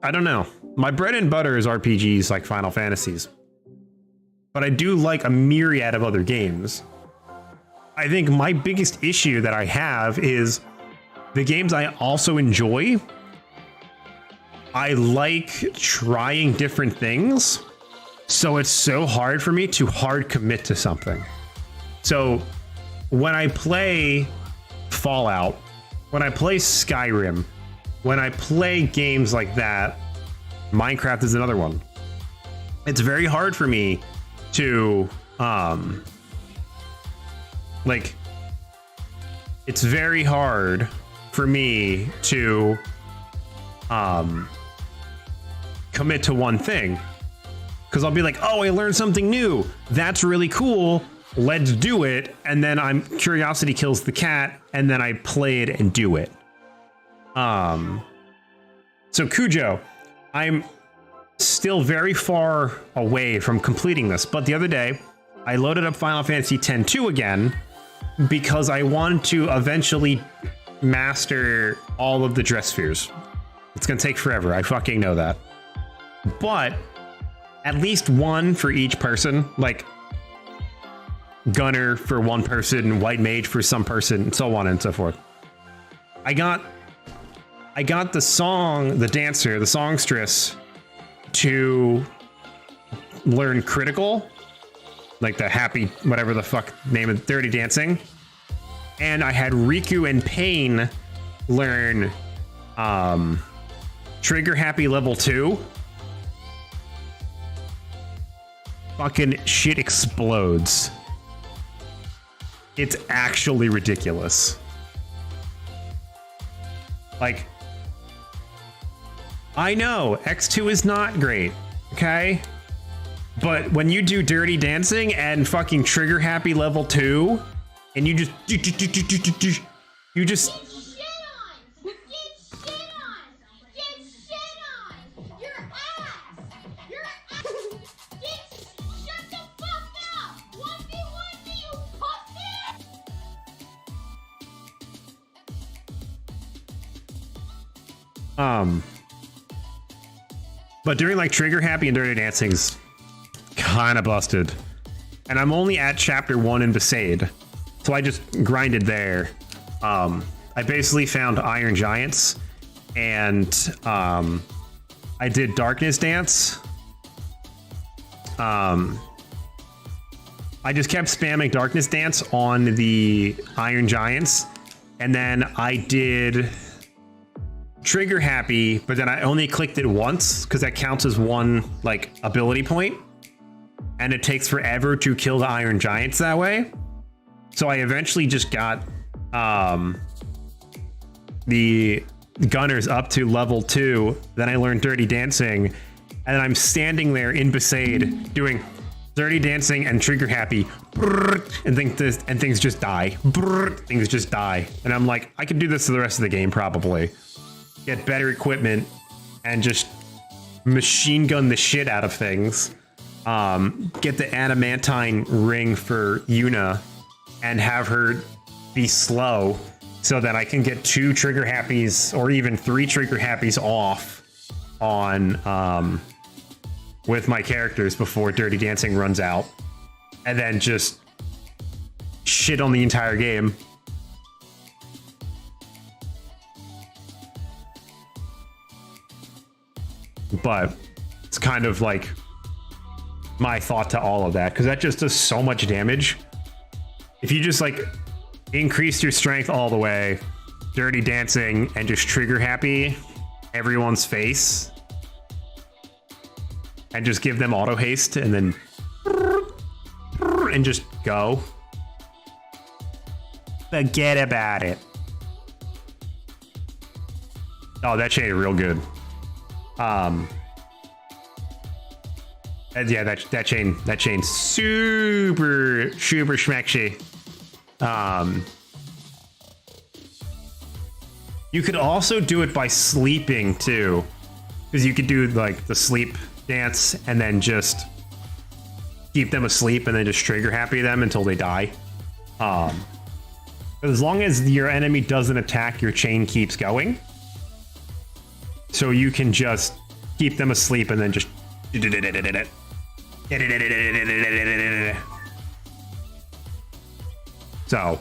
I don't know. My bread and butter is RPGs like Final Fantasies, but I do like a myriad of other games. I think my biggest issue that I have is the games I also enjoy. I like trying different things, so it's so hard for me to hard commit to something. So when I play Fallout, when I play Skyrim, when I play games like that, Minecraft is another one. It's very hard for me to like, it's very hard for me to commit to one thing, because I'll be like, oh, I learned something new, that's really cool, let's do it, and then curiosity kills the cat, and then I play it and do it. So Cujo, I'm still very far away from completing this, but the other day I loaded up Final Fantasy X-2 again because I want to eventually master all of the dress spheres. It's gonna take forever, I fucking know that. But at least one for each person, like Gunner for one person, White Mage for some person, and so on and so forth. I got the dancer, the songstress, to learn critical, like the happy, whatever the fuck name of Dirty Dancing. And I had Riku and Pain learn Trigger Happy level 2. Fucking shit explodes. It's actually ridiculous. Like, I know X2 is not great, okay? But when you do Dirty Dancing and fucking Trigger Happy level 2, and you just Get shit on! Get shit on! Your ass! Your ass! Shut the fuck up! 1v1 me, you pussy! But doing like Trigger Happy and Dirty Dancing's kind of busted. And I'm only at chapter 1 in Besaid, so I just grinded there. I basically found Iron Giants, and I did Darkness Dance. I just kept spamming Darkness Dance on the Iron Giants, and then I did trigger happy, but then I only clicked it once because that counts as one like ability point, and it takes forever to kill the Iron Giants that way. So I eventually just got the gunners up to level 2. Then I learned Dirty Dancing, and I'm standing there in Besaid doing Dirty Dancing and trigger happy, and things just die. Things just die, and I'm like, I could do this for the rest of the game probably. Get better equipment and just machine gun the shit out of things. Get the adamantine ring for Yuna and have her be slow so that I can get 2 trigger happies or even 3 trigger happies off on with my characters before Dirty Dancing runs out, and then just shit on the entire game. But it's kind of like my thought to all of that, because that just does so much damage. If you just like increase your strength all the way, Dirty Dancing, and just trigger happy everyone's face, and just give them auto haste, and then and just go. Forget about it. Oh, that chain is real good. And yeah, that chain super schmexy. You could also do it by sleeping too, because you could do like the sleep dance and then just keep them asleep and then just trigger happy them until they die. As long as your enemy doesn't attack, your chain keeps going. So you can just keep them asleep and then just so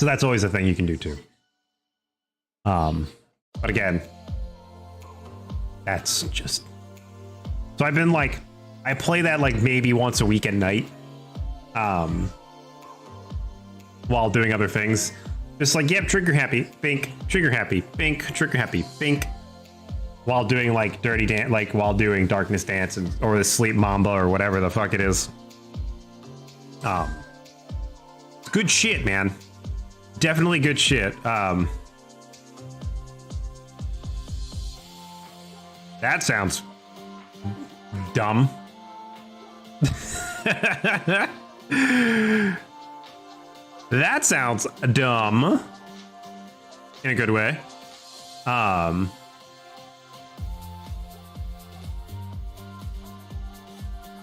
that's always a thing you can do too. But again, that's just, so I've been like, I play that like maybe once a week at night, while doing other things. Just like, yep, trigger happy, bink, trigger happy, bink, trigger happy, bink, while doing like Dirty Dance, like while doing Darkness Dance or the Sleep Mamba or whatever the fuck it is. Good shit, man. Definitely good shit. That sounds dumb. That sounds dumb in a good way.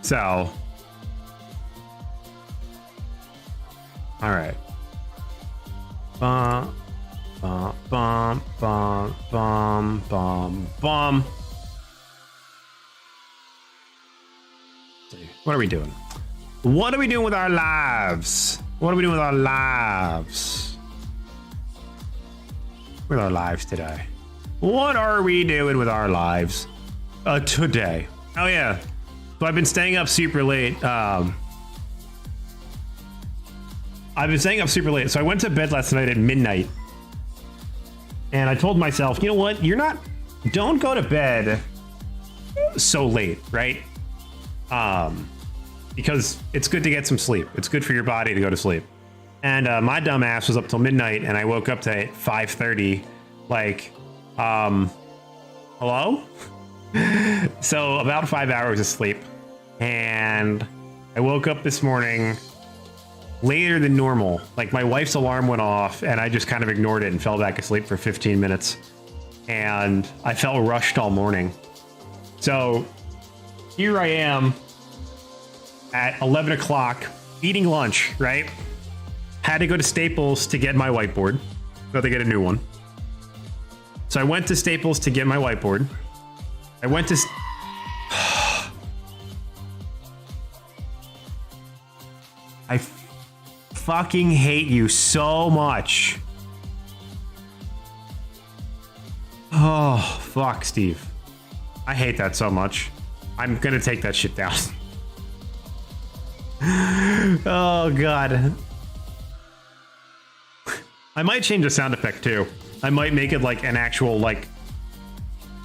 So, all right. Bum, bum, bum, bum, bum, bum, bum. What are we doing? What are we doing with our lives? What are we doing with our lives? With our lives today? What are we doing with our lives today? Oh yeah. So I've been staying up super late. So I went to bed last night at midnight. And I told myself, you know what? Don't go to bed so late, right? Because it's good to get some sleep. It's good for your body to go to sleep. And my dumb ass was up till midnight, and I woke up to 5:30. Like, hello? So about 5 hours of sleep. And I woke up this morning later than normal. Like, my wife's alarm went off, and I just kind of ignored it and fell back asleep for 15 minutes. And I felt rushed all morning. So here I am at 11 o'clock eating lunch, right? Had to go to Staples to get my whiteboard. So they get a new one. So I went to Staples to get my whiteboard. I went to... I fucking hate you so much. Oh, fuck, Steve. I hate that so much. I'm gonna take that shit down. Oh, God. I might change the sound effect too. I might make it like an actual like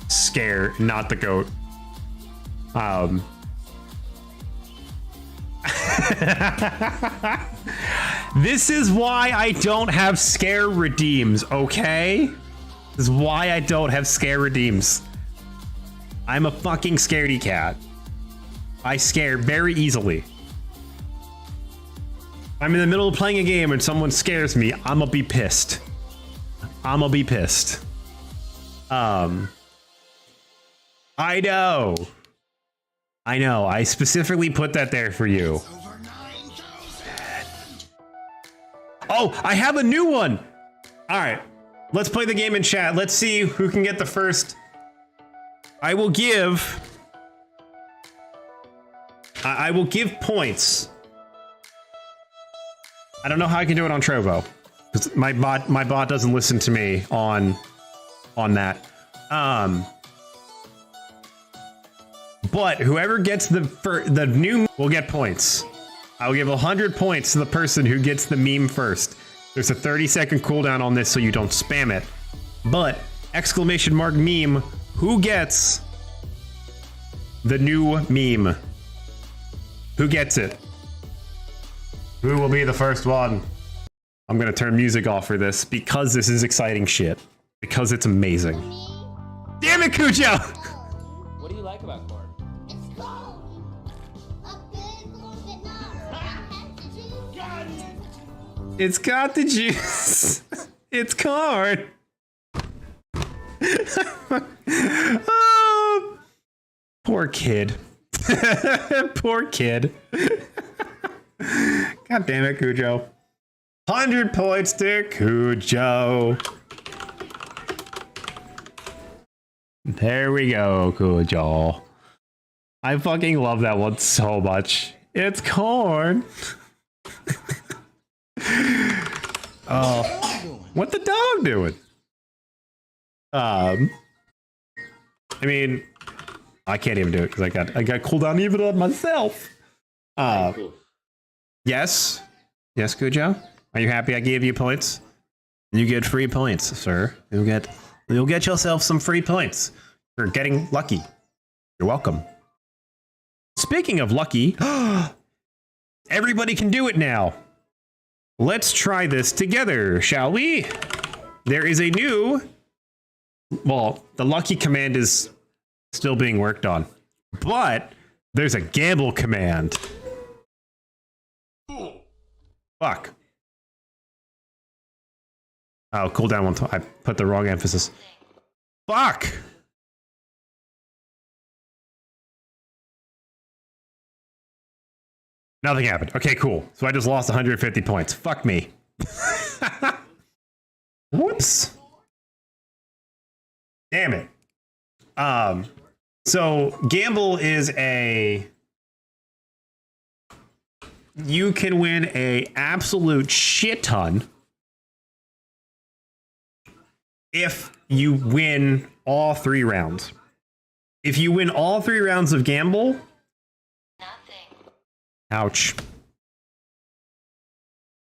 scare, not the goat. This is why I don't have scare redeems, okay? This is why I don't have scare redeems. I'm a fucking scaredy cat. I scare very easily. I'm in the middle of playing a game and someone scares me, I'ma be pissed. I'ma be pissed. I know. I know. I specifically put that there for you. Oh, I have a new one. All right, let's play the game in chat. Let's see who can get the first. I will give points. I don't know how I can do it on Trovo because my bot doesn't listen to me on that. But whoever gets the new will get points. I'll give 100 points to the person who gets the meme first. There's a 30-second cooldown on this so you don't spam it. But exclamation mark meme, who gets the new meme? Who gets it? Who will be the first one? I'm gonna turn music off for this because this is exciting shit. Because it's amazing. Damn it, Cujo! What do you like about corn? It's cold. A big little banana. It's got the juice. It's corn. Oh, poor kid. Poor kid. God damn it, Cujo. 100 points to Cujo. There we go, Cujo. I fucking love that one so much. It's corn. Oh, what the dog doing? I mean, I can't even do it because I got cooldown even on myself. Yes, Cujo. Are you happy I gave you points? You get free points, sir. You'll get yourself some free points for getting lucky. You're welcome. Speaking of lucky, everybody can do it now. Let's try this together, shall we? There is a new... Well, the lucky command is still being worked on, but there's a gamble command. Fuck. Oh, cooldown one time. I put the wrong emphasis. Fuck! Nothing happened. Okay, cool. So I just lost 150 points. Fuck me. Whoops. Damn it. So gamble is a... You can win a absolute shit ton if you win all 3 rounds. If you win all 3 rounds of gamble... Ouch.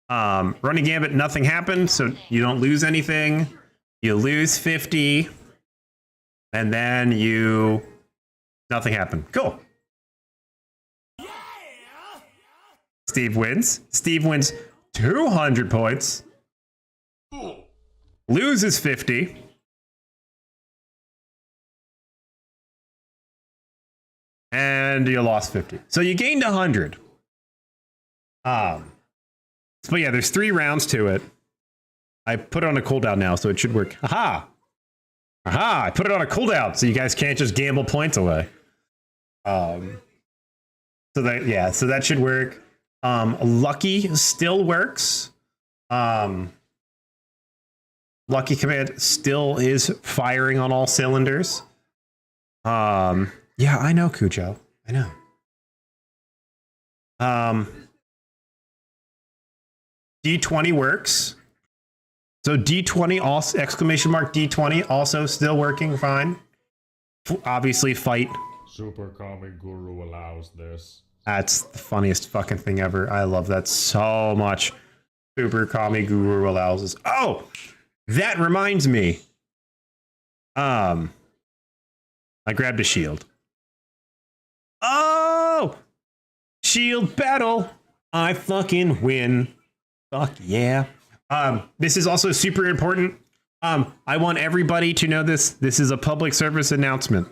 Running gambit, nothing happened, so you don't lose anything. You lose 50, and then nothing happened. Cool. Yeah! Steve wins. Steve wins 200 points. Loses 50. And you lost 50. So you gained 100. But yeah, there's 3 rounds to it. I put it on a cooldown now, so it should work. Aha! Aha! I put it on a cooldown, so you guys can't just gamble points away. So that should work. Lucky still works. Lucky command still is firing on all cylinders. Yeah, I know, Cujo. I know. D20 works. So D20 also, exclamation mark D20 also still working fine. Obviously fight. Super Comic Guru allows this. That's the funniest fucking thing ever. I love that so much. Super Kami Guru allows us. Oh, that reminds me. I grabbed a shield. Oh, shield battle. I fucking win. Fuck yeah. This is also super important. I want everybody to know this. This is a public service announcement.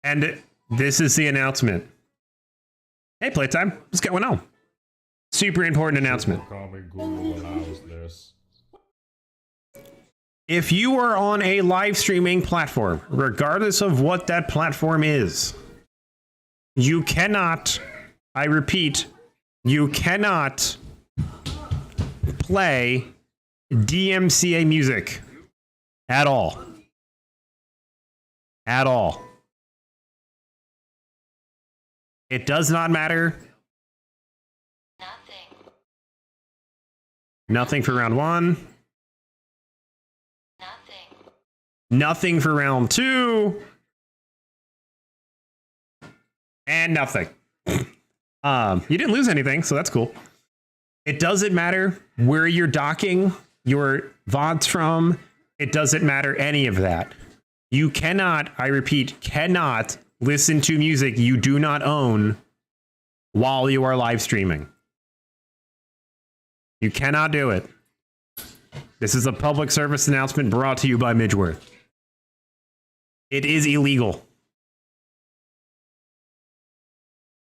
And this is the announcement. Hey, Playtime, what's going on? Super important announcement. Super Kami Guru allows this. If you are on a live streaming platform, regardless of what that platform is, you cannot, I repeat, you cannot play DMCA music at all. At all. It does not matter. Nothing. Nothing for round one. Nothing. Nothing for round two. And nothing. You didn't lose anything, so that's cool. It doesn't matter where you're docking your VODs from. It doesn't matter any of that. You cannot, I repeat, cannot listen to music you do not own while you are live streaming. You cannot do it. This is a public service announcement brought to you by Midgeworth. It is illegal.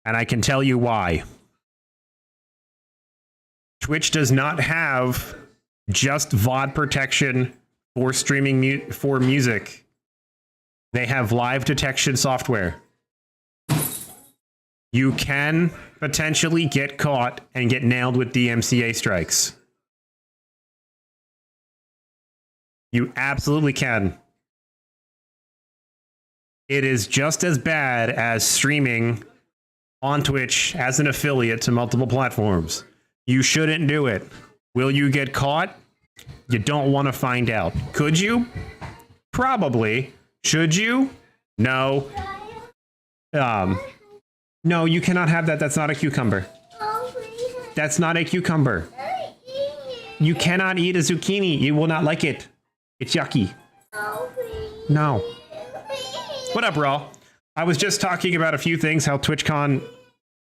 And I can tell you why. Twitch does not have just VOD protection for streaming for music. They have live detection software. You can potentially get caught and get nailed with DMCA strikes. You absolutely can. It is just as bad as streaming on Twitch as an affiliate to multiple platforms. You shouldn't do it. Will you get caught? You don't want to find out. Could you? Probably. Should you? No. No, you cannot have that. That's not a cucumber. That's not a cucumber. You cannot eat a zucchini. You will not like it. It's yucky. No. What up, Raw? I was just talking about a few things, how TwitchCon,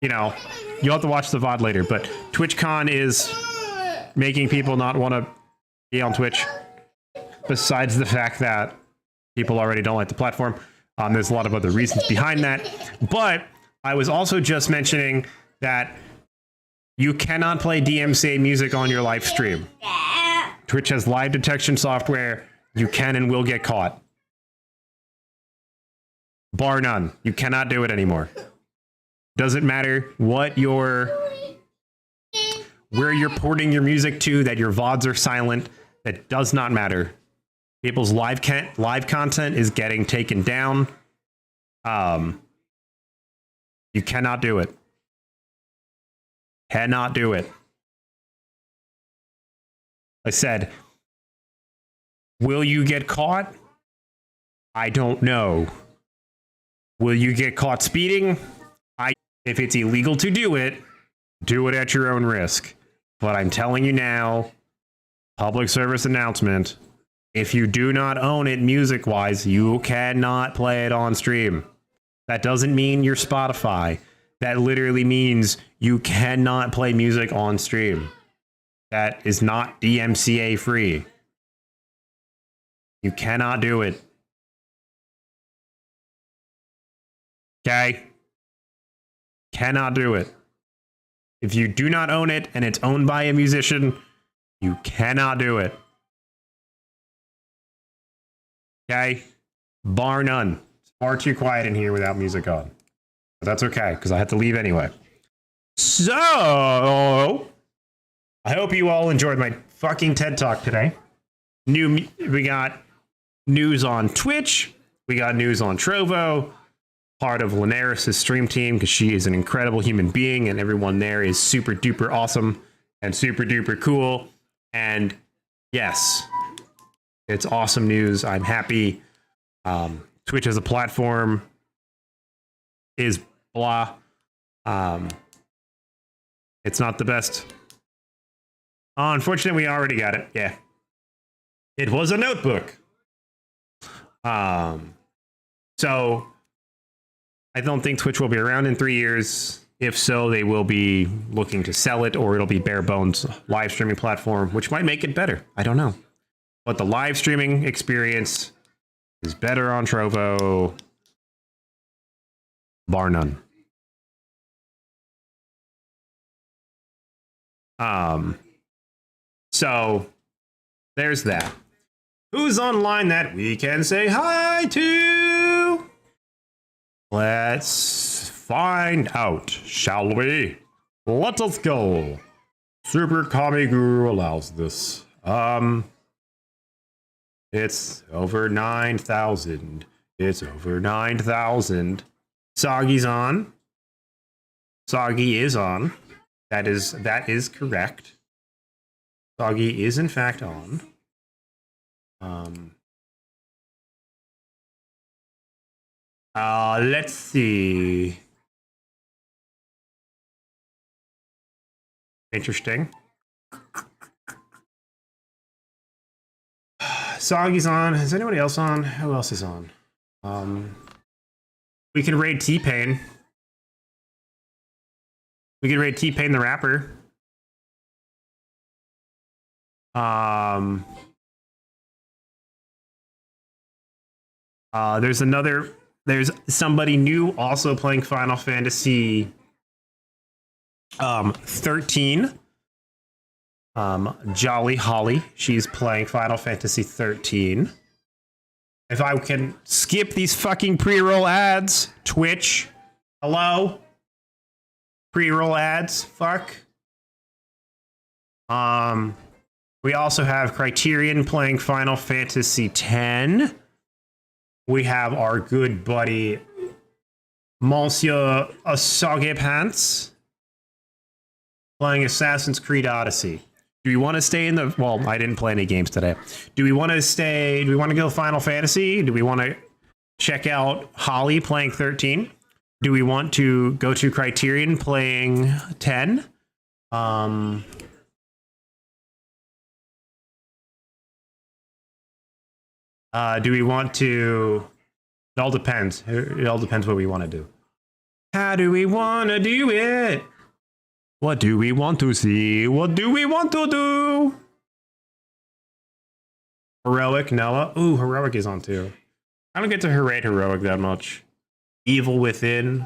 you know, you'll have to watch the VOD later, but TwitchCon is making people not want to be on Twitch. Besides the fact that people already don't like the platform. There's a lot of other reasons behind that. But I was also just mentioning that you cannot play DMCA music on your live stream. Twitch has live detection software. You can and will get caught. Bar none. You cannot do it anymore. Doesn't matter what where you're porting your music to, that your VODs are silent. That does not matter. People's live content is getting taken down. You cannot do it. Cannot do it. I said, will you get caught? I don't know. Will you get caught speeding? If it's illegal to do it at your own risk. But I'm telling you now, public service announcement, if you do not own it music-wise, you cannot play it on stream. That doesn't mean you're Spotify. That literally means you cannot play music on stream. That is not DMCA free. You cannot do it. Okay? Cannot do it. If you do not own it and it's owned by a musician, you cannot do it. Okay? Bar none. It's far too quiet in here without music on. But that's okay, because I had to leave anyway. So, I hope you all enjoyed my fucking TED Talk today. We got news on Twitch. We got news on Trovo. Part of Linares' stream team, because she is an incredible human being, and everyone there is super duper awesome and super duper cool. And yes, it's awesome news. I'm happy. Twitch as a platform is blah. It's not the best. Oh, unfortunately, we already got it. Yeah. It was a notebook. So I don't think Twitch will be around in 3 years. If so, they will be looking to sell it, or it'll be bare bones live streaming platform, which might make it better. I don't know. But the live streaming experience is better on Trovo, bar none. So there's that. Who's online that we can say hi to? Let's find out, shall we? Let us go. Super Kami Guru allows this. It's over 9,000. It's over 9,000. Soggy's on. Soggy is on. That is correct. Soggy is in fact on. Let's see. Interesting. Soggy's on. Is anybody else on? Who else is on? We can raid T-Pain. We can raid T-Pain the rapper. There's somebody new also playing Final Fantasy 13. Jolly Holly, she's playing Final Fantasy 13. If I can skip these fucking pre-roll ads, Twitch, hello? Pre-roll ads, fuck. We also have Criterion playing Final Fantasy 10. We have our good buddy Monsieur Soggy Pants playing Assassin's Creed Odyssey. Do we want to stay in the... Well, I didn't play any games today. Do we want to stay... Do we want to go Final Fantasy? Do we want to check out Holly playing 13? Do we want to go to Criterion playing 10? Do we want to... It all depends. It all depends what we want to do. How do we want to do it? What do we want to see? What do we want to do? Heroic, Noah. Ooh, Heroic is on too. I don't get to rate Heroic that much. Evil Within.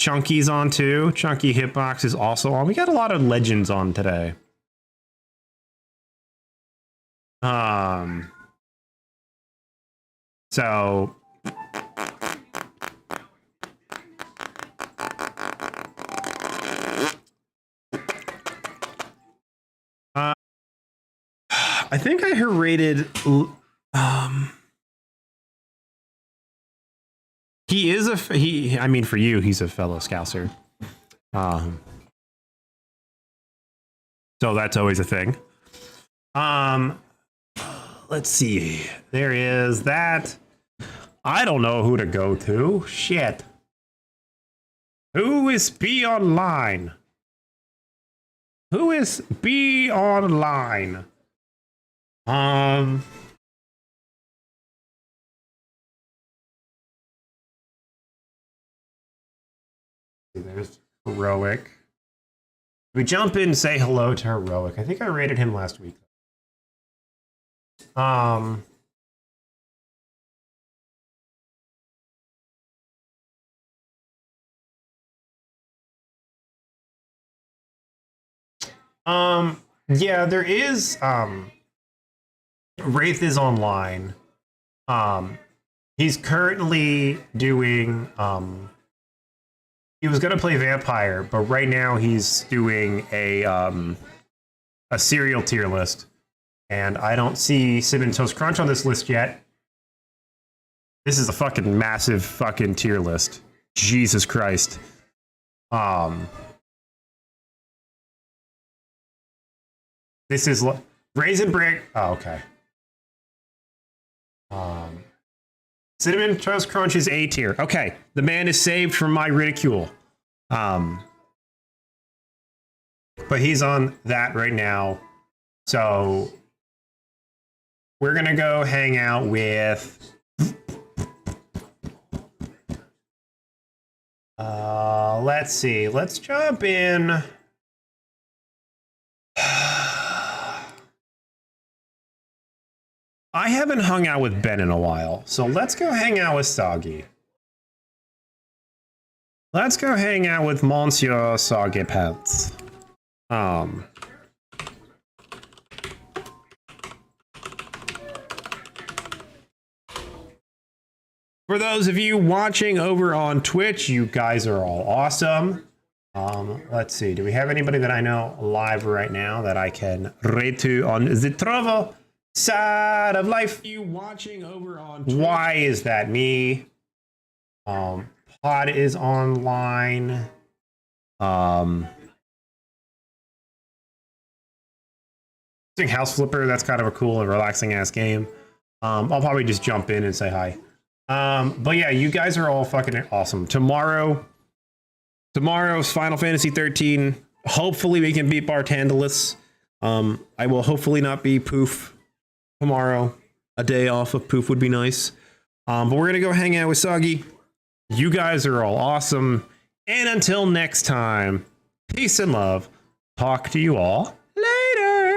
Chunky's on too. Chunky Hitbox is also on. We got a lot of legends on today. So... I think I rated. He is I mean, for you, he's a fellow Scouser. So that's always a thing. Let's see. There is that. I don't know who to go to. Shit. Who is B online? Who is B online? There's Heroic. We jump in and say hello to Heroic. I think I rated him last week. Yeah, there is, Wraith is online. He's currently doing, he was gonna play Vampire, but right now he's doing a cereal tier list. And I don't see Cinnamon Toast Crunch on this list yet. This is a fucking massive fucking tier list. Jesus Christ. This is Raisin Brick. Oh, okay. Cinnamon Toast Crunch is A tier. Okay, the man is saved from my ridicule. But he's on that right now. So we're gonna go hang out with let's see. Let's jump in. I haven't hung out with Ben in a while, so let's go hang out with Soggy. Let's go hang out with Monsieur Soggy Pants. For those of you watching over on Twitch, you guys are all awesome. Let's see, do we have anybody that I know live right now that I can rate to on the Trovo side of life? You watching over on Twitch? Why is that me? Pod is online. House Flipper, that's kind of a cool and relaxing ass game. I'll probably just jump in and say hi. But yeah, you guys are all fucking awesome. Tomorrow's Final Fantasy 13. Hopefully we can beat Bartandalus. I will hopefully not be Poof tomorrow. A day off of Poof would be nice. But we're gonna go hang out with Soggy. You guys are all awesome. And until next time, peace and love. Talk to you all